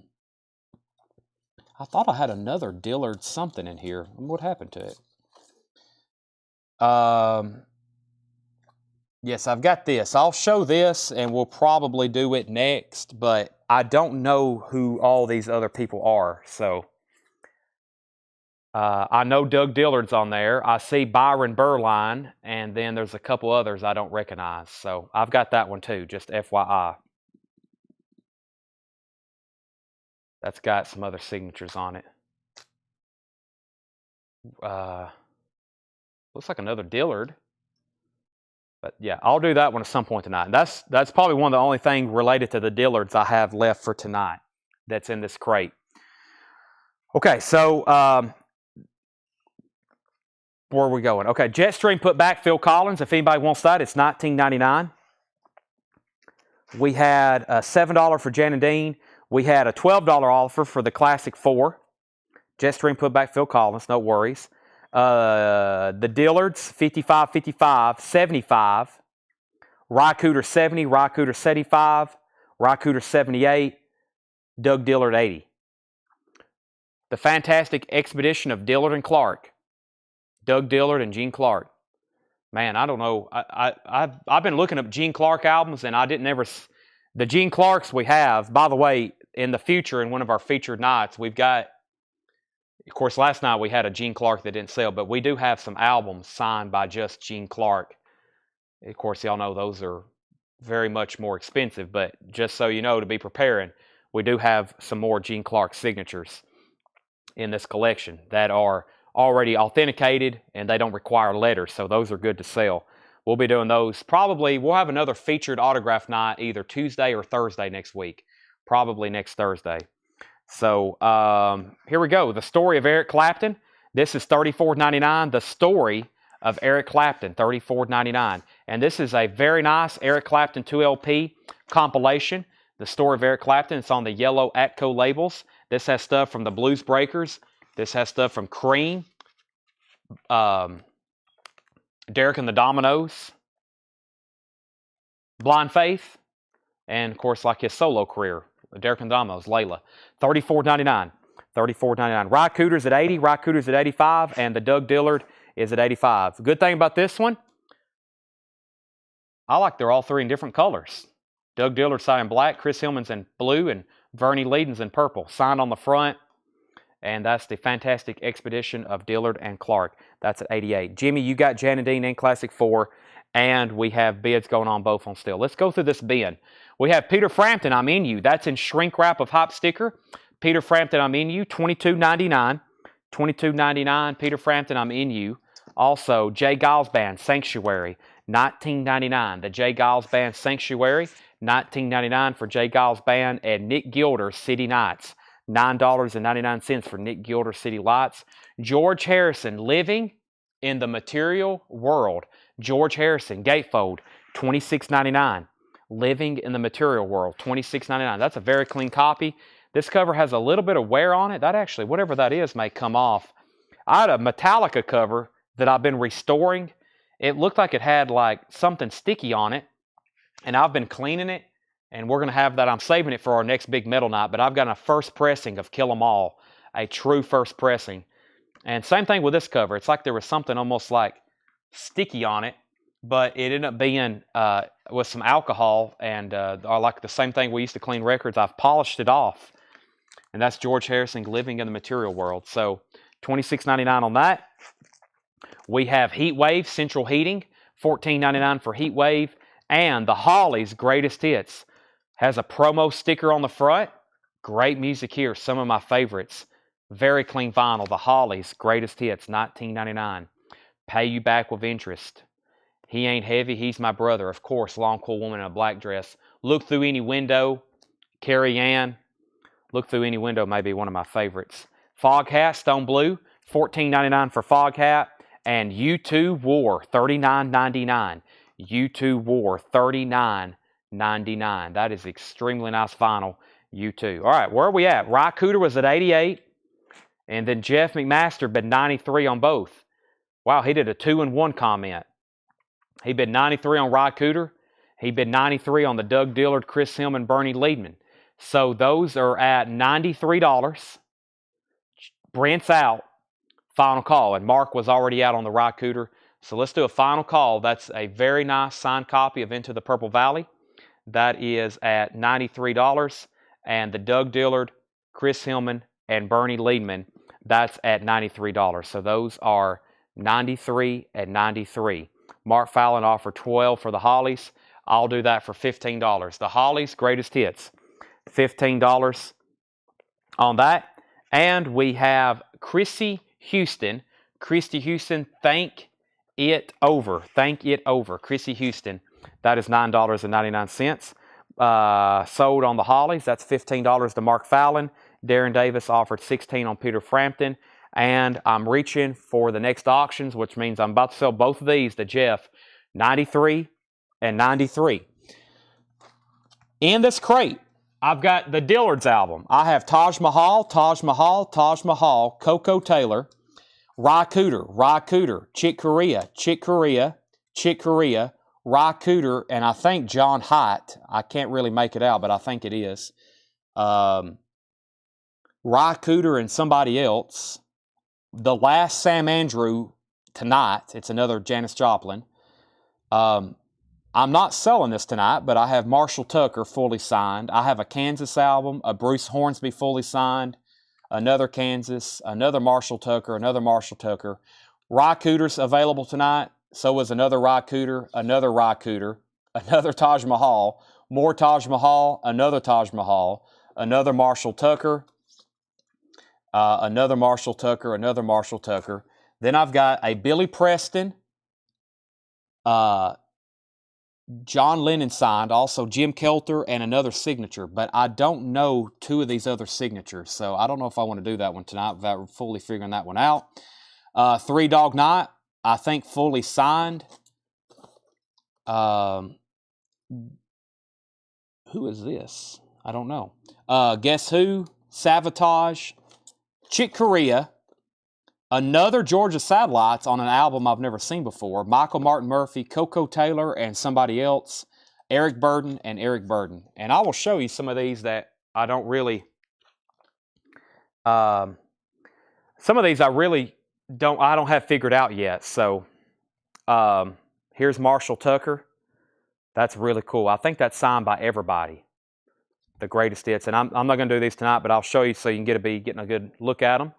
thought I had another Dillard something in here. What happened to it? Yes, I've got this. I'll show this, and we'll probably do it next, but I don't know who all these other people are. So I know Doug Dillard's on there. I see Byron Burline, and then there's a couple others I don't recognize. So I've got that one too, just FYI. That's got some other signatures on it. Looks like another Dillard. But yeah, I'll do that one at some point tonight. That's probably one of the only things related to the Dillards I have left for tonight that's in this crate. Okay, so where are we going? Okay, Jetstream put back Phil Collins. If anybody wants that, it's $19.99. We had a $7 for Jan and Dean. We had a $12 offer for the Classic 4. Jetstream put back Phil Collins, no worries. The Dillards, 55, 55, 75. Rycooter 70, Rycooter 75, Rycooter 78, Doug Dillard 80. The Fantastic Expedition of Dillard and Clark. Doug Dillard and Gene Clark. Man, I don't know. I've been looking up Gene Clark albums, and I didn't ever. The Gene Clarks we have, by the way, in the future, in one of our featured nights, we've got. Of course, last night we had a Gene Clark that didn't sell, but we do have some albums signed by just Gene Clark. Of course, y'all know those are very much more expensive, but just so you know, to be preparing, we do have some more Gene Clark signatures in this collection that are already authenticated and they don't require letters, so those are good to sell. We'll be doing those probably. We'll have another featured autograph night either Tuesday or Thursday next week, probably next Thursday. So here we go. The Story of Eric Clapton. This is $34.99. The Story of Eric Clapton, $34.99. And this is a very nice Eric Clapton 2LP compilation. The Story of Eric Clapton. It's on the yellow Atco labels. This has stuff from the Blues Breakers. This has stuff from Cream, Derek and the Dominoes, Blind Faith, and of course, like his solo career, Derek and the Dominoes, Layla. $34.99. $34.99. Rycooter's at 80, Rycooter's at 85, and the Doug Dillard is at 85. The good thing about this one, I like they're all three in different colors. Doug Dillard signed in black, Chris Hillman's in blue, and Vernie Leedon's in purple. Signed on the front, and that's the Fantastic Expedition of Dillard and Clark. That's at 88. Jimmy, you got Jan and Dean in Classic 4, and we have bids going on both on still. Let's go through this bin. We have Peter Frampton, I'm in you. That's in shrink wrap of Hop sticker. Peter Frampton, I'm in you, $22.99. $22.99. Peter Frampton, I'm in you. Also, Jay Giles Band, Sanctuary, $19.99. The Jay Giles Band, Sanctuary, $19.99 for Jay Giles Band. And Nick Gilder, City Nights, $9.99 for Nick Gilder, City Lights. George Harrison, Living in the Material World. George Harrison, Gatefold, $26.99. Living in the Material World, $26.99. That's a very clean copy. This cover has a little bit of wear on it. That actually, whatever that is, may come off. I had a Metallica cover that I've been restoring. It looked like it had like something sticky on it, and I've been cleaning it, and we're going to have that. I'm saving it for our next big metal night, but I've got a first pressing of Kill 'Em All, a true first pressing. And same thing with this cover. It's like there was something almost like sticky on it, but it ended up being with some alcohol, and like the same thing we used to clean records. I've polished it off, and that's George Harrison, Living in the Material World. So $26.99 on that. We have Heat Wave, Central Heating, $14.99 for Heat Wave, and the Hollies Greatest Hits has a promo sticker on the front. Great music here, some of my favorites. Very clean vinyl. The Hollies Greatest Hits, $19.99. Pay You Back with Interest. He Ain't Heavy, He's My Brother. Of course, Long Cool Woman in a Black Dress. Look Through Any Window, Carrie Ann. Look Through Any Window may be one of my favorites. Fog Hat, Stone Blue, $14.99 for Fog Hat. And U2 War, $39.99. U2 War, $39.99. That is extremely nice vinyl, U2. All right, where are we at? Rycooter was at 88. And then Jeff McMaster bid 93 on both. Wow, he did a 2-in-1 comment. He bid 93 on Rye Cooter. He bid 93 on the Doug Dillard, Chris Hillman, Bernie Liedman. So those are at $93. Brent's out. Final call. And Mark was already out on the Rye Cooter. So let's do a final call. That's a very nice signed copy of Into the Purple Valley. That is at $93. And the Doug Dillard, Chris Hillman, and Bernie Liedman, that's at $93. So those are 93 and 93. Mark Fallon offered 12 for the Hollies. I'll do that for $15. The Hollies greatest hits, $15 on that. And we have Chrissy Houston. Christy Houston, Thank It Over. Thank It Over. Chrissy Houston. That is $9.99. Sold on the Hollies. That's $15 to Mark Fallon. Darren Davis offered $16 on Peter Frampton. And I'm reaching for the next auctions, which means I'm about to sell both of these to Jeff, 93 and 93. In this crate, I've got the Dillards album. I have Taj Mahal, Taj Mahal, Taj Mahal, Coco Taylor, Rye Cooter, Chick Corea, Chick Corea, Chick Corea, Rye Cooter, and I think John Haidt. I can't really make it out, but I think it is. Rye Cooter and somebody else. The Last Sam Andrew tonight. It's another Janis Joplin. I'm not selling this tonight, but I have Marshall Tucker fully signed. I have a Kansas album, a Bruce Hornsby fully signed, another Kansas, another Marshall Tucker, another Marshall Tucker. Rye Cooter's available tonight. So is another Rye Cooter, another Rye Cooter, another Taj Mahal, more Taj Mahal, another Taj Mahal, another Marshall Tucker, another Marshall Tucker, another Marshall Tucker. Then I've got a Billy Preston, John Lennon signed, also Jim Kelter, and another signature. But I don't know two of these other signatures, so I don't know if I want to do that one tonight without fully figuring that one out. Three Dog Night, I think fully signed. Who is this? I don't know. Guess Who? Savatage. Chick Corea, another Georgia Satellites on an album I've never seen before, Michael Martin Murphey, Coco Taylor, and somebody else, Eric Burden and Eric Burden. And I will show you some of these that I don't really, some of these I don't have figured out yet. So here's Marshall Tucker. That's really cool. I think that's signed by everybody. The greatest hits, and I'm not going to do these tonight, but I'll show you so you can getting a good look at them.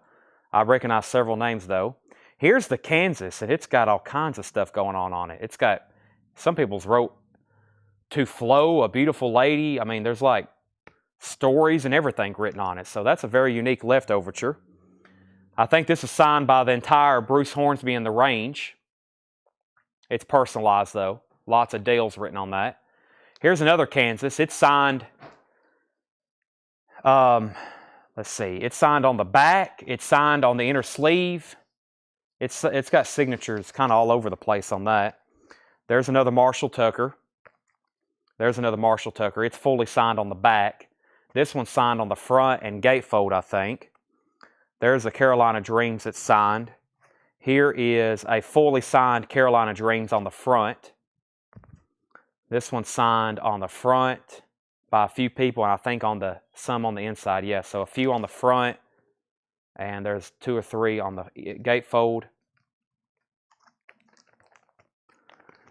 I recognize several names though. Here's the Kansas, and it's got all kinds of stuff going on it. It's got, some people's wrote To Flow, A Beautiful Lady. I mean, there's like stories and everything written on it. So that's a very unique left overture. I think this is signed by the entire Bruce Hornsby and the Range. It's personalized though. Lots of Dales written on that. Here's another Kansas. It's signed. Let's see. It's signed on the back. It's signed on the inner sleeve. It's got signatures kind of all over the place on that. There's another Marshall Tucker. There's another Marshall Tucker. It's fully signed on the back. This one's signed on the front and gatefold, I think. There's a Carolina Dreams that's signed. Here is a fully signed Carolina Dreams on the front. This one's signed on the front by a few people, and I think some on the inside. Yeah, so a few on the front, and there's 2 or 3 on the gatefold.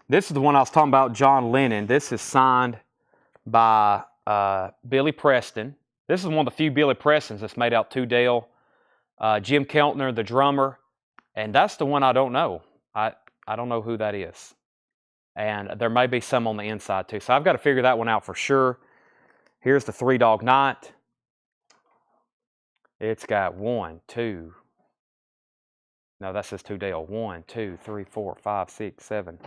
This is the one I was talking about, John Lennon. This is signed by Billy Preston. This is one of the few Billy Prestons that's made out to Dale. Jim Keltner, the drummer, and that's the one I don't know. I don't know who that is. And there may be some on the inside too. So I've got to figure that one out for sure. Here's the Three Dog Night. It's got 1, 2. No, that says 2 Dale. 1, 2, 3, 4, 5, 6, 7.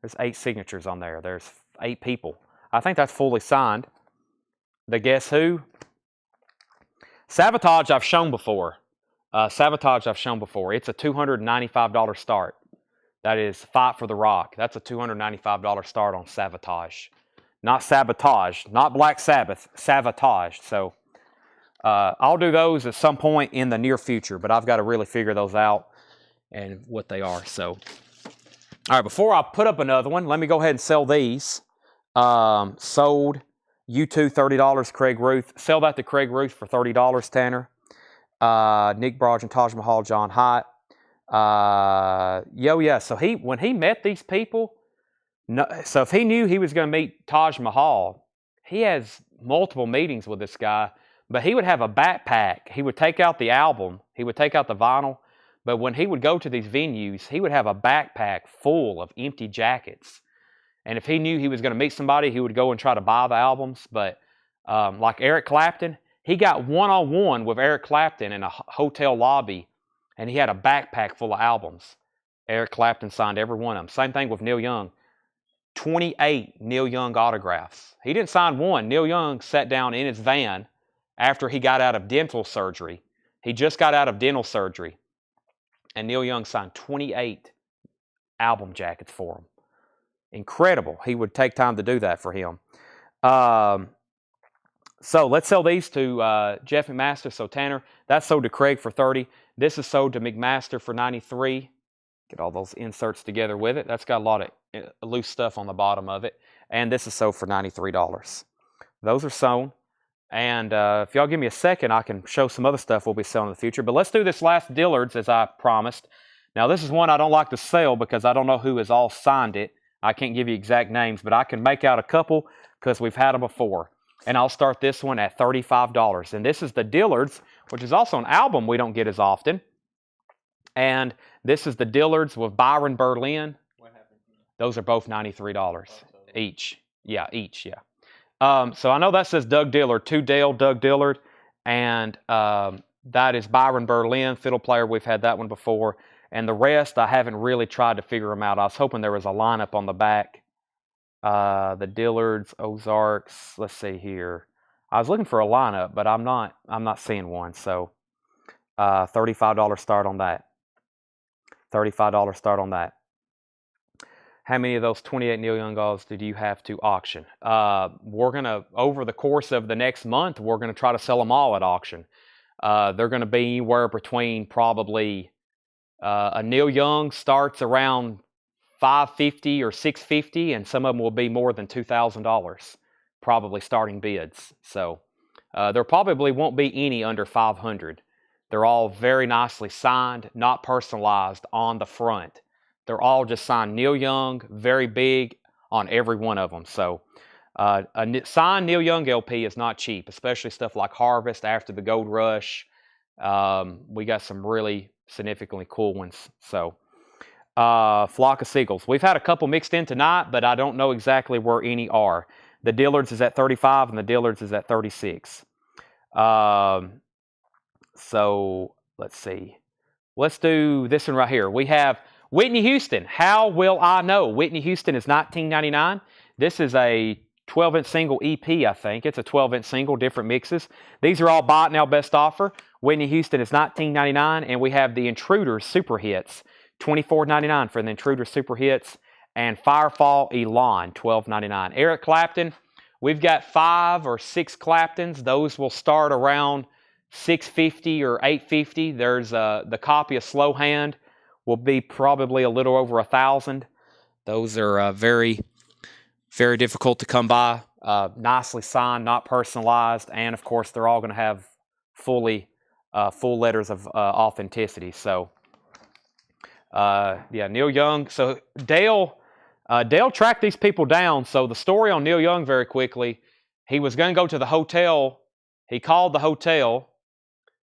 There's 8 signatures on there. There's 8 people. I think that's fully signed. The Guess Who? Savatage I've shown before. It's a $295 start. That is Fight for the Rock. That's a $295 start on Savatage. Not Sabotage, not Black Sabbath, Savatage. So I'll do those at some point in the near future, but I've got to really figure those out and what they are. So All right, before I put up another one, let me go ahead and sell these. Sold U2 $30, Craig Ruth. Sell that to Craig Ruth for $30, Tanner. Nick Barge and Taj Mahal, John Hyatt. Yeah. So when he met these people, so if he knew he was going to meet Taj Mahal, he has multiple meetings with this guy, but he would have a backpack. He would take out the album. He would take out the vinyl. But when he would go to these venues, he would have a backpack full of empty jackets. And if he knew he was going to meet somebody, he would go and try to buy the albums. But like Eric Clapton, he got one-on-one with Eric Clapton in a hotel lobby, and he had a backpack full of albums. Eric Clapton signed every one of them. Same thing with Neil Young. 28 Neil Young autographs. He didn't sign one. Neil Young sat down in his van after he got out of dental surgery. He just got out of dental surgery. And Neil Young signed 28 album jackets for him. Incredible. He would take time to do that for him. So let's sell these to Jeff McMaster. So Tanner, that's sold to Craig for $30. This is sold to McMaster for $93. Get all those inserts together with it. That's got a lot of loose stuff on the bottom of it. And this is sold for $93. Those are sewn. And if y'all give me a second, I can show some other stuff we'll be selling in the future. But let's do this last Dillard's as I promised. Now, this is one I don't like to sell because I don't know who has all signed it. I can't give you exact names, but I can make out a couple because we've had them before. And I'll start this one at $35. And this is the Dillard's, which is also an album we don't get as often. And this is the Dillard's with Byron Berlin. What happened? Those are both $93 each. Yeah, each, yeah. So I know that says Doug Dillard, to Dale, Doug Dillard, and that is Byron Berlin, fiddle player. We've had that one before. And the rest, I haven't really tried to figure them out. I was hoping there was a lineup on the back. The Dillards, Ozarks, let's see here. I was looking for a lineup, but I'm not seeing one. So $35 start on that. $35 start on that. How many of those 28 Neil Young dolls did you have to auction? We're going to, over the course of the next month, we're going to try to sell them all at auction. They're going to be anywhere between probably, a Neil Young starts around $550 or $650, and some of them will be more than $2,000, probably starting bids. So there probably won't be any under $500. They're all very nicely signed, not personalized on the front. They're all just signed Neil Young, very big on every one of them. So a signed Neil Young LP is not cheap, especially stuff like Harvest, After the Gold Rush. We got some really significantly cool ones. So Flock of Seagulls. We've had a couple mixed in tonight, but I don't know exactly where any are. The Dillards is at 35 and the Dillards is at 36. So let's see. Let's do this one right here. We have Whitney Houston, How Will I Know? Whitney Houston is $19.99. This is a 12-inch single EP, I think. It's a 12-inch single, different mixes. These are all bought now, best offer. Whitney Houston is $19.99, and we have the Intruders Super Hits, $24.99 for the Intruders Super Hits, and Firefall Elon, $12.99. Eric Clapton, we've got 5 or 6 Claptons. Those will start around $650 or $850. There's the copy of Slow Hand will be probably a little over $1,000. Those are very, very difficult to come by. Nicely signed, not personalized, and of course they're all going to have full letters of authenticity. So yeah, Neil Young. So Dale tracked these people down. So the story on Neil Young, very quickly, he was going to go to the hotel. He called the hotel.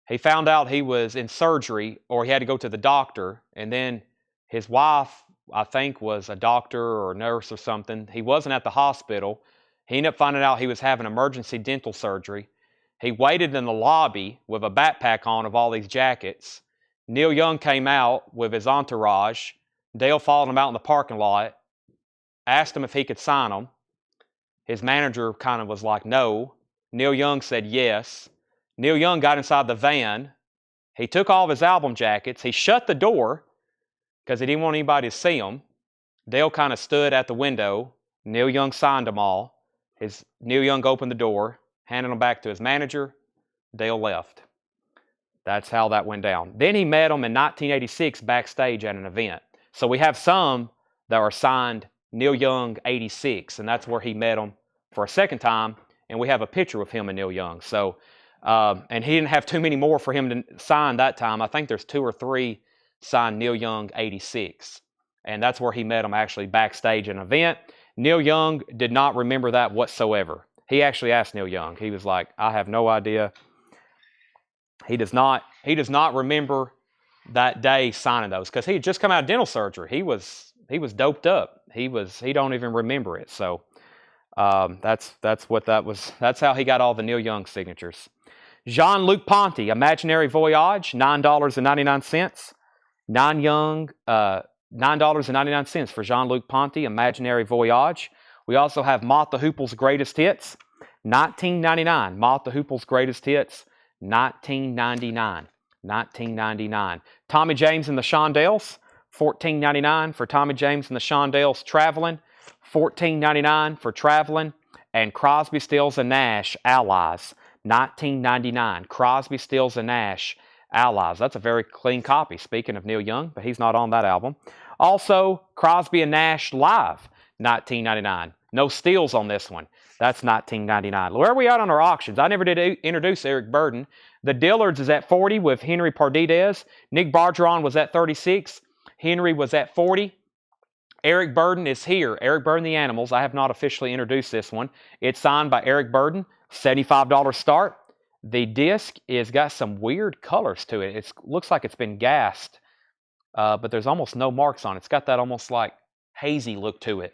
He found out he was in surgery, or he had to go to the doctor, and then his wife, I think, was a doctor or a nurse or something. He wasn't at the hospital. He ended up finding out he was having emergency dental surgery. He waited in the lobby with a backpack on of all these jackets. Neil Young came out with his entourage. Dale followed him out in the parking lot, asked him if he could sign them. His manager kind of was like, no. Neil Young said yes. Neil Young got inside the van. He took all of his album jackets. He shut the door because he didn't want anybody to see them. Dale kind of stood at the window. Neil Young signed them all. Neil Young opened the door, handed them back to his manager. Dale left. That's how that went down. Then he met them in 1986 backstage at an event. So we have some that are signed Neil Young 86, and that's where he met him for a second time, and we have a picture of him and Neil Young. So, and he didn't have too many more for him to sign that time. I think there's 2 or 3 signed Neil Young 86, and that's where he met him actually backstage at an event. Neil Young did not remember that whatsoever. He actually asked Neil Young. He was like, I have no idea. He does not remember that day signing those because he had just come out of dental surgery. He was doped up. He don't even remember it. So that's what that was. That's how he got all the Neil Young signatures. Jean-Luc Ponty, Imaginary Voyage, $9.99. $9.99 for Jean-Luc Ponty, Imaginary Voyage. We also have Mott the Hoople's Greatest Hits, $19.99. Mott the Hoople's Greatest Hits, $19.99. $19.99. Tommy James and the Shondells, $14.99 for Tommy James and the Shondells Traveling, $14.99 for Traveling, and Crosby, Stills, and Nash Allies, $19.99. Crosby, Stills, and Nash Allies. That's a very clean copy, speaking of Neil Young, but he's not on that album. Also, Crosby and Nash Live, $19.99. No steals on this one. That's $19.99. Where are we at on our auctions? I never did introduce Eric Burden. The Dillards is at 40 with Henry Pardidez. Nick Bargeron was at 36. Henry was at 40. Eric Burden is here. Eric Burden, the Animals. I have not officially introduced this one. It's signed by Eric Burden. $75 start. The disc is got some weird colors to it. It looks like it's been gassed, but there's almost no marks on it. It's got that almost like hazy look to it.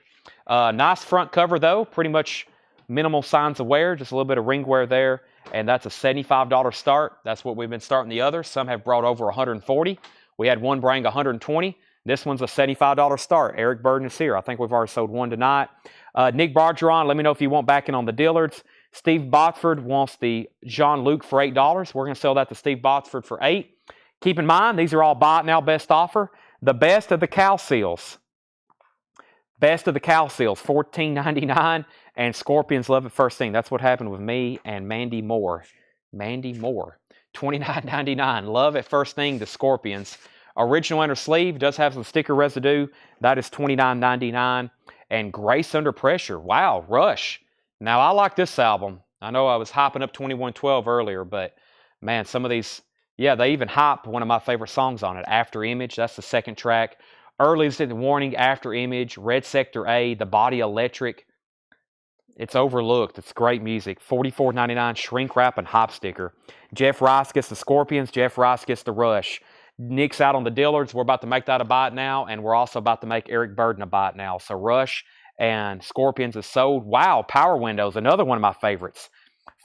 Nice front cover, though. Pretty much minimal signs of wear. Just a little bit of ring wear there. And that's a $75 start. That's what we've been starting the others. Some have brought over 140. We had one bring 120. This one's a $75 start. Eric Burden is here. I think we've already sold one tonight. Nick Bargeron, let me know if you want back in on the Dillards. Steve Botsford wants the Jean-Luc for $8. We're going to sell that to Steve Botsford for $8. Keep in mind, these are all buy it now best offer. The best of the Cal Seals. Best of the Cal Seals, $14.99. And Scorpions love it first thing. That's what happened with me and Mandy Moore. Mandy Moore, $29.99. Love it first thing, the Scorpions. Original inner sleeve does have some sticker residue. That is $29.99. And Grace Under Pressure. Wow, Rush. Now, I like this album. I know I was hyping up 2112 earlier, but man, some of these, yeah, they even hyped one of my favorite songs on it, After Image. That's the second track. Earliest in the Warning, After Image, Red Sector A, The Body Electric. It's overlooked. It's great music. $44.99 shrink wrap and hop sticker. Jeff Rice gets the Scorpions. Jeff Rice gets the Rush. Nick's out on the Dillards. We're about to make that a buy it now, and we're also about to make Eric Burden a buy it now. So Rush and Scorpions is sold. Wow, Power Windows, another one of my favorites.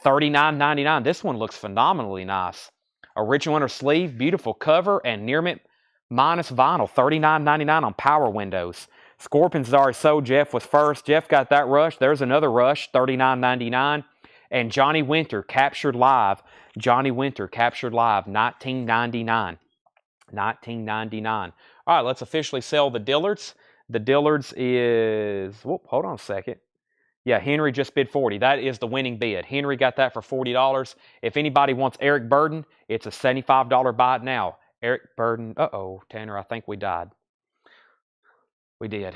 $39.99. This one looks phenomenally nice. Original inner sleeve, beautiful cover, and near mint minus vinyl. $39.99 on Power Windows. Scorpions is already sold. Jeff was first. Jeff got that Rush. There's another Rush, $39.99. And Johnny Winter, Captured Live. Johnny Winter, Captured Live, $19.99. $19.99. All right, let's officially sell the Dillards. The Dillards is, whoop, hold on a second. Yeah, Henry just bid $40. That is the winning bid. Henry got that for $40. If anybody wants Eric Burden, it's a $75 buy it now. Eric Burden, uh-oh, Tanner, I think we died. We did.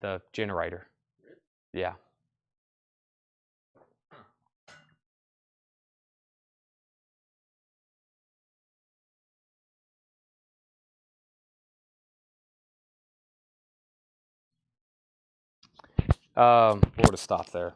The generator. Yeah. We'll just stop there.